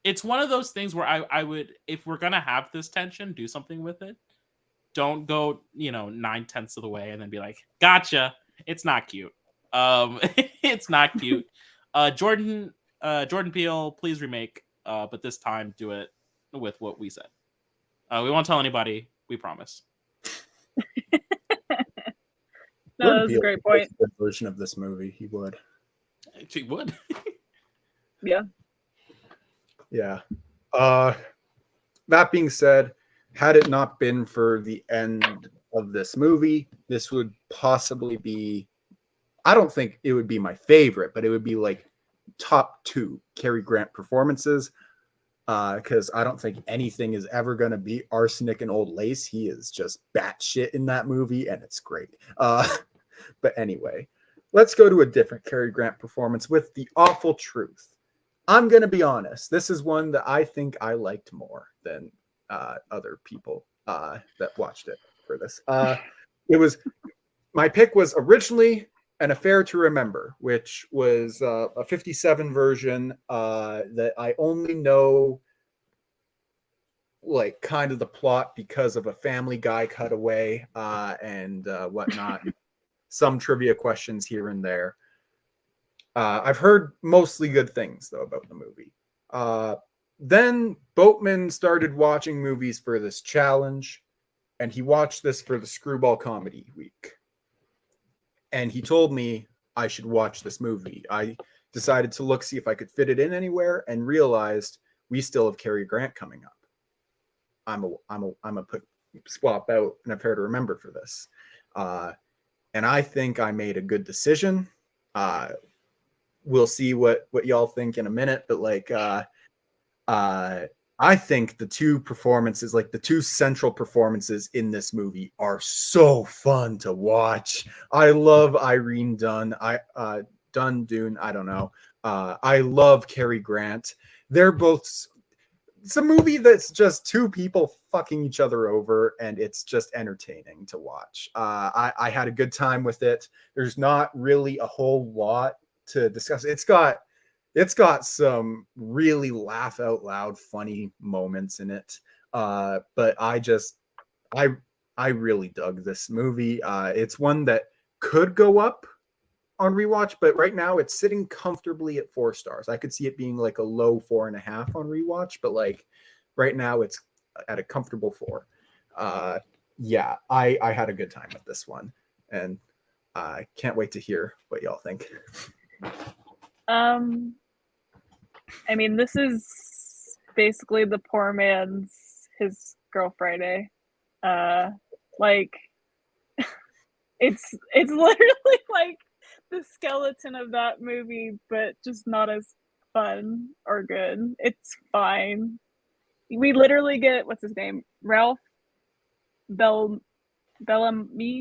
It's one of those things where I would, if we're gonna have this tension, do something with it. Don't go, 9/10 of the way and then be like, gotcha. It's not cute. It's not cute. Jordan Peele, please remake. But this time do it with what we said. We won't tell anybody. We promise. No, that was a great point. The version of this movie, he would. He would. Yeah. Yeah. That being said, had it not been for the end of this movie, this would possibly be, I don't think it would be my favorite, but it would be like top 2 Cary Grant performances. Because I don't think anything is ever going to beat Arsenic and Old Lace. He is just batshit in that movie, and it's great. But anyway, let's go to a different Cary Grant performance with The Awful Truth. I'm going to be honest. This is one that I think I liked more than other people that watched it for this. My pick was originally An Affair to Remember, which was a 57 version that I only know like kind of the plot because of a Family Guy cutaway and whatnot. Some trivia questions here and there. I've heard mostly good things, though, about the movie. Then Boatman started watching movies for this challenge, and he watched this for the Screwball Comedy Week. And he told me I should watch this movie. I decided to see if I could fit it in anywhere, and realized we still have Cary Grant coming up. I'm a swap out An Affair to Remember for this. And I think I made a good decision. We'll see what y'all think in a minute, but I think the two performances, like the two central performances in this movie, are so fun to watch. I love Irene Dunne. Dune. I don't know. I love Cary Grant. They're both it's a movie that's just two people fucking each other over, and it's just entertaining to watch. I had a good time with it. There's not really a whole lot to discuss. It's got some really laugh out loud funny moments in it. But I really dug this movie. It's one that could go up on rewatch, but right now it's sitting comfortably at 4 stars. I could see it being like a low 4.5 on rewatch, but like right now it's at a comfortable 4. Yeah, I had a good time with this one, and I can't wait to hear what y'all think. I mean, this is basically the poor man's His Girl Friday. Like, it's literally like the skeleton of that movie, but just not as fun or good. It's fine. We literally get, what's his name, Ralph Bellamy,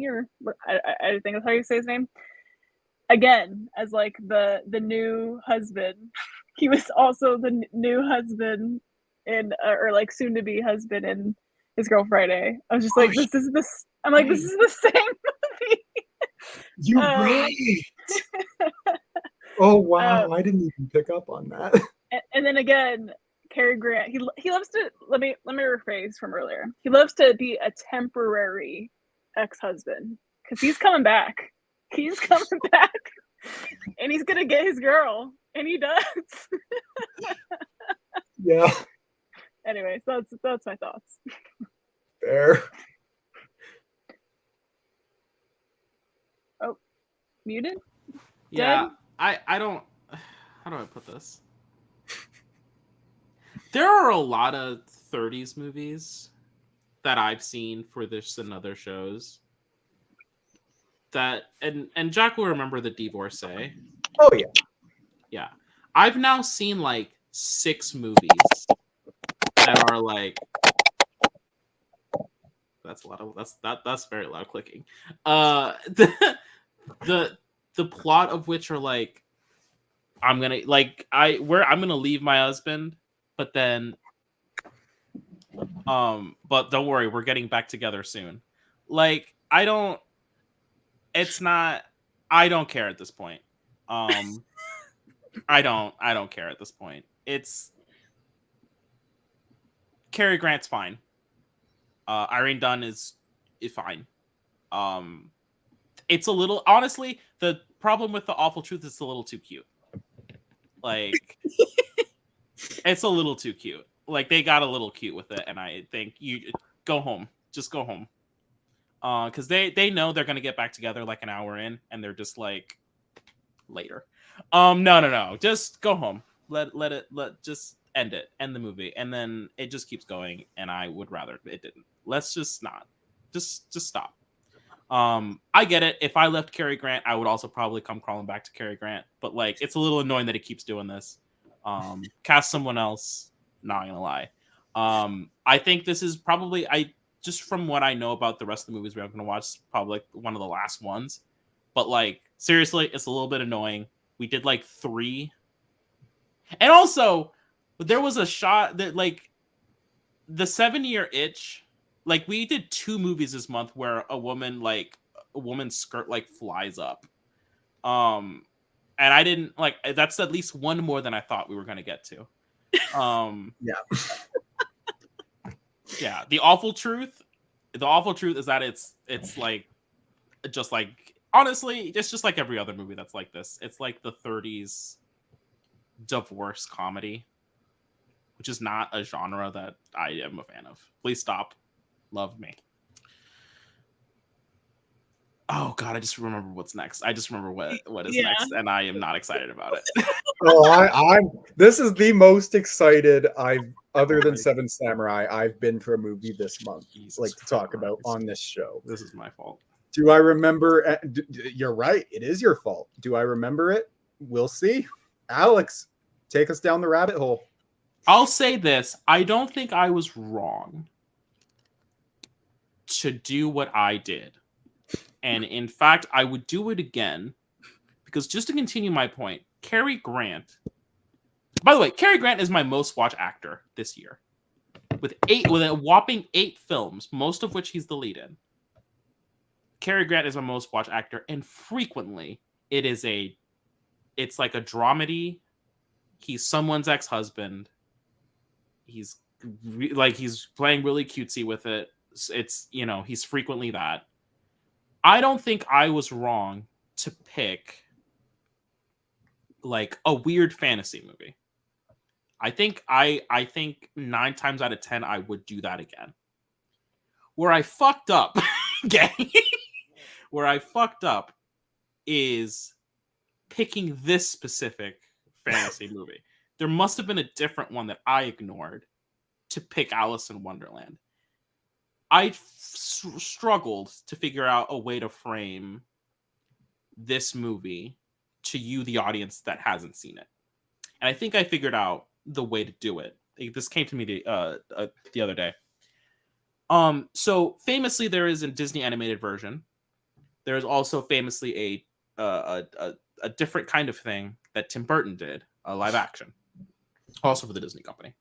or I think that's how you say his name, again as like the new husband. He was also the new husband in or like soon to be husband in His Girl Friday. I was just like, this is the same movie. You're right. Oh wow, I didn't even pick up on that. And then again, Cary Grant, he loves to, let me rephrase from earlier. He loves to be a temporary ex-husband because he's coming back. He's coming back, and he's gonna get his girl, and he does. Yeah. Anyways, that's my thoughts. Fair. Oh, muted? Yeah, I don't. How do I put this? There are a lot of 30s movies that I've seen for this and other shows. That and Jack will remember The Divorcee. Oh yeah. Yeah, I've now seen like 6 movies that are like. That's a lot of that's very loud clicking. The plot of which are like, I'm gonna leave my husband, but then but don't worry, we're getting back together soon. Like, I don't care at this point. I don't care at this point. It's Cary Grant's fine. Irene Dunn is fine. It's a little, honestly, the problem with The Awful Truth is it's a little too cute. Like, it's a little too cute. Like, they got a little cute with it, and I think you go home. Just go home. Because they know they're gonna get back together like an hour in, and they're just like, later. No. Just go home. Let just end it. End the movie. And then it just keeps going, and I would rather it didn't. Let's just not. Just stop. I get it. If I left Cary Grant, I would also probably come crawling back to Cary Grant. But like, it's a little annoying that he keeps doing this. Cast someone else. Not gonna lie. I think this is probably, just from what I know about the rest of the movies we're gonna watch, probably like one of the last ones. But like, seriously, it's a little bit annoying. We did like 3, and also there was a shot that like the 7-Year Itch. Like, we did 2 movies this month where a woman's skirt like flies up. And I didn't like, that's at least one more than I thought we were going to get to. Yeah. Yeah. The awful truth is that it's like, just like, honestly, it's just like every other movie that's like this. It's like the 30s divorce comedy, which is not a genre that I am a fan of. Please stop. Love me. Oh god, I just remember what's next. I just remember what is next, and I am not excited about it. Oh, this is the most excited other than Seven Samurai, I've been for a movie this month. Jesus like to talk Christ. about on this show. This is my fault. Do I remember? You're right. It is your fault. Do I remember it? We'll see. Alex, take us down the rabbit hole. I'll say this. I don't think I was wrong to do what I did. And in fact, I would do it again. Because just to continue my point, Cary Grant. By the way, Cary Grant is my most watched actor this year. with a whopping 8 films, most of which he's the lead in. Cary Grant is my most watched actor, and frequently it's like a dramedy. He's someone's ex-husband. He's playing really cutesy with it. It's, he's frequently that. I don't think I was wrong to pick like a weird fantasy movie. I think 9 times out of 10 I would do that again. Where I fucked up, where I fucked up is picking this specific fantasy movie. There must have been a different one that I ignored to pick Alice in Wonderland. I struggled to figure out a way to frame this movie to you, the audience that hasn't seen it. And I think I figured out the way to do it. This came to me the other day. So famously, there is a Disney animated version. There is also famously a different kind of thing that Tim Burton did, a live action, also for the Disney company.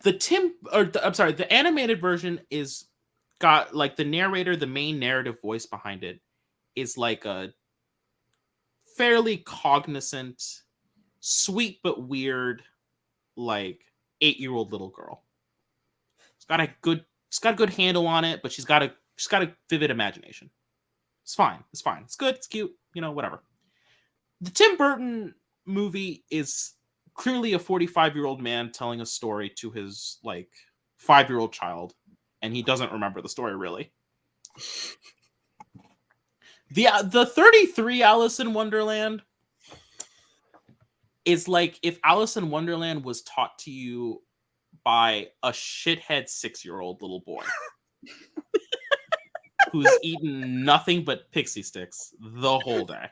The animated version is got like the narrator, the main narrative voice behind it is like a fairly cognizant, sweet but weird, like 8-year-old little girl. She's got a good handle on it, but she's got a vivid imagination. It's fine. It's good. It's cute. Whatever. The Tim Burton movie is clearly a 45-year-old man telling a story to his 5-year-old child, and he doesn't remember the story really. The 33 Alice in Wonderland is like if Alice in Wonderland was taught to you by a shithead 6-year-old little boy who's eaten nothing but pixie sticks the whole day.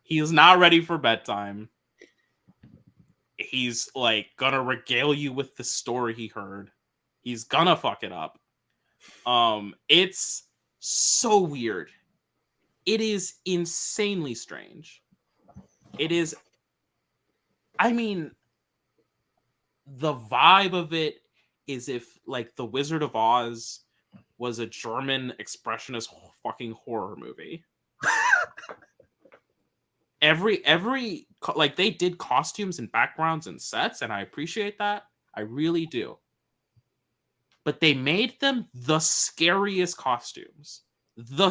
He's not ready for bedtime. He's gonna regale you with the story he heard. He's gonna fuck it up. It's so weird. It is insanely strange. It is, the vibe of it is if The Wizard of Oz was a German expressionist fucking horror movie. Every they did costumes and backgrounds and sets, and I appreciate that. I really do. But they made them the scariest costumes, the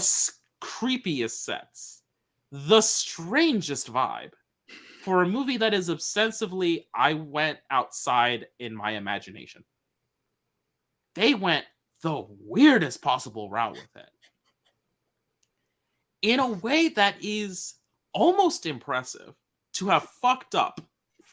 creepiest sets, the strangest vibe for a movie that is ostensibly I went outside in my imagination. They went the weirdest possible route with it in a way that is almost impressive to have fucked up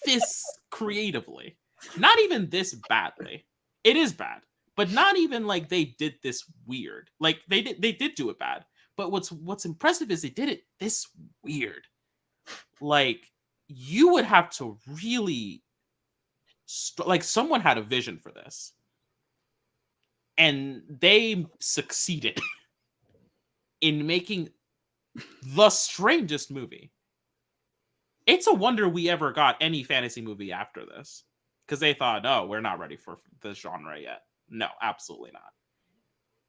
this creatively. Not even this badly. It is bad, but not even they did this weird. They did do it bad, but what's impressive is they did it this weird. You would have to really someone had a vision for this, and they succeeded in making the strangest movie. It's a wonder we ever got any fantasy movie after this, because they thought, no, we're not ready for this genre yet. No, absolutely not.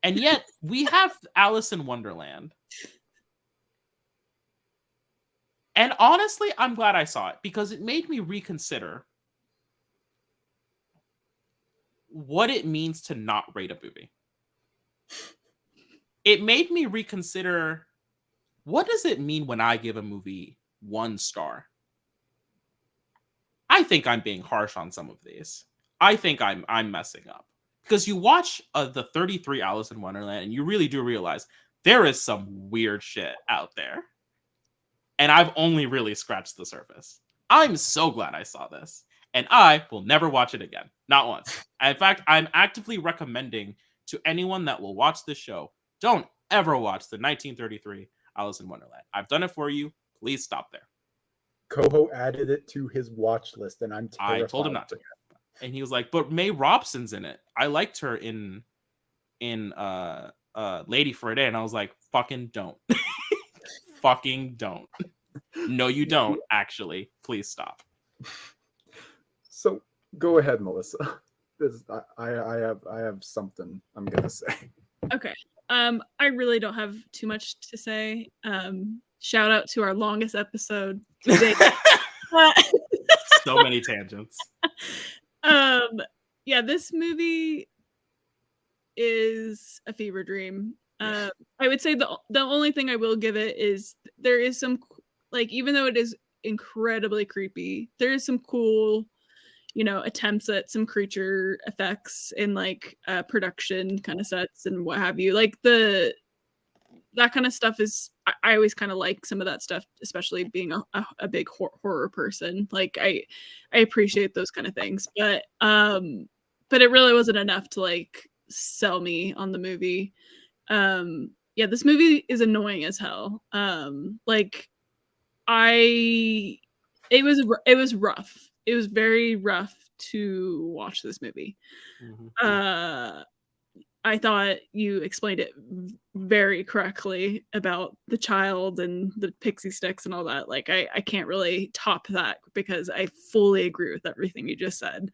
And yet we have Alice in Wonderland. And honestly, I'm glad I saw it, because it made me reconsider what it means to not rate a movie. It made me reconsider, what does it mean when I give a movie 1 star? I think I'm being harsh on some of these. I think I'm messing up. Because you watch the 33 Alice in Wonderland, and you really do realize there is some weird shit out there. And I've only really scratched the surface. I'm so glad I saw this. And I will never watch it again. Not once. In fact, I'm actively recommending to anyone that will watch this show, don't ever watch the 1933 Alice in Wonderland. I've done it for you. Please stop there. Coho added it to his watch list, and I'm terrified. I told him not to. And he was like, but May Robson's in it. I liked her in Lady for a Day. And I was like, fucking don't. Fucking don't. No, you don't, actually. Please stop. So Go ahead, Melissa. I have something I'm gonna say. Okay. I really don't have too much to say. Shout out to our longest episode to date. So many tangents. Yeah, this movie is a fever dream. I would say the only thing I will give it is there is some, like, even though it is incredibly creepy, there is some cool, attempts at some creature effects and like production kind of sets and what have you. Like that kind of stuff is, I always kind of like some of that stuff, especially being a big horror person. Like I appreciate those kind of things, but it really wasn't enough to like sell me on the movie. Yeah, this movie is annoying as hell. Like it was rough. It was very rough to watch this movie. Mm-hmm. I thought you explained it very correctly about the child and the pixie sticks and all that. Like I can't really top that because I fully agree with everything you just said.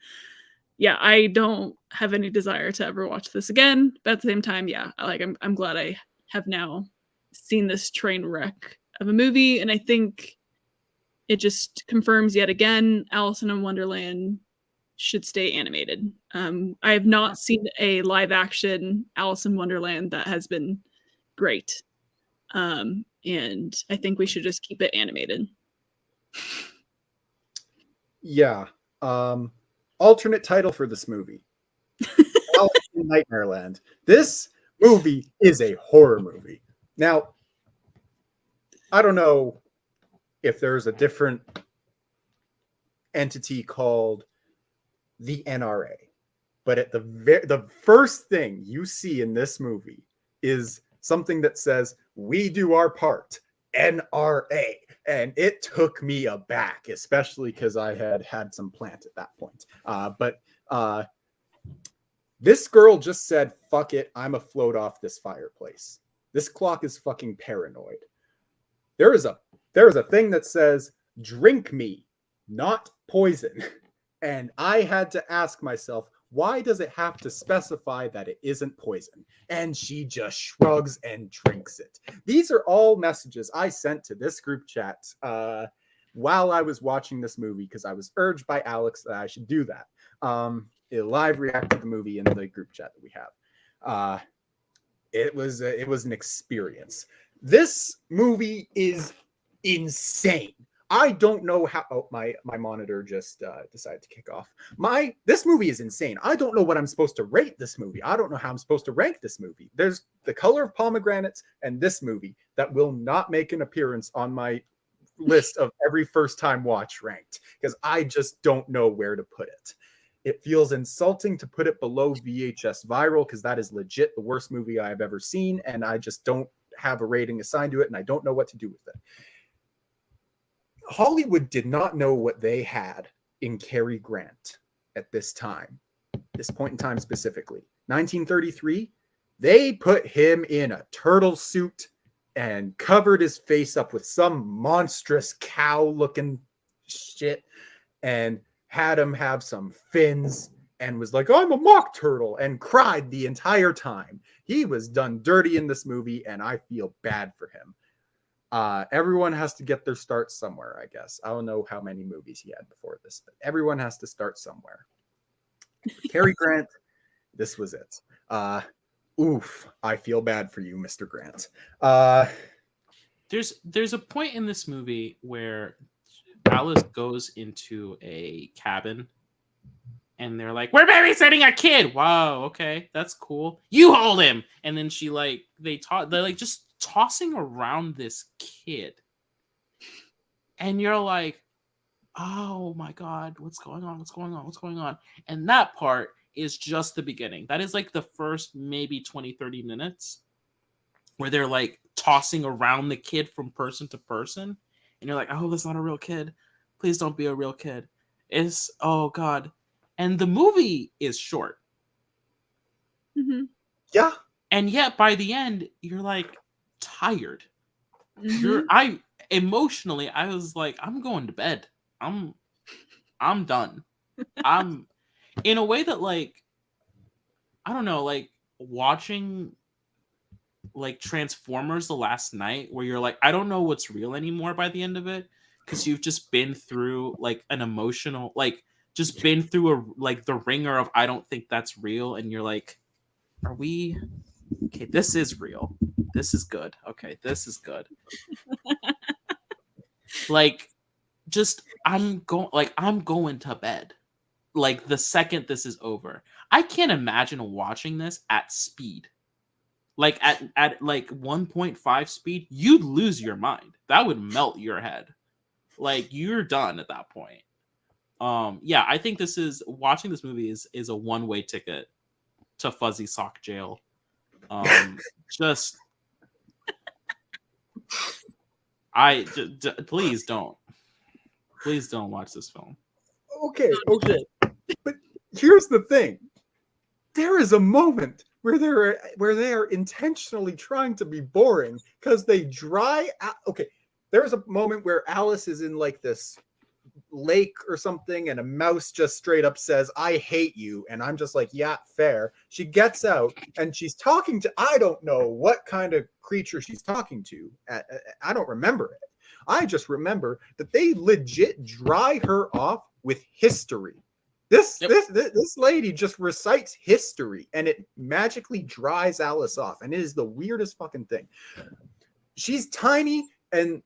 Yeah, I don't have any desire to ever watch this again, but at the same time, yeah, like I'm glad I have now seen this train wreck of a movie, and I think it just confirms yet again Alice in Wonderland should stay animated. I have not seen a live action Alice in Wonderland that has been great. And I think we should just keep it animated. Yeah. Alternate title for this movie. Alice in Nightmare Land. This movie is a horror movie. Now, I don't know if there's a different entity called the NRA, but at the first thing you see in this movie is something that says, "We do our part, NRA," and it took me aback, especially because I had some plant at that point. But this girl just said, "Fuck it, I'm afloat off this fireplace." This clock is fucking paranoid. There is a thing that says, "Drink me, not poison." And I had to ask myself, why does it have to specify that it isn't poison? And she just shrugs and drinks it. These are all messages I sent to this group chat while I was watching this movie because I was urged by Alex that I should do that. It live reacted the movie in the group chat that we have. It was an experience. This movie is insane. I don't know how. Oh, my monitor just decided to kick off. This movie is insane. I don't know what I'm supposed to rate this movie. I don't know how I'm supposed to rank this movie. There's The Color of Pomegranates and this movie that will not make an appearance on my list of every first time watch ranked because I just don't know where to put it. It feels insulting to put it below VHS Viral because that is legit the worst movie I've ever seen, and I just don't have a rating assigned to it, and I don't know what to do with it. Hollywood did not know what they had in Cary Grant at this time, this point in time specifically. 1933, they put him in a turtle suit and covered his face up with some monstrous cow-looking shit and had him have some fins and was like, "I'm a mock turtle," and cried the entire time. He was done dirty in this movie, and I feel bad for him. Everyone has to get their start somewhere, I guess. I don't know how many movies he had before this, but everyone has to start somewhere. Cary Grant, this was it. Oof, I feel bad for you, Mr. Grant. There's a point in this movie where Alice goes into a cabin and they're like, "We're babysitting a kid." Wow, okay, that's cool. You hold him. And then they're like just tossing around this kid. And you're like, "Oh my God, what's going on? What's going on? What's going on?" And that part is just the beginning. That is like the first maybe 20, 30 minutes where they're like tossing around the kid from person to person. And you're like, "Oh, that's not a real kid. Please don't be a real kid." Oh God. And the movie is short. Mm-hmm. Yeah. And yet by the end, you're like tired. Mm-hmm. Emotionally, I was like, I'm going to bed. I'm done. I'm in a way that like I don't know, like watching like Transformers the last night where you're like, I don't know what's real anymore by the end of it because you've just been through like an emotional like just been through a like the ringer of I don't think that's real and you're like, are we okay, this is real. This is good. Okay, this is good. Like just I'm going to bed. Like the second this is over. I can't imagine watching this at speed. Like at like 1.5 speed, you'd lose your mind. That would melt your head. Like you're done at that point. Yeah, I think this is watching this movie is a one-way ticket to fuzzy sock jail. Just please don't watch this film. Okay. But here's the thing. There is a moment where they are intentionally trying to be boring because they dry out. Okay, there's a moment where Alice is in like this lake or something and a mouse just straight up says, I hate you, and I'm just like, yeah, fair. She gets out and she's talking to, I don't know what kind of creature she's talking to. I don't remember it. I just remember that they legit dry her off with history. This lady just recites history and it magically dries Alice off, and it is the weirdest fucking thing. She's tiny and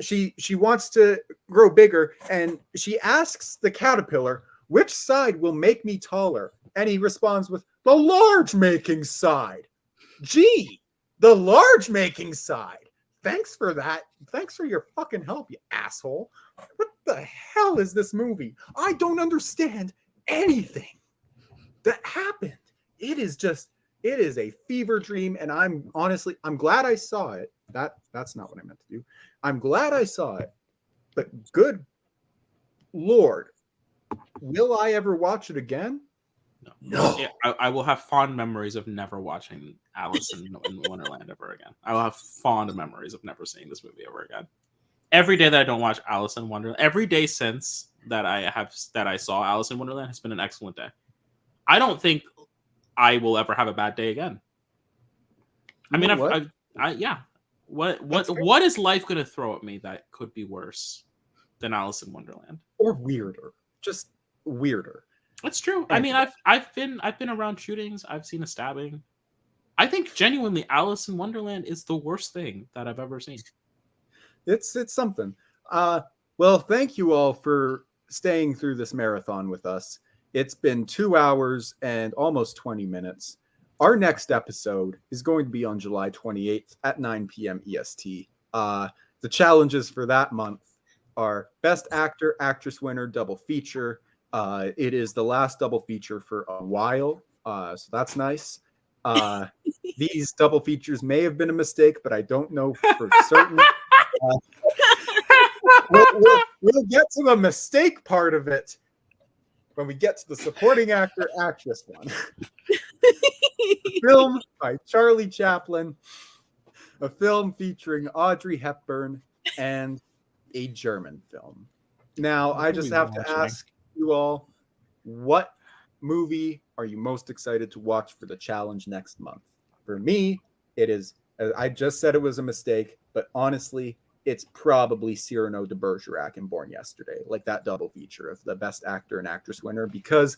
she wants to grow bigger, and she asks the caterpillar, which side will make me taller? And he responds with the large making side. Gee, the large making side. Thanks for that. Thanks for your fucking help, you asshole. What the hell is this movie? I don't understand anything that happened. It is a fever dream, and I'm glad I saw it. That's not what I meant to do. I'm glad I saw it, but good Lord, will I ever watch it again? No. Yeah, I will have fond memories of never watching Alice in Wonderland ever again. I will have fond memories of never seeing this movie ever again. Every day that I don't watch Alice in Wonderland, every day since that I saw Alice in Wonderland has been an excellent day. I don't think I will ever have a bad day again. I mean, what is life going to throw at me that could be worse than Alice in Wonderland or weirder? Just weirder. That's true. I mean, I've been around shootings. I've seen a stabbing. I think genuinely, Alice in Wonderland is the worst thing that I've ever seen. It's something. Well, thank you all for staying through this marathon with us. It's been 2 hours and almost 20 minutes. Our next episode is going to be on July 28th at 9 p.m. EST. The challenges for that month are Best Actor, Actress winner, double feature. It is the last double feature for a while, so that's nice. These double features may have been a mistake, but I don't know for certain. We'll get to the mistake part of it when we get to the supporting actor, actress one. A film by Charlie Chaplin, a film featuring Audrey Hepburn, and a German film. Now, I just have to ask you all, what movie are you most excited to watch for the challenge next month? For me, it is, I just said it was a mistake, but honestly, it's probably Cyrano de Bergerac and Born Yesterday, like that double feature of the Best Actor and Actress winner, because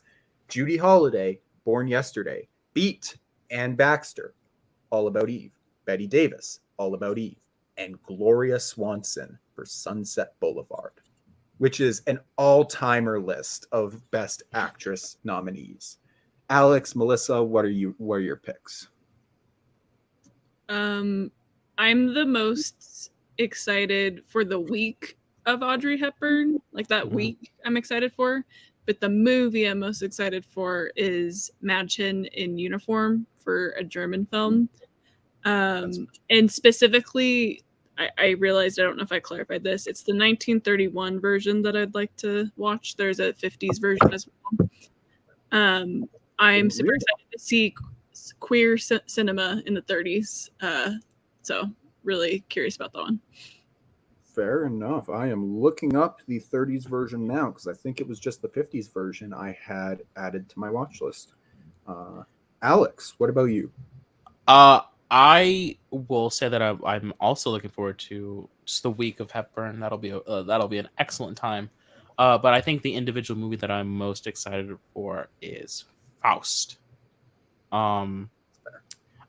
Judy Holliday, Born Yesterday, beat Anne Baxter, All About Eve, Bette Davis, All About Eve, and Gloria Swanson for Sunset Boulevard, which is an all-timer list of Best Actress nominees. Alex, Melissa, what are your picks? I'm the most excited for the week of Audrey Hepburn, like that week I'm excited for. But the movie I'm most excited for is Mädchen in Uniform for a German film. And specifically, I realized, I don't know if I clarified this, it's the 1931 version that I'd like to watch. There's a 50s version as well. I'm super excited to see queer cinema in the 30s. So really curious about that one. Fair enough. I am looking up the 30s version now because I think it was just the 50s version I had added to my watch list. Alex, what about you? I will say that I'm also looking forward to just the week of Hepburn. That'll be an excellent time. But I think the individual movie that I'm most excited for is Faust.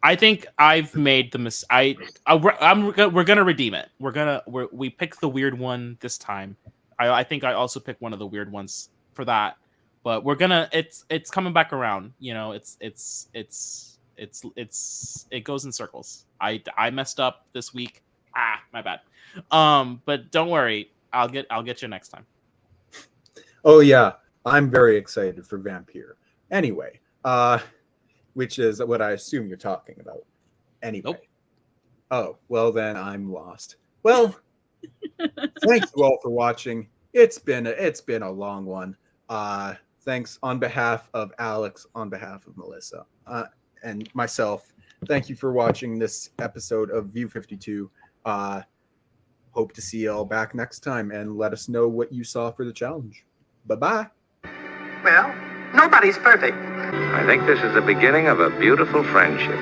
I think I've made the mistake. We're gonna redeem it. We picked the weird one this time. I think I also picked one of the weird ones for that. But it's coming back around. You know, it goes in circles. I messed up this week. My bad. But don't worry. I'll get you next time. Oh yeah, I'm very excited for Vampire. Anyway, which is what I assume you're talking about. Anyway. Nope. Oh, well then I'm lost. Well, thank you all for watching. It's been a long one. Thanks on behalf of Alex, on behalf of Melissa, and myself. Thank you for watching this episode of View 52. Hope to see you all back next time and let us know what you saw for the challenge. Bye-bye. Well, nobody's perfect. I think this is the beginning of a beautiful friendship.